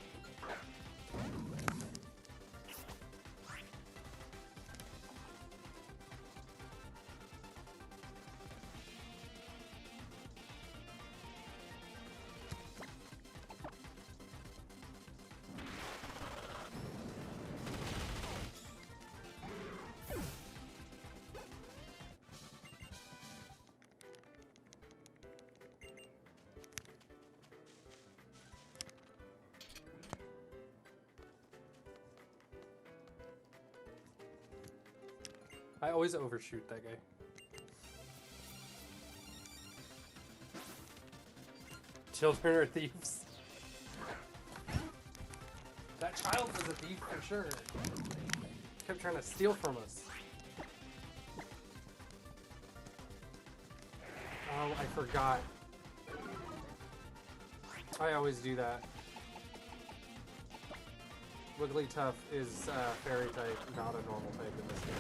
I always overshoot that guy. Children are thieves. That child was a thief for sure. Kept trying to steal from us. Oh, I forgot. I always do that. Wigglytuff is fairy type, not a normal type in this game.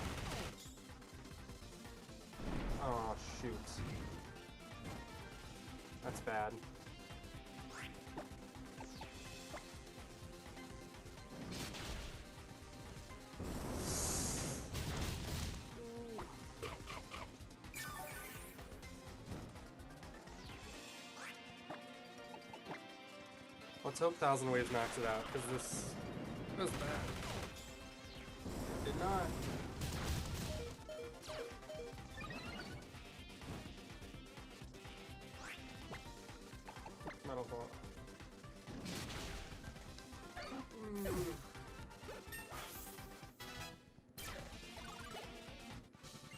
Oh, shoot. That's bad. Let's hope Thousand Waves knocks it out, because this was bad. It did not. Metal Ball.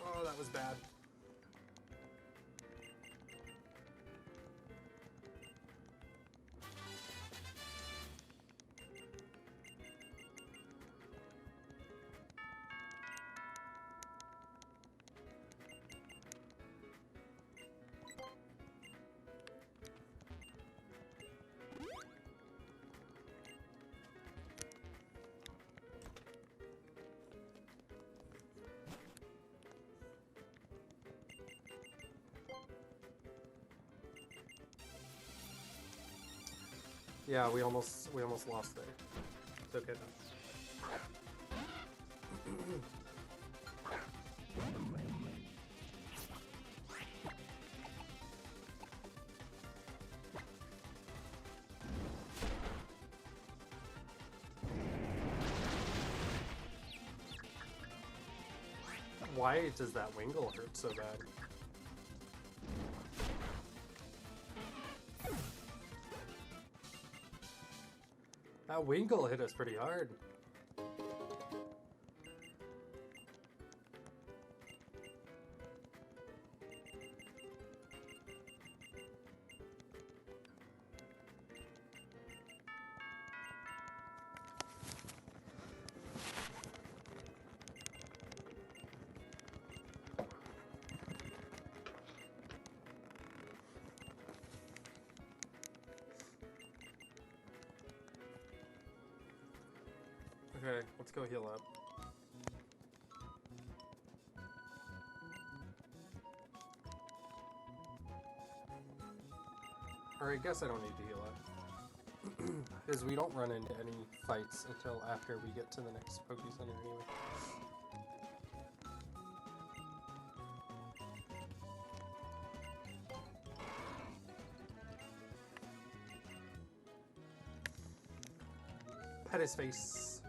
Oh, that was bad. Yeah, we almost lost there. It's okay though. Why does that Wingull hurt so bad? That Wingull hit us pretty hard. Okay, let's go heal up. Or I guess I don't need to heal up. Because we don't run into any fights until after we get to the next Poké Center anyway. Pet his face.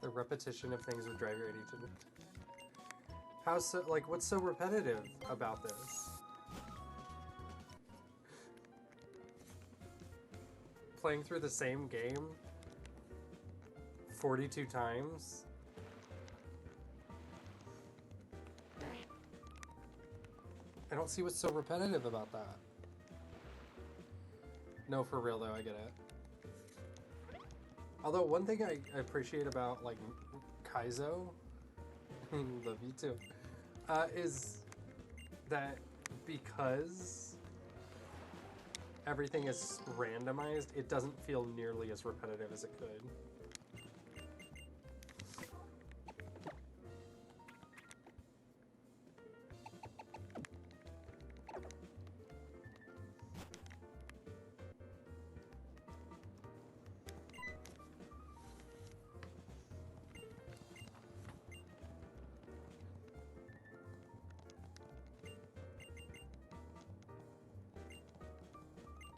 The repetition of things would drive your ADHD. How so? Like, what's so repetitive about this? Playing through the same game 42 times? I don't see what's so repetitive about that. No, for real though, I get it. Although one thing I appreciate about like Kaizo, love you too, is that because everything is randomized, it doesn't feel nearly as repetitive as it could.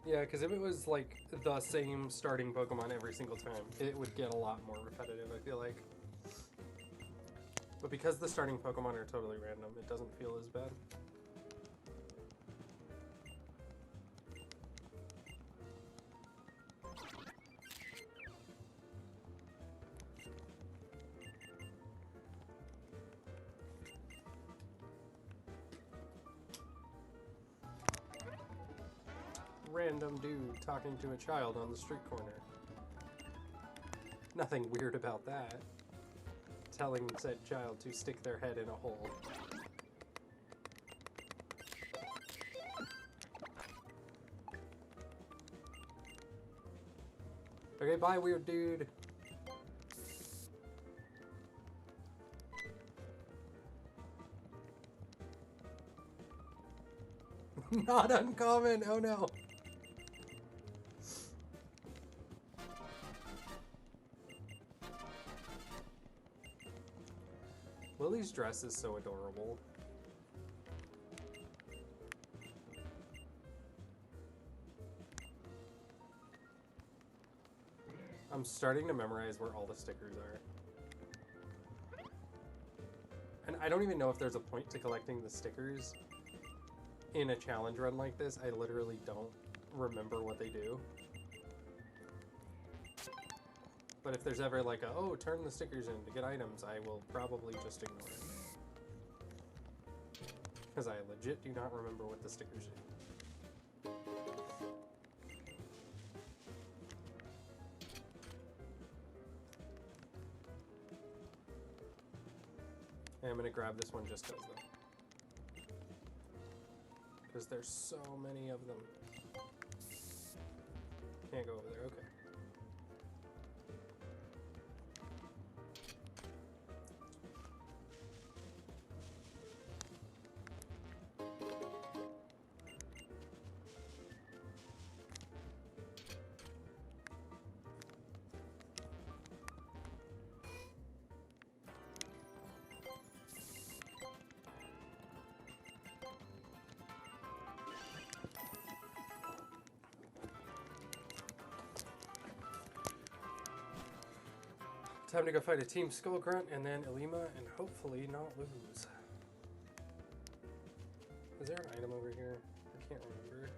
Yeah, because if it was like the same starting Pokemon every single time, it would get a lot more repetitive, I feel like. But because the starting Pokemon are totally random, it doesn't feel as bad. Random dude talking to a child on the street corner. Nothing weird about that. Telling said child to stick their head in a hole. Okay, bye, weird dude. Not uncommon, oh no. Lily's dress is so adorable. I'm starting to memorize where all the stickers are. And I don't even know if there's a point to collecting the stickers in a challenge run like this. I literally don't remember what they do. But if there's ever like a, oh, turn the stickers in to get items, I will probably just ignore it. Because I legit do not remember what the stickers do. And I'm gonna grab this one just because though. Because there's so many of them. Can't go over there, okay. time to go fight a Team Skull Grunt and then Ilima and hopefully not lose. Is there an item over here? I can't remember.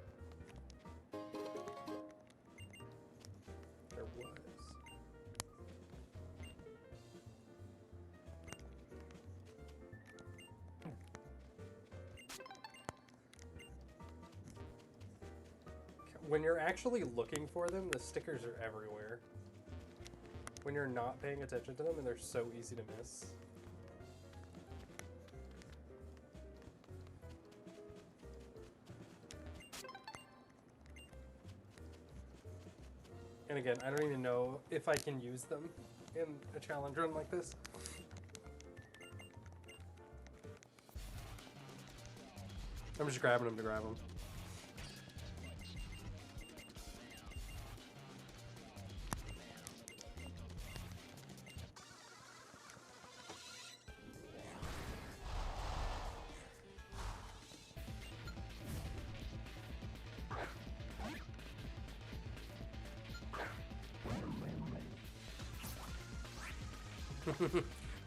There was. When you're actually looking for them, the stickers are everywhere. When you're not paying attention to them, and they're so easy to miss. And again, I don't even know if I can use them in a challenge run like this. I'm just grabbing them to grab them.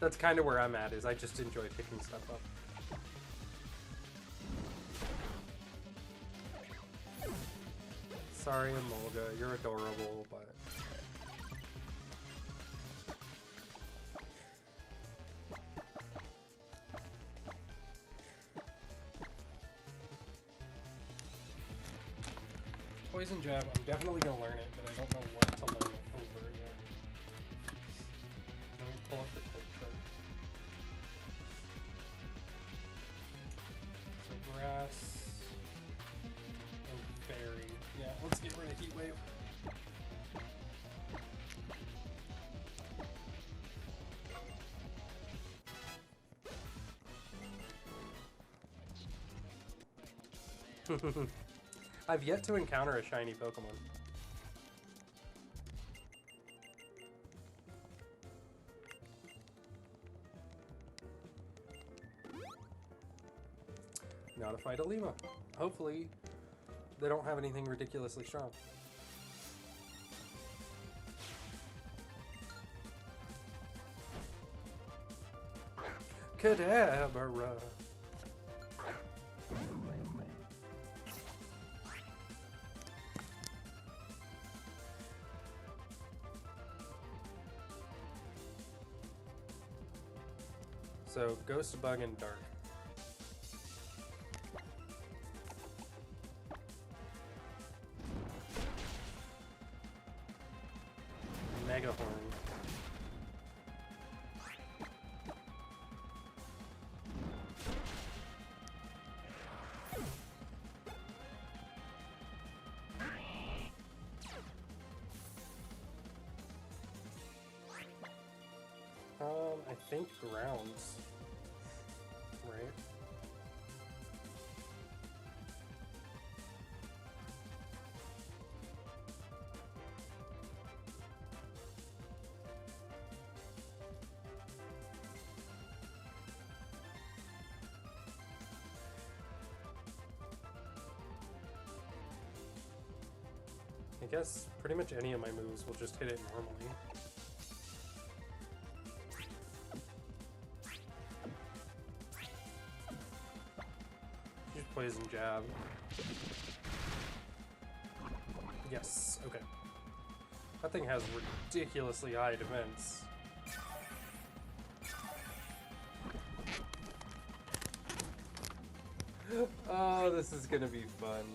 That's kind of where I'm at, is I just enjoy picking stuff up. Sorry, Emolga, you're adorable, but... Poison Jab, I'm definitely going to learn it, but I don't know what to learn it over yet. Let me pull up the quick chart. So grass and fairy. Yeah, let's get rid of Heat Wave. I've yet to encounter a shiny Pokemon. Now to fight Ilima. Hopefully, they don't have anything ridiculously strong. Kadabra. So, Ghost Bug and Dark. Megahorn. I think grounds, right? I guess pretty much any of my moves will just hit it normally. Poison Jab. Yes, okay. That thing has ridiculously high defense. Oh, this is gonna be fun.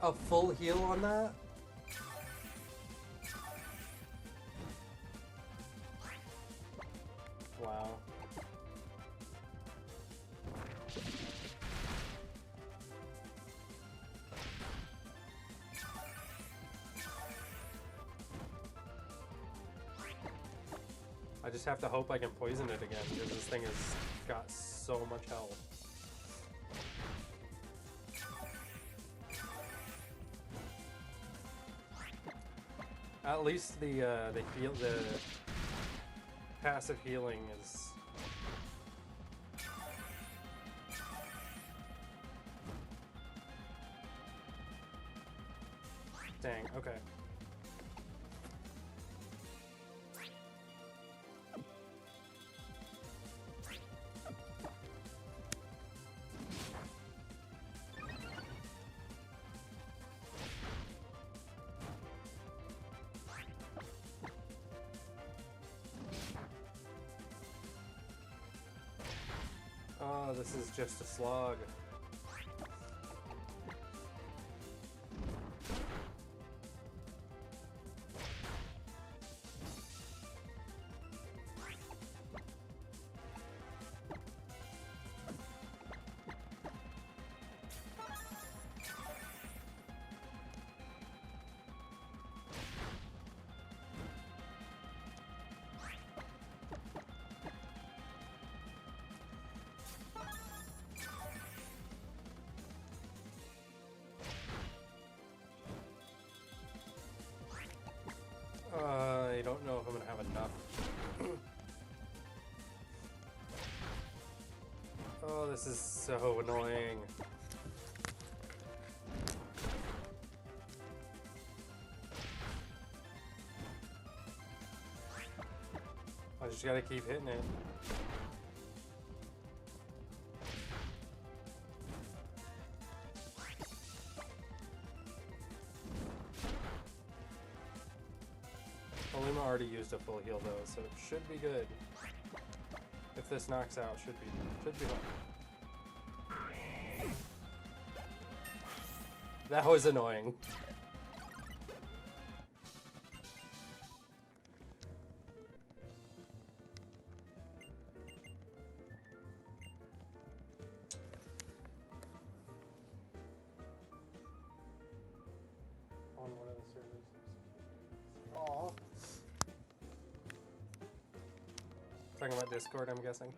A full heal on that? Wow. I just have to hope I can poison it again, because this thing has got so much health. At least the passive healing is... Dang, okay. this is just a slog. I don't know if I'm gonna have enough. Oh, this is so annoying. I just gotta keep hitting it. Olima already used a full heal though, so it should be good. If this knocks out, should be fine. That was annoying. On one of the servers. Aww. Talking about Discord, I'm guessing.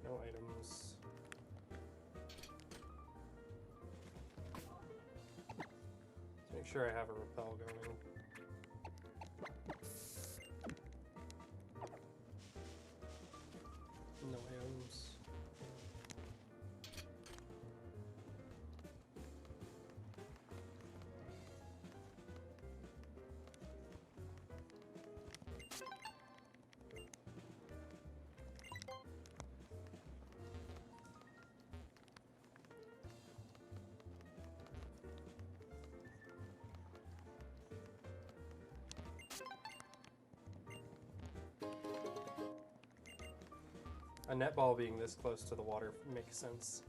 No items. Let's make sure I have a repel going. No items. A netball being this close to the water makes sense.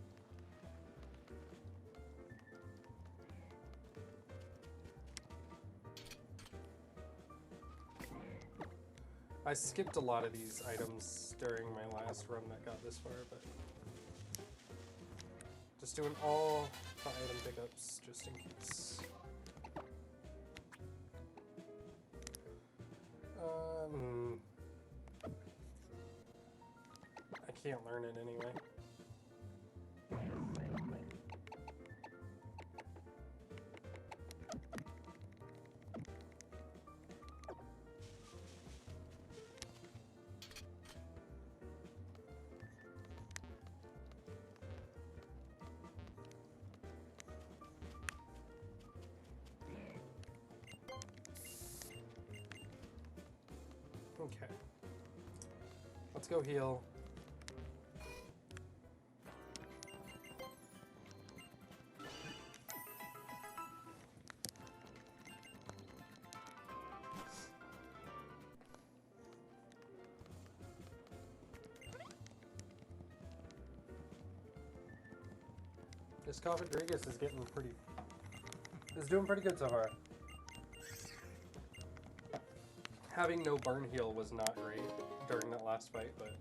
I skipped a lot of these items during my last run that got this far, but just doing all the item pickups just in case. I can't learn it anyway. Okay. Let's go heal. This Rodriguez is doing pretty good so far. Having no burn heal was not great during that last fight, but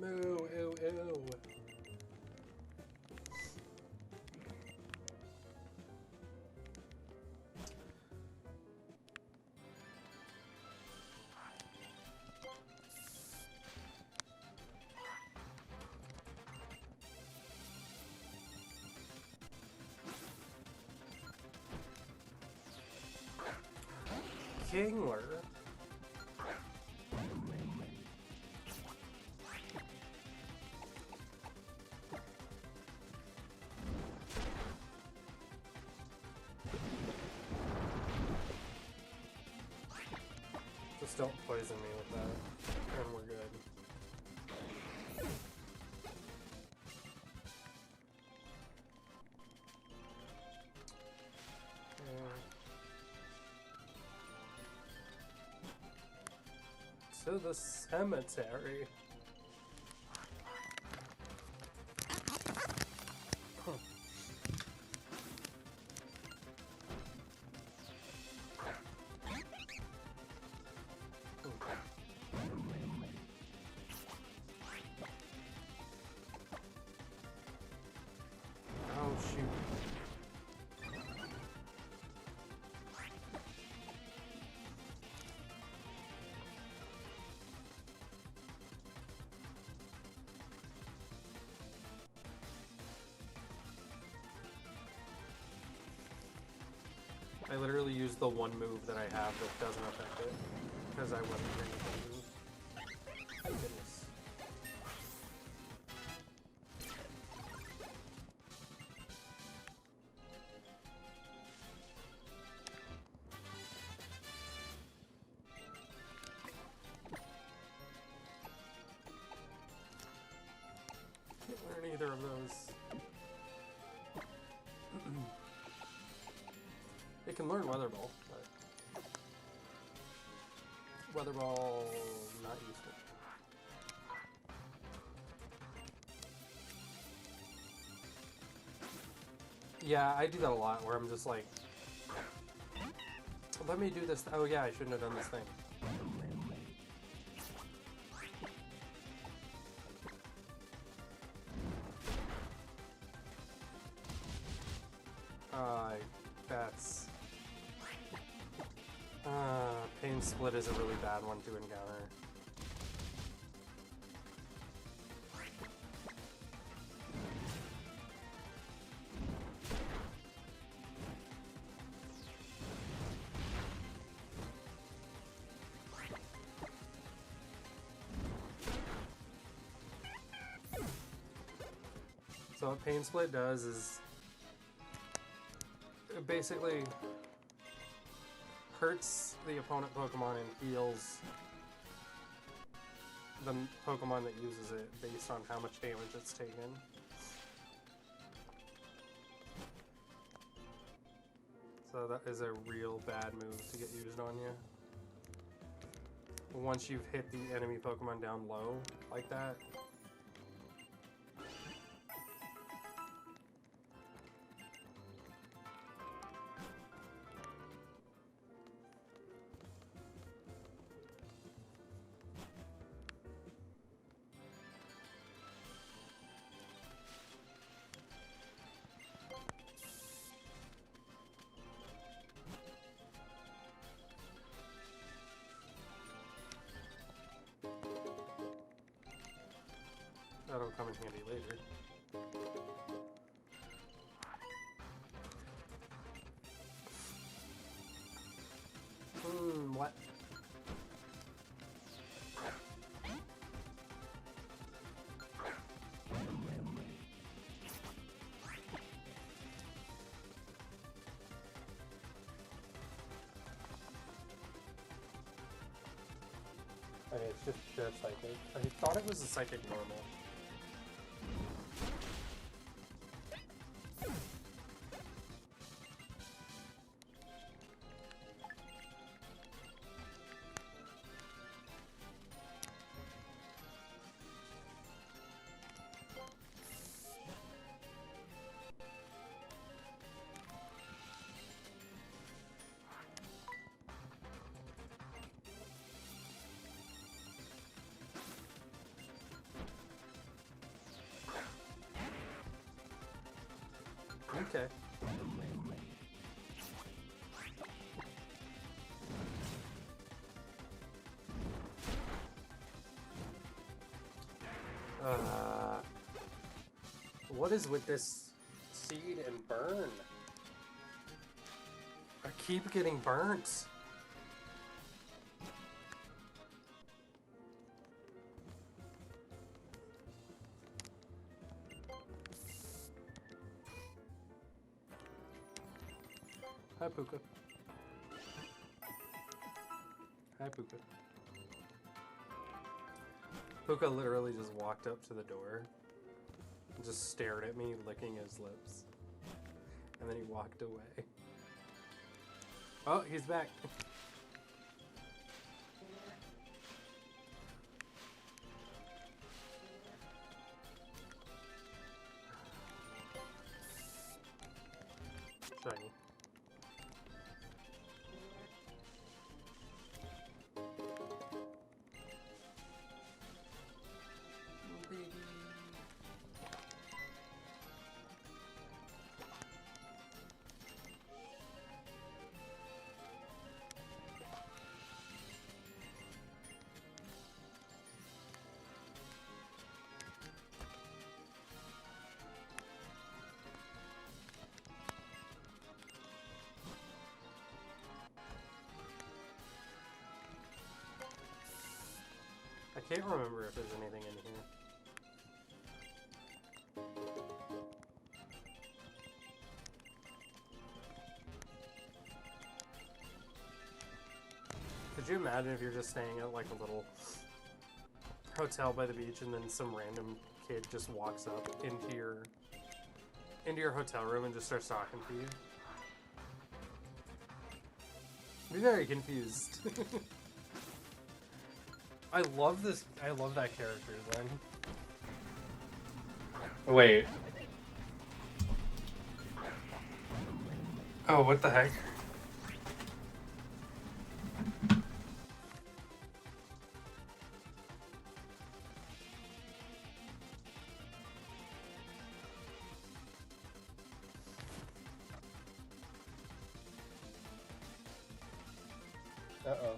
moo, ew, ew. Kingler. Just don't poison me with that, and we're good. To the cemetery. Huh. Oh shoot. I literally used the one move that I have that doesn't affect it, because I wasn't paying attention. Oh goodness. Can't learn either of those. It can learn Weather Ball, but Weather Ball not useful. Yeah, I do that a lot where I'm just like, let me do this. Oh yeah, I shouldn't have done this thing. That's... Pain Split is a really bad one to encounter. So what Pain Split does is it basically hurts the opponent Pokemon and heals the Pokemon that uses it based on how much damage it's taken. So that is a real bad move to get used on you. Once you've hit the enemy Pokemon down low like that, that'll come in handy later. What? Okay, it's just pure psychic. I thought it was a psychic normal. Okay. What is with this seed and burn? I keep getting burnt. Hi, Puka. Hi, Puka. Puka literally just walked up to the door and just stared at me, licking his lips. And then he walked away. Oh, he's back. Shiny. I can't remember if there's anything in here. Could you imagine if you're just staying at like a little hotel by the beach and then some random kid just walks up into your hotel room and just starts talking to you? I'd be very confused. I love this. I love that character then. Wait. Oh, what the heck? Uh-oh.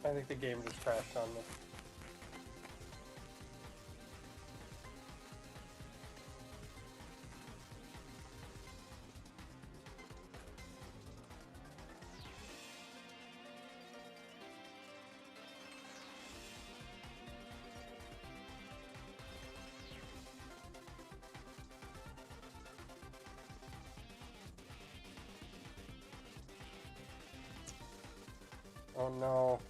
I think the game just crashed on me. Oh no.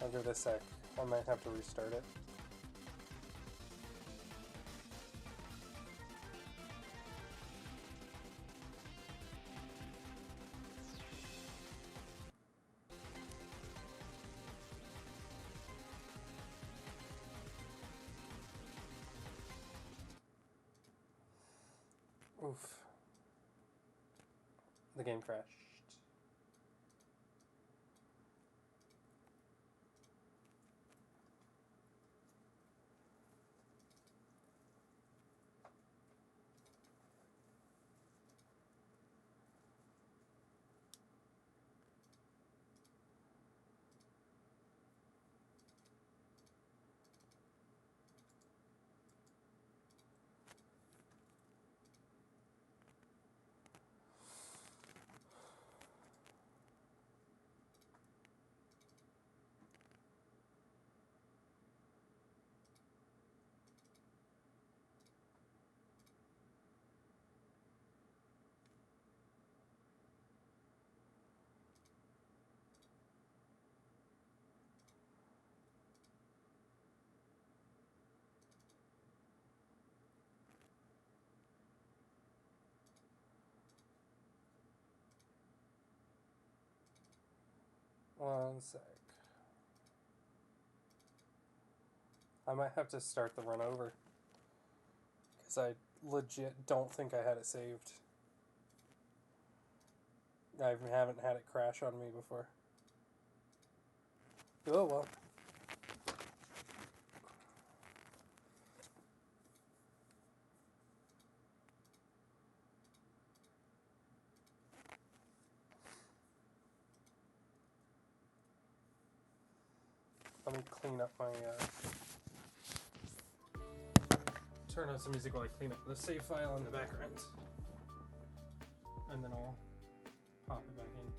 I'll give it a sec. I might have to restart it. Oof. The game crashed. One sec. I might have to start the run over. Because I legit don't think I had it saved. I haven't had it crash on me before. Oh well. Let me clean up my, turn on some music while I clean up the save file in the background. And then I'll pop it back in.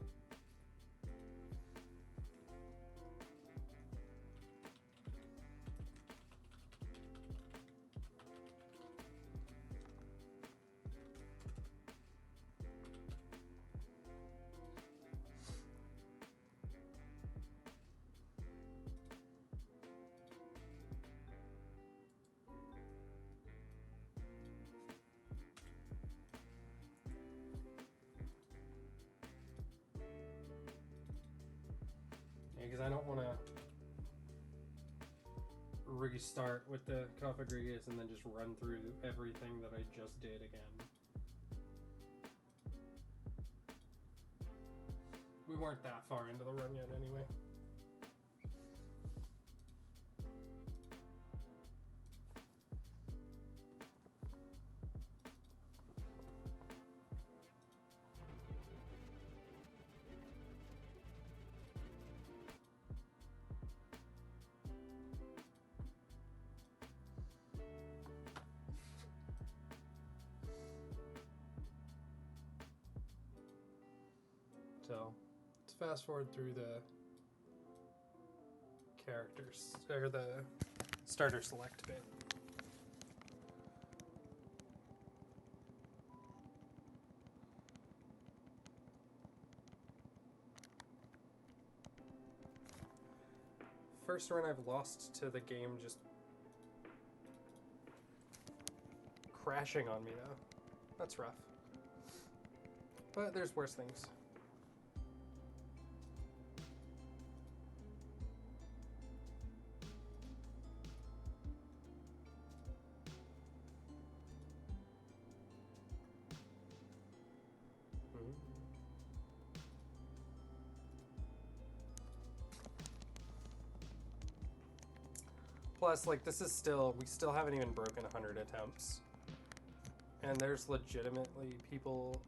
because I don't want to restart with the Cofagrigus and then just run through everything that I just did again. We weren't that far into the run yet anyway. So, let's fast forward through the characters, or the starter select bit. First run I've lost to the game just crashing on me though. That's rough. But there's worse things. Plus, like, this is still, we still haven't even broken 100 attempts. And there's legitimately people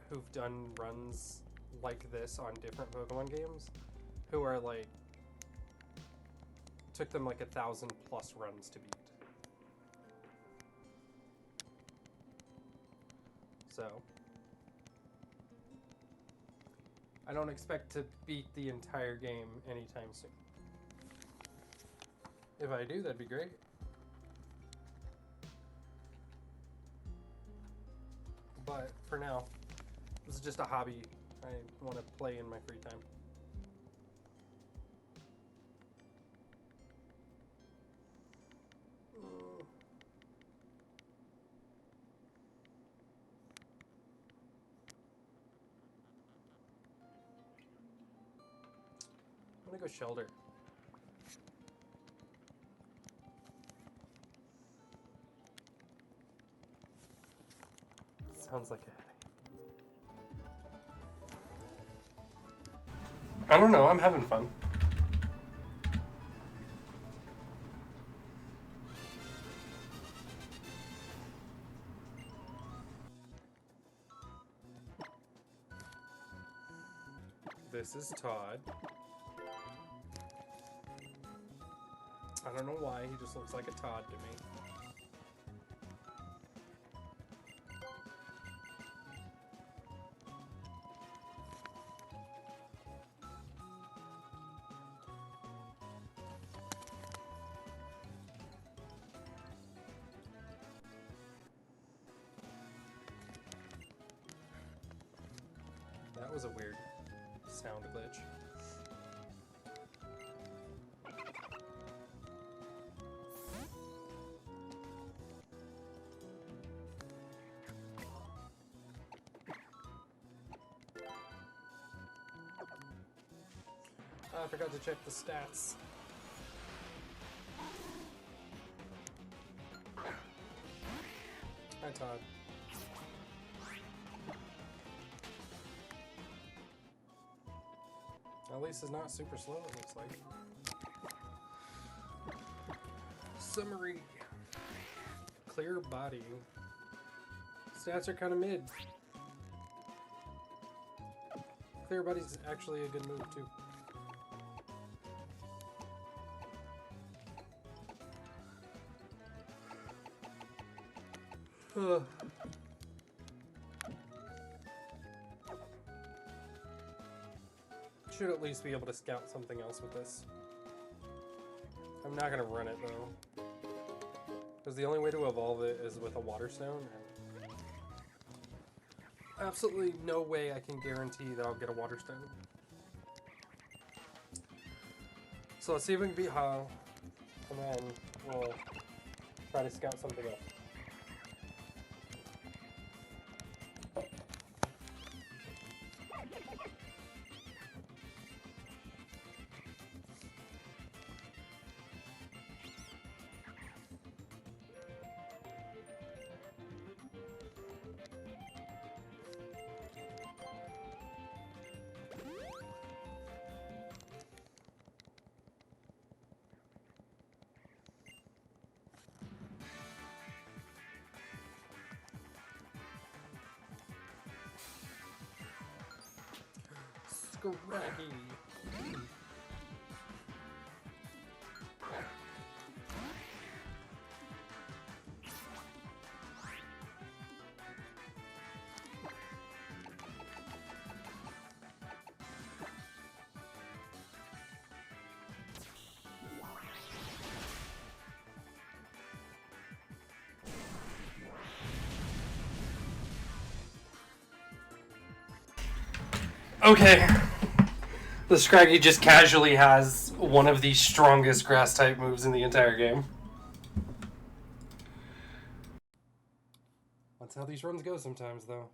who've done runs like this on different Pokemon games who are like, took them like 1,000+ runs to beat. So, I don't expect to beat the entire game anytime soon. If I do, that'd be great. But for now, this is just a hobby I want to play in my free time. I'm gonna go Shelter. Sounds like a headache. I don't know, I'm having fun. This is Todd. I don't know why, he just looks like a Todd to me. That was a weird sound glitch. Oh, I forgot to check the stats. Hi, Todd. At least it's not super slow, it looks like. Summary. Clear body. Stats are kind of mid. Clear body's actually a good move, too. Should at least be able to scout something else with this. I'm not gonna run it though, because the only way to evolve it is with a water stone, and absolutely no way I can guarantee that I'll get a water stone. So let's see if we can beat Ho, and then we'll try to scout something else. Scraggy. Okay. The Scraggy just casually has one of the strongest grass-type moves in the entire game. That's how these runs go sometimes, though.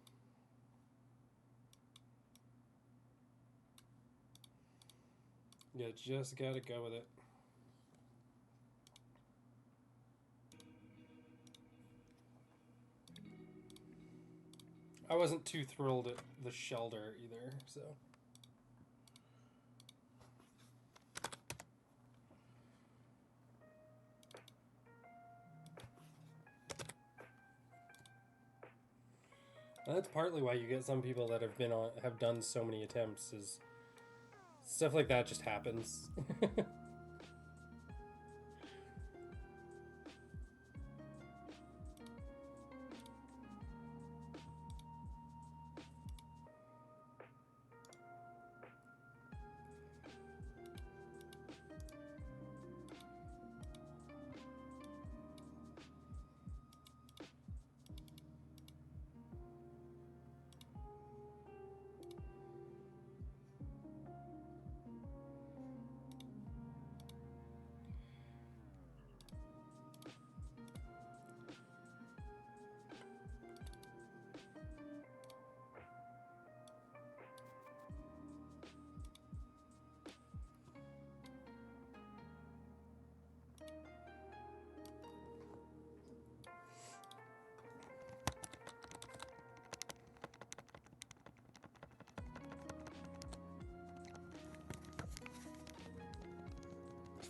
You just gotta go with it. I wasn't too thrilled at the Shelter either, so... That's partly why you get some people that have done so many attempts, is stuff like that just happens.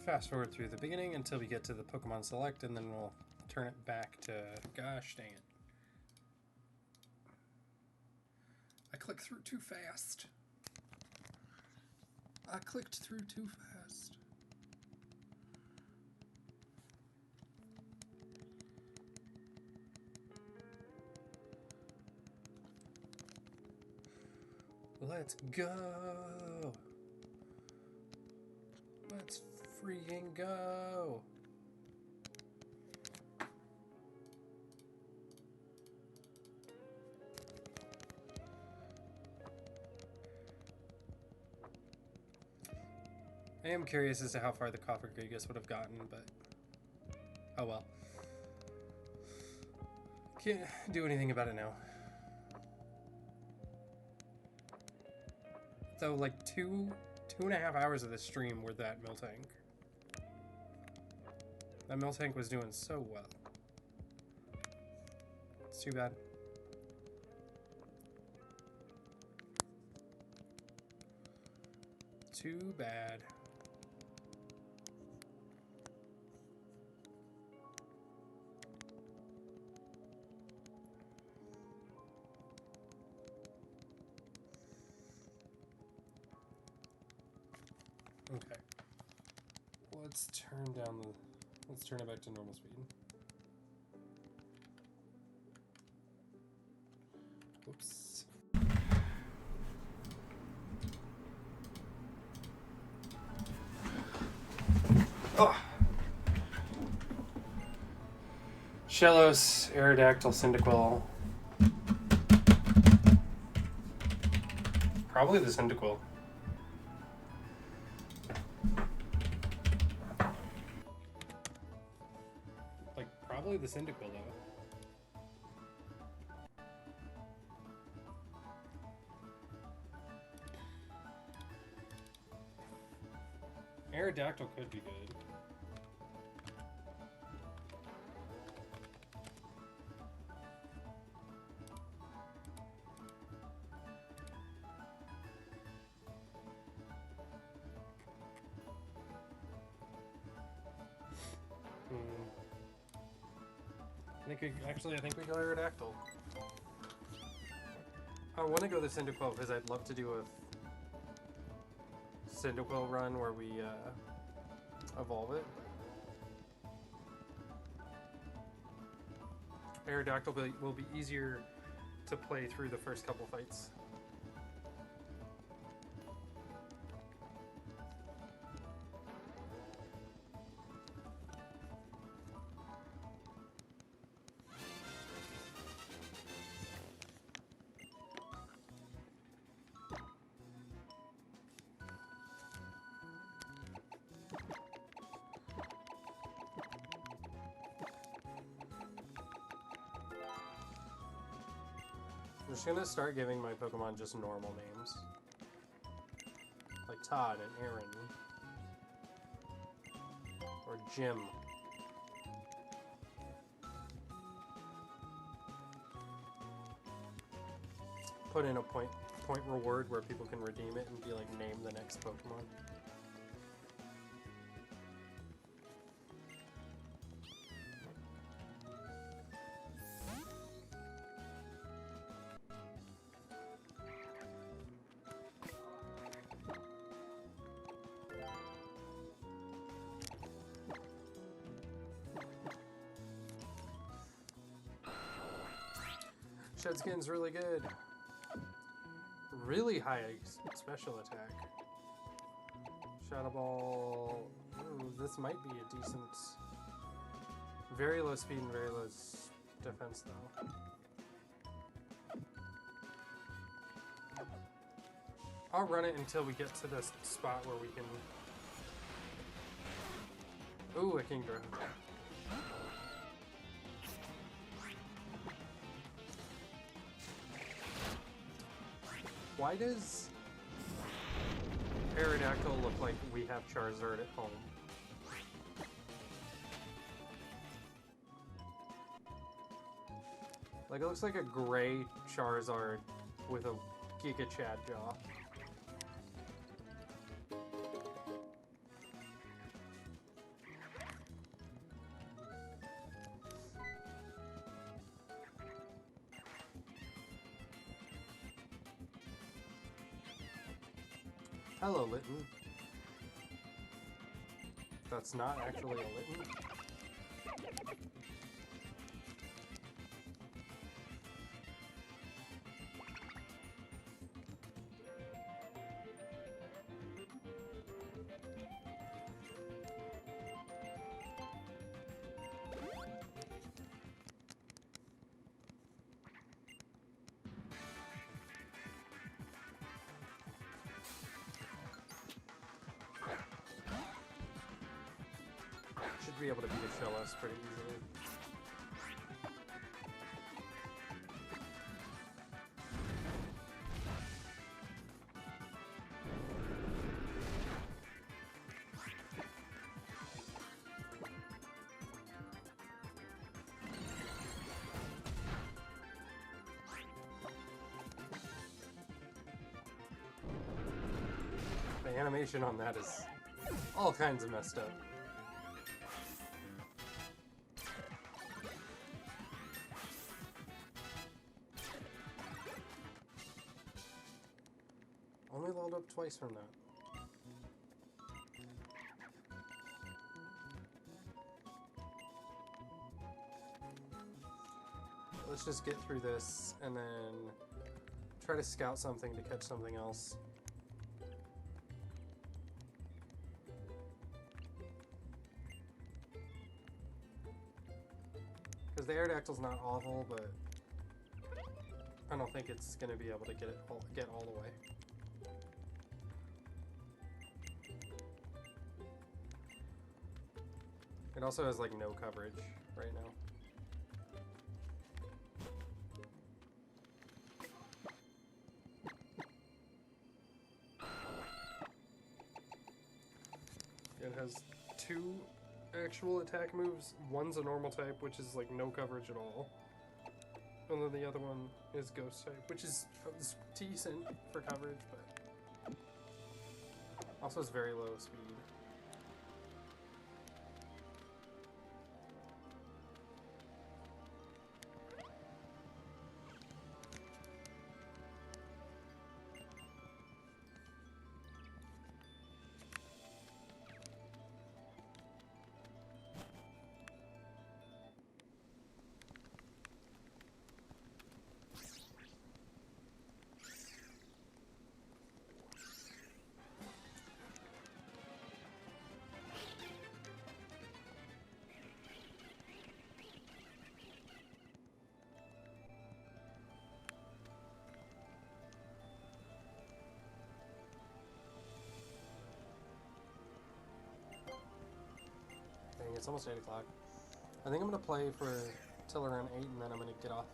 Fast forward through the beginning until we get to the Pokemon Select, and then we'll turn it back to... Gosh dang it. I clicked through too fast. I clicked through too fast. Let's go! Let's freaking go! I am curious as to how far the Copper Gigas would have gotten, but oh well. Can't do anything about it now. So like two and a half hours of this stream were that Miltank. That Miltank was doing so well. It's too bad. Too bad. Okay. Let's turn it back to normal speed. Oops. Oh. Shellos, Aerodactyl, Cyndaquil. Probably the Cyndaquil. Probably the Cyndaquil, though. Aerodactyl could be good. I think we go Aerodactyl. I want to go the Cyndaquil because I'd love to do Cyndaquil run where we evolve it. Aerodactyl will be easier to play through the first couple fights. I'm just gonna start giving my Pokemon just normal names. Like Todd and Aaron. Or Jim. Put in a point reward where people can redeem it and be like, name the next Pokemon. Shedskin's really good. Really high special attack. Shadow Ball. Ooh, this might be a decent. Very low speed and very low defense, though. I'll run it until we get to this spot where we can. Ooh, a Kingdra. Why does Aerodactyl look like we have Charizard at home? Like, it looks like a gray Charizard with a Giga Chad jaw. Hello, Litten. That's not actually a Litten. Should be able to beat a Shellos pretty easily. The animation on that is all kinds of messed up. Only leveled up twice from that. Let's just get through this and then try to scout something to catch something else. Because the Aerodactyl's not awful, but I don't think it's going to be able to get all the way. It also has like no coverage right now. It has two actual attack moves. One's a normal type, which is like no coverage at all. And then the other one is ghost type, which is decent for coverage, but also has very low speed. It's almost 8 o'clock. I think I'm going to play for till around 8 and then I'm going to get off.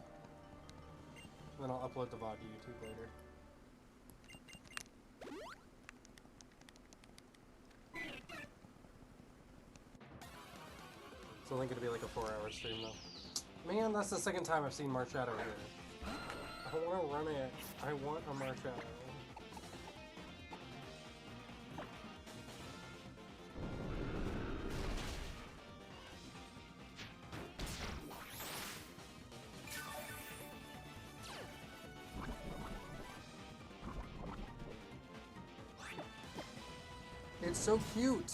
And then I'll upload the VOD to YouTube later. It's only going to be like a 4-hour stream though. Man, that's the second time I've seen Marshadow here. I want to run it. I want a Marshadow. It's so cute!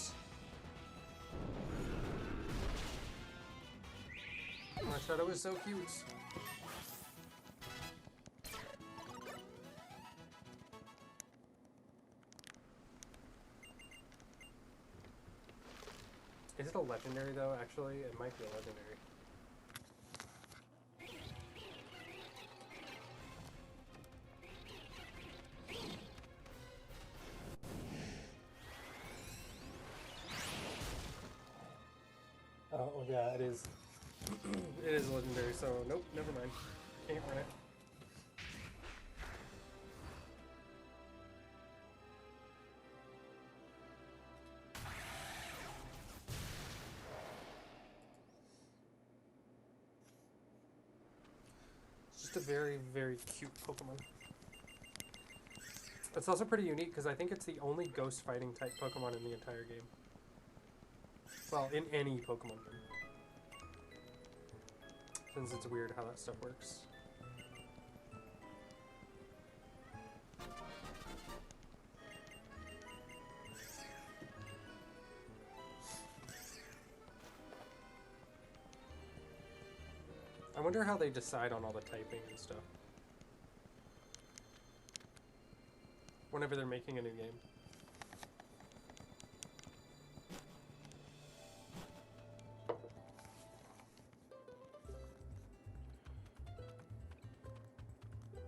Marshadow is so cute! Is it a legendary though, actually? It might be a legendary. Oh yeah, it is. It is legendary, so nope, never mind. Can't run it. It's just a very, very cute Pokemon. It's also pretty unique because I think it's the only ghost fighting type Pokemon in the entire game. Well, in any Pokemon game. Since it's weird how that stuff works. I wonder how they decide on all the typing and stuff. Whenever they're making a new game.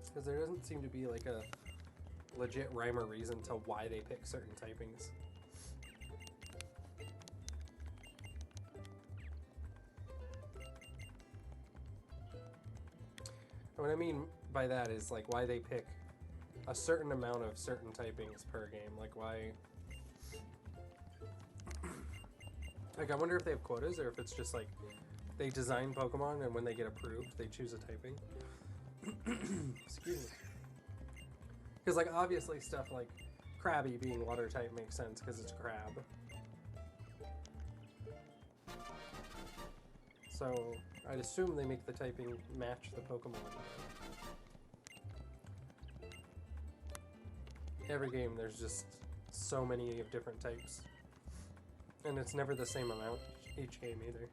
Because there doesn't seem to be like a legit rhyme or reason to why they pick certain typings. And what I mean by that is like why they pick a certain amount of certain typings per game. Like why... Like I wonder if they have quotas or if it's just like they design Pokemon and when they get approved they choose a typing. Excuse me. Because like obviously stuff like Krabby being water type makes sense because it's crab. So I'd assume they make the typing match the Pokemon. Every game there's just so many of different types. And it's never the same amount each game either.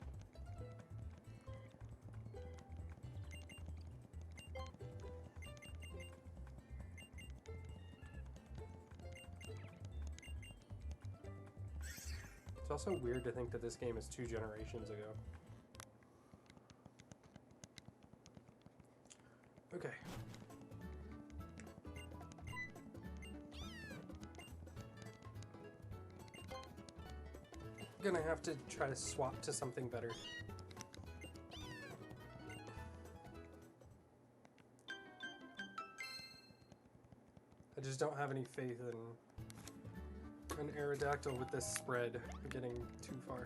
It's also weird to think that this game is 2 generations ago. Okay. Gonna have to try to swap to something better. I just don't have any faith in an Aerodactyl with this spread getting too far.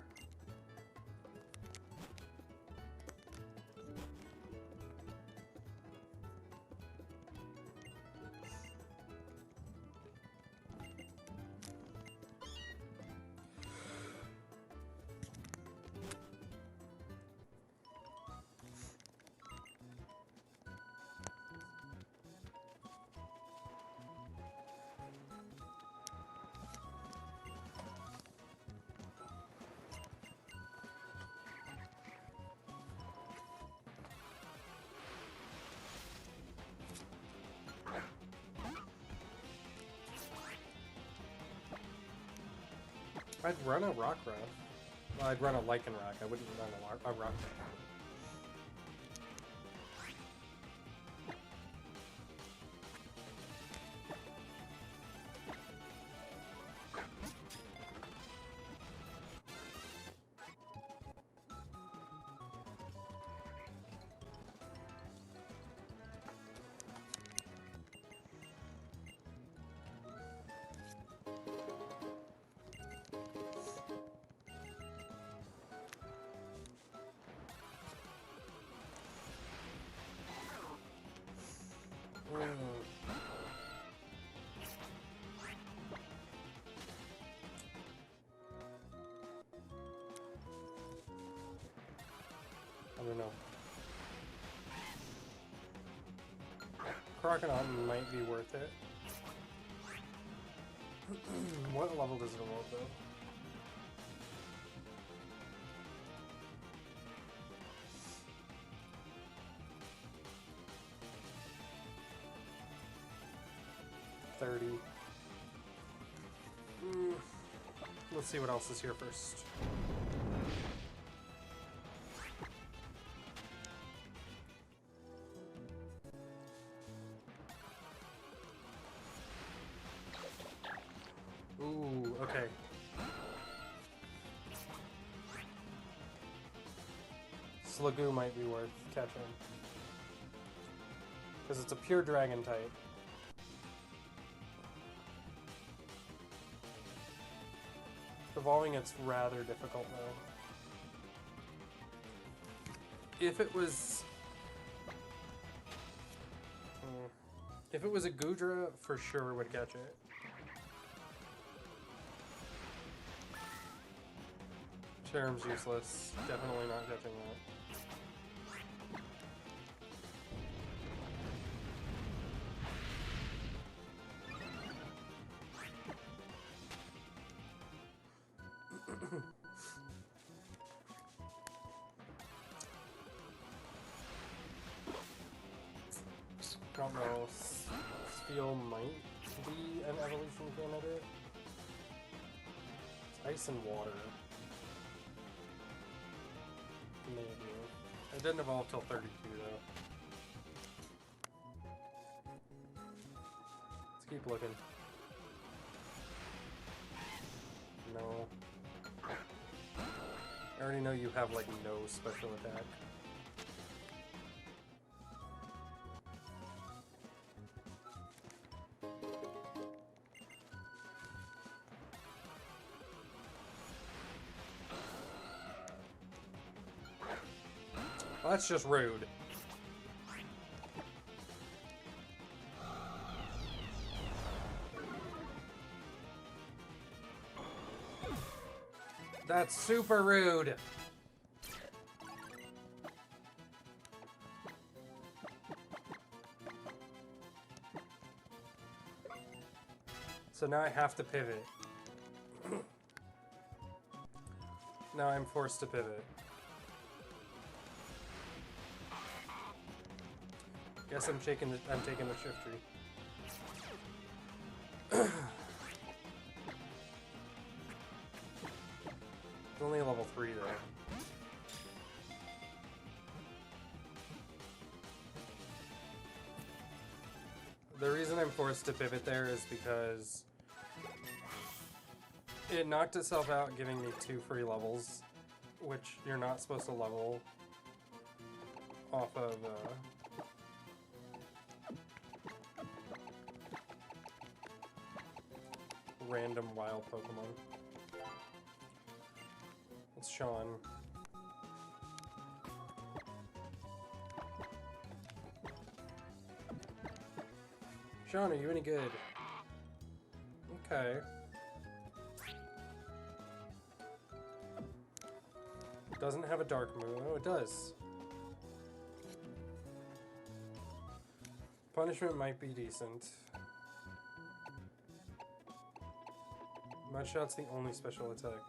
I'd run a Rock Ruff. Well, I'd run a Lycanroc. I wouldn't run a Rock Ruff. I don't know. Crocodile might be worth it. What level does it evolve though? Let's see what else is here first. Ooh, okay. Slugoo might be worth catching. Because it's a pure dragon type. Evolving it's rather difficult though. If it was a Goodra, for sure would catch it. Charm's useless. Definitely not catching that. I don't know. Steel might be an evolution candidate. It's ice and water. Maybe. It didn't evolve till 32 though. Let's keep looking. No. I already know you have like no special attack. Well, that's just rude. That's super rude. So now I have to pivot. Now I'm forced to pivot. Guess I'm taking the shift tree. It's only a level 3 though. The reason I'm forced to pivot there is because it knocked itself out, giving me 2 free levels, which you're not supposed to level off of random wild Pokemon. It's Sean. Sean, are you any good? Okay. Doesn't have a dark move. Oh, it does. Punishment might be decent. Mudshot's the only special attack.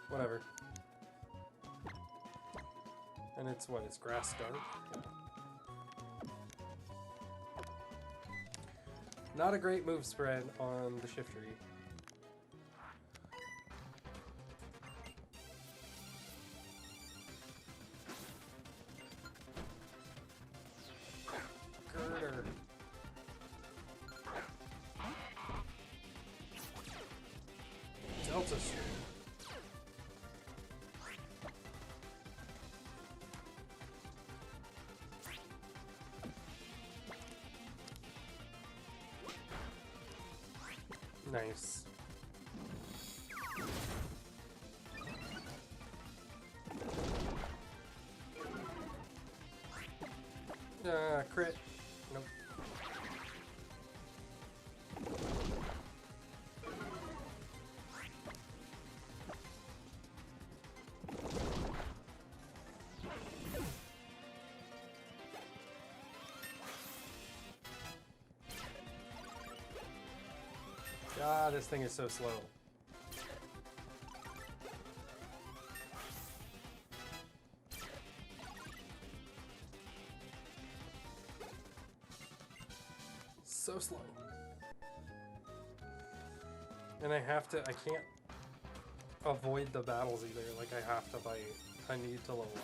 Whatever. And it's what? It's grass dark? Yeah. Not a great move spread on the shift tree. Girder. Delta Stream. Nice. Crit. Nope. Ah, this thing is so slow. So slow. And I can't avoid the battles either. Like, I have to fight. I need to level up.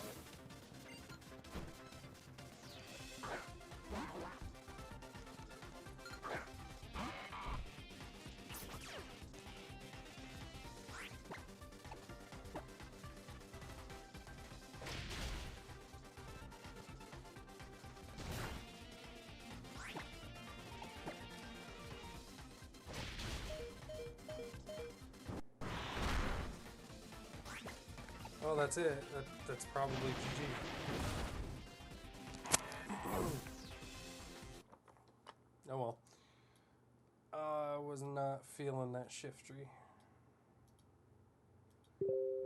Oh, that's it. That's probably GG. Oh well. I was not feeling that shift tree.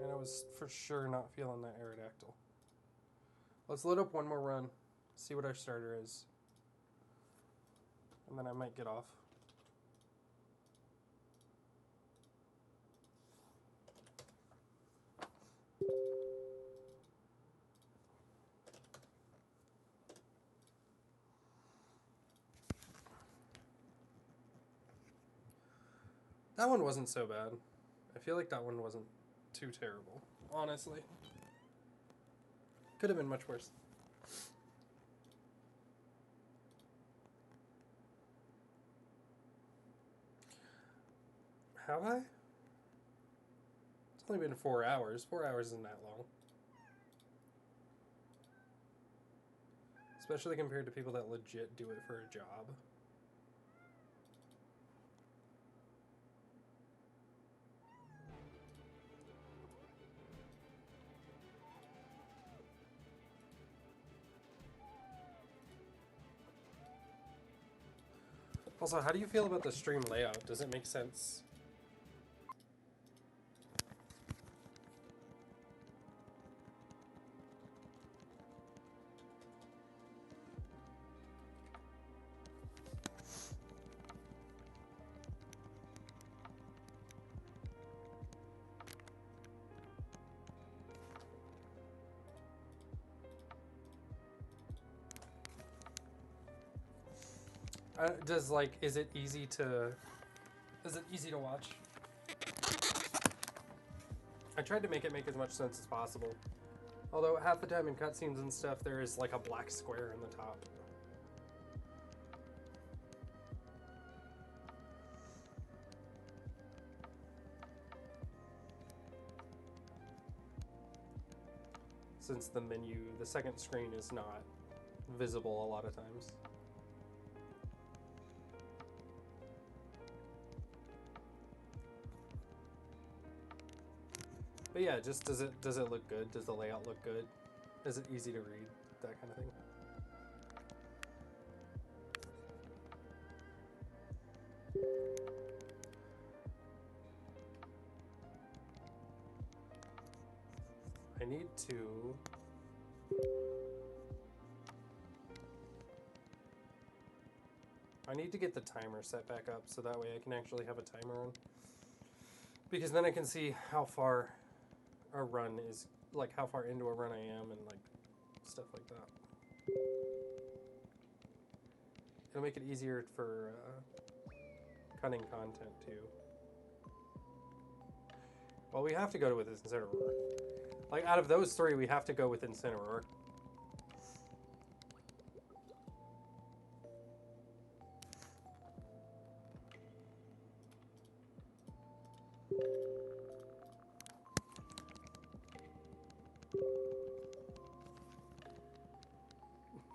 And I was for sure not feeling that Aerodactyl. Let's load up one more run. See what our starter is. And then I might get off. That one wasn't so bad. I feel like that one wasn't too terrible, honestly. Could have been much worse. Have I? It's only been 4 hours. 4 hours isn't that long. Especially compared to people that legit do it for a job. Also, how do you feel about the stream layout? Does it make sense? Is it easy to watch? I tried to make it make as much sense as possible. Although half the time in cutscenes and stuff, there is like a black square in the top. Since the menu, the second screen is not visible a lot of times. But yeah, just does it look good? Does the layout look good? Is it easy to read? That kind of thing. I need to get the timer set back up so that way I can actually have a timer on. Because then I can see how far a run is, like how far into a run I am and like stuff like that. It'll make it easier for cutting content too. Well, we have to go with Incineroar. Like out of those three, we have to go with Incineroar.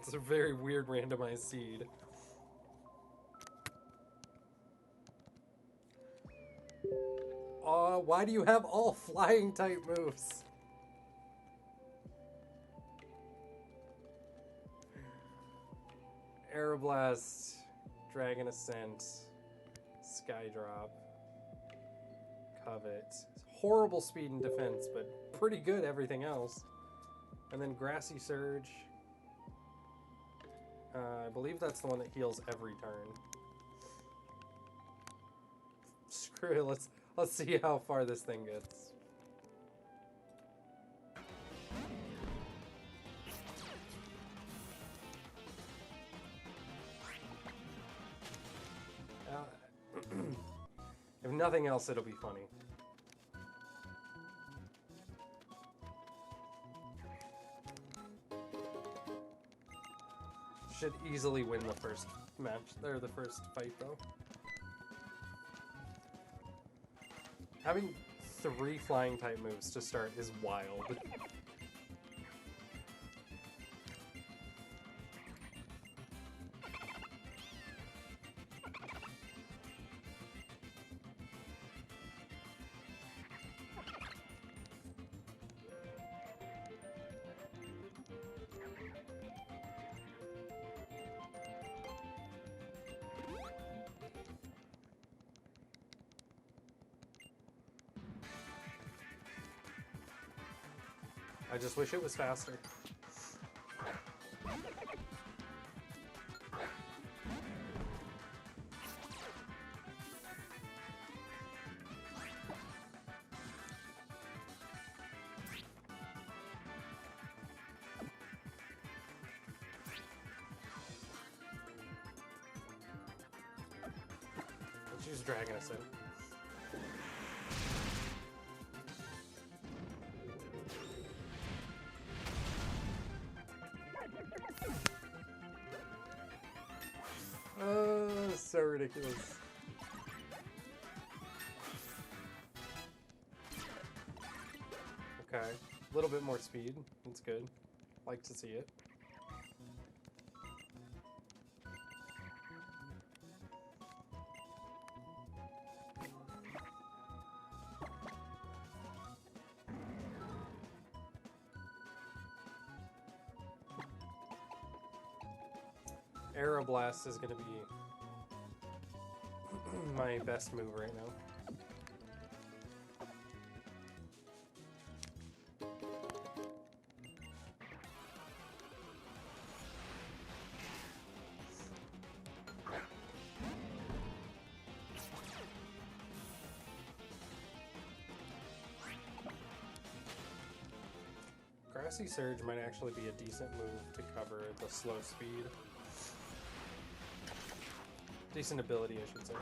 It's a very weird randomized seed. Why do you have all flying type moves? Aeroblast, Dragon Ascent, Skydrop, Covet. Horrible speed and defense, but pretty good everything else. And then Grassy Surge. I believe that's the one that heals every turn. Screw it, let's see how far this thing gets. If nothing else, it'll be funny. Should easily win the first match, or the first fight, though. Having 3 flying type moves to start is wild. I just wish it was faster. Let's use Dragon Ascent. So ridiculous. Okay, a little bit more speed. That's good. Like to see it. Aeroblast is going to be my best move right now. Grassy Surge might actually be a decent move to cover the slow speed. Decent ability, I should say.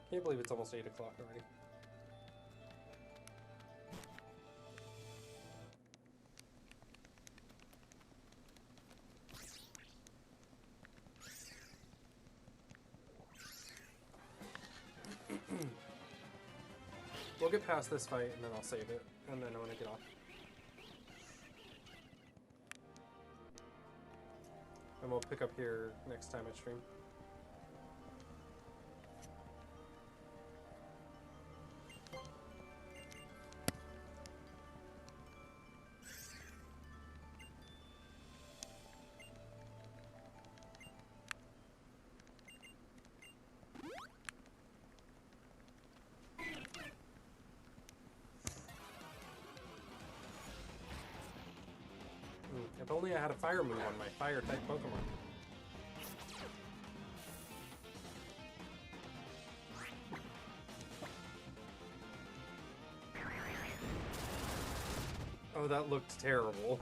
Can't believe it's almost 8 o'clock already. We'll get past this fight and then I'll save it, and then I want to get off. And we'll pick up here next time I stream. only I had a fire move on my fire type Pokemon. Oh, that looked terrible.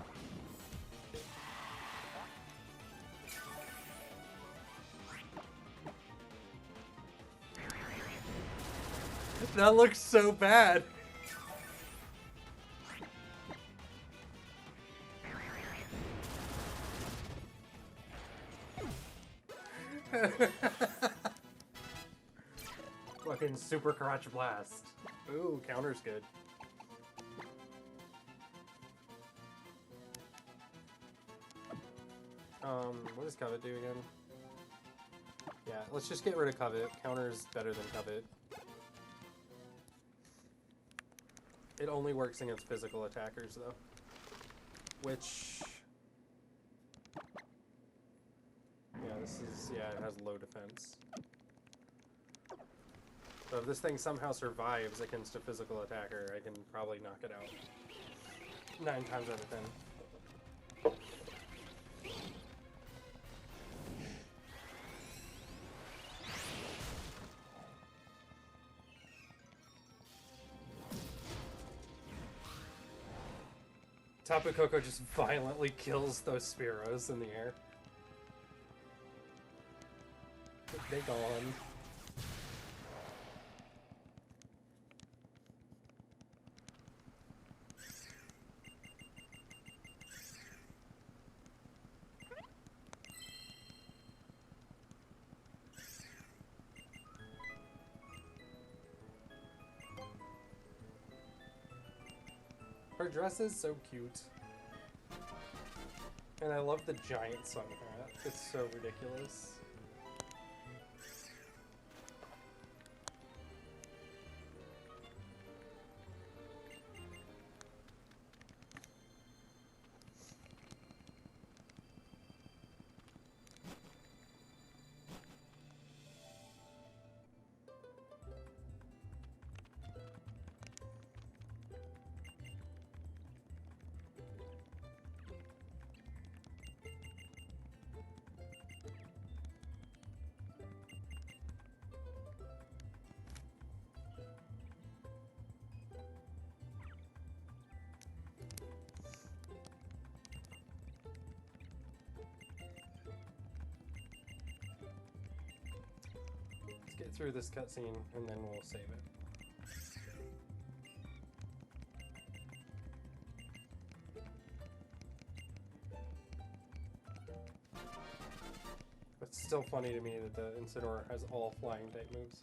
That looks so bad. Fucking super crotch blast. Ooh, counter's good. What does Covet do again? Yeah, let's just get rid of Covet. Counter's better than Covet. It only works against physical attackers, though. Which... yeah, this is... yeah, it has low defense. So if this thing somehow survives against a physical attacker, I can probably knock it out. 9 times out of 10. Tapu Koko just violently kills those Spearows in the air. They gone. Her dress is so cute. And I love the giant sun hat. It's so ridiculous. Get through this cutscene and then we'll save it. It's still funny to me that the Incineroar has all flying type moves.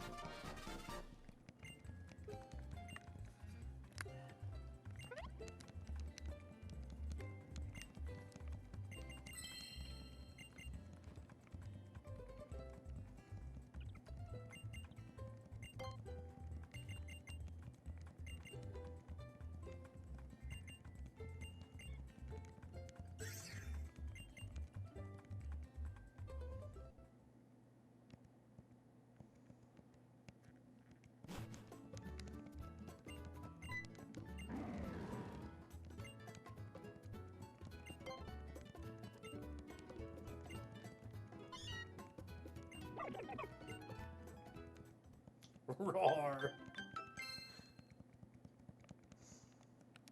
Roar!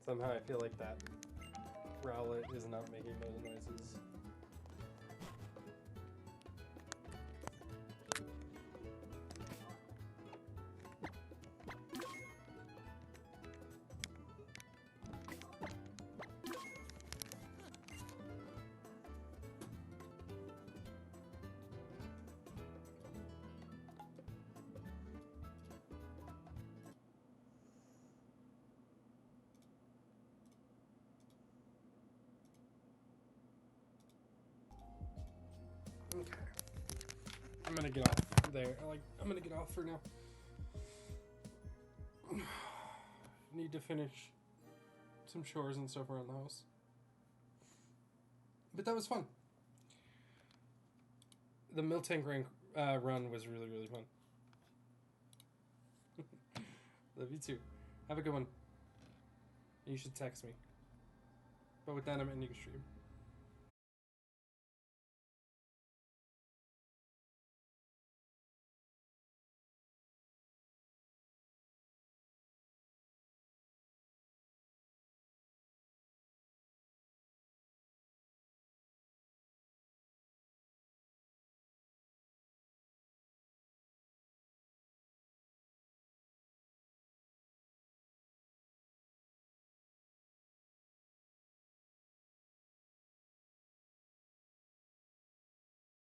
Somehow I feel like that Rowlet is not making those noises. Okay. I'm gonna get off there. I'm gonna get off for now. Need to finish some chores and stuff around the house. But that was fun. The Miltank run was really, really fun. Love you too. Have a good one. You should text me. But with that, I'm ending the stream.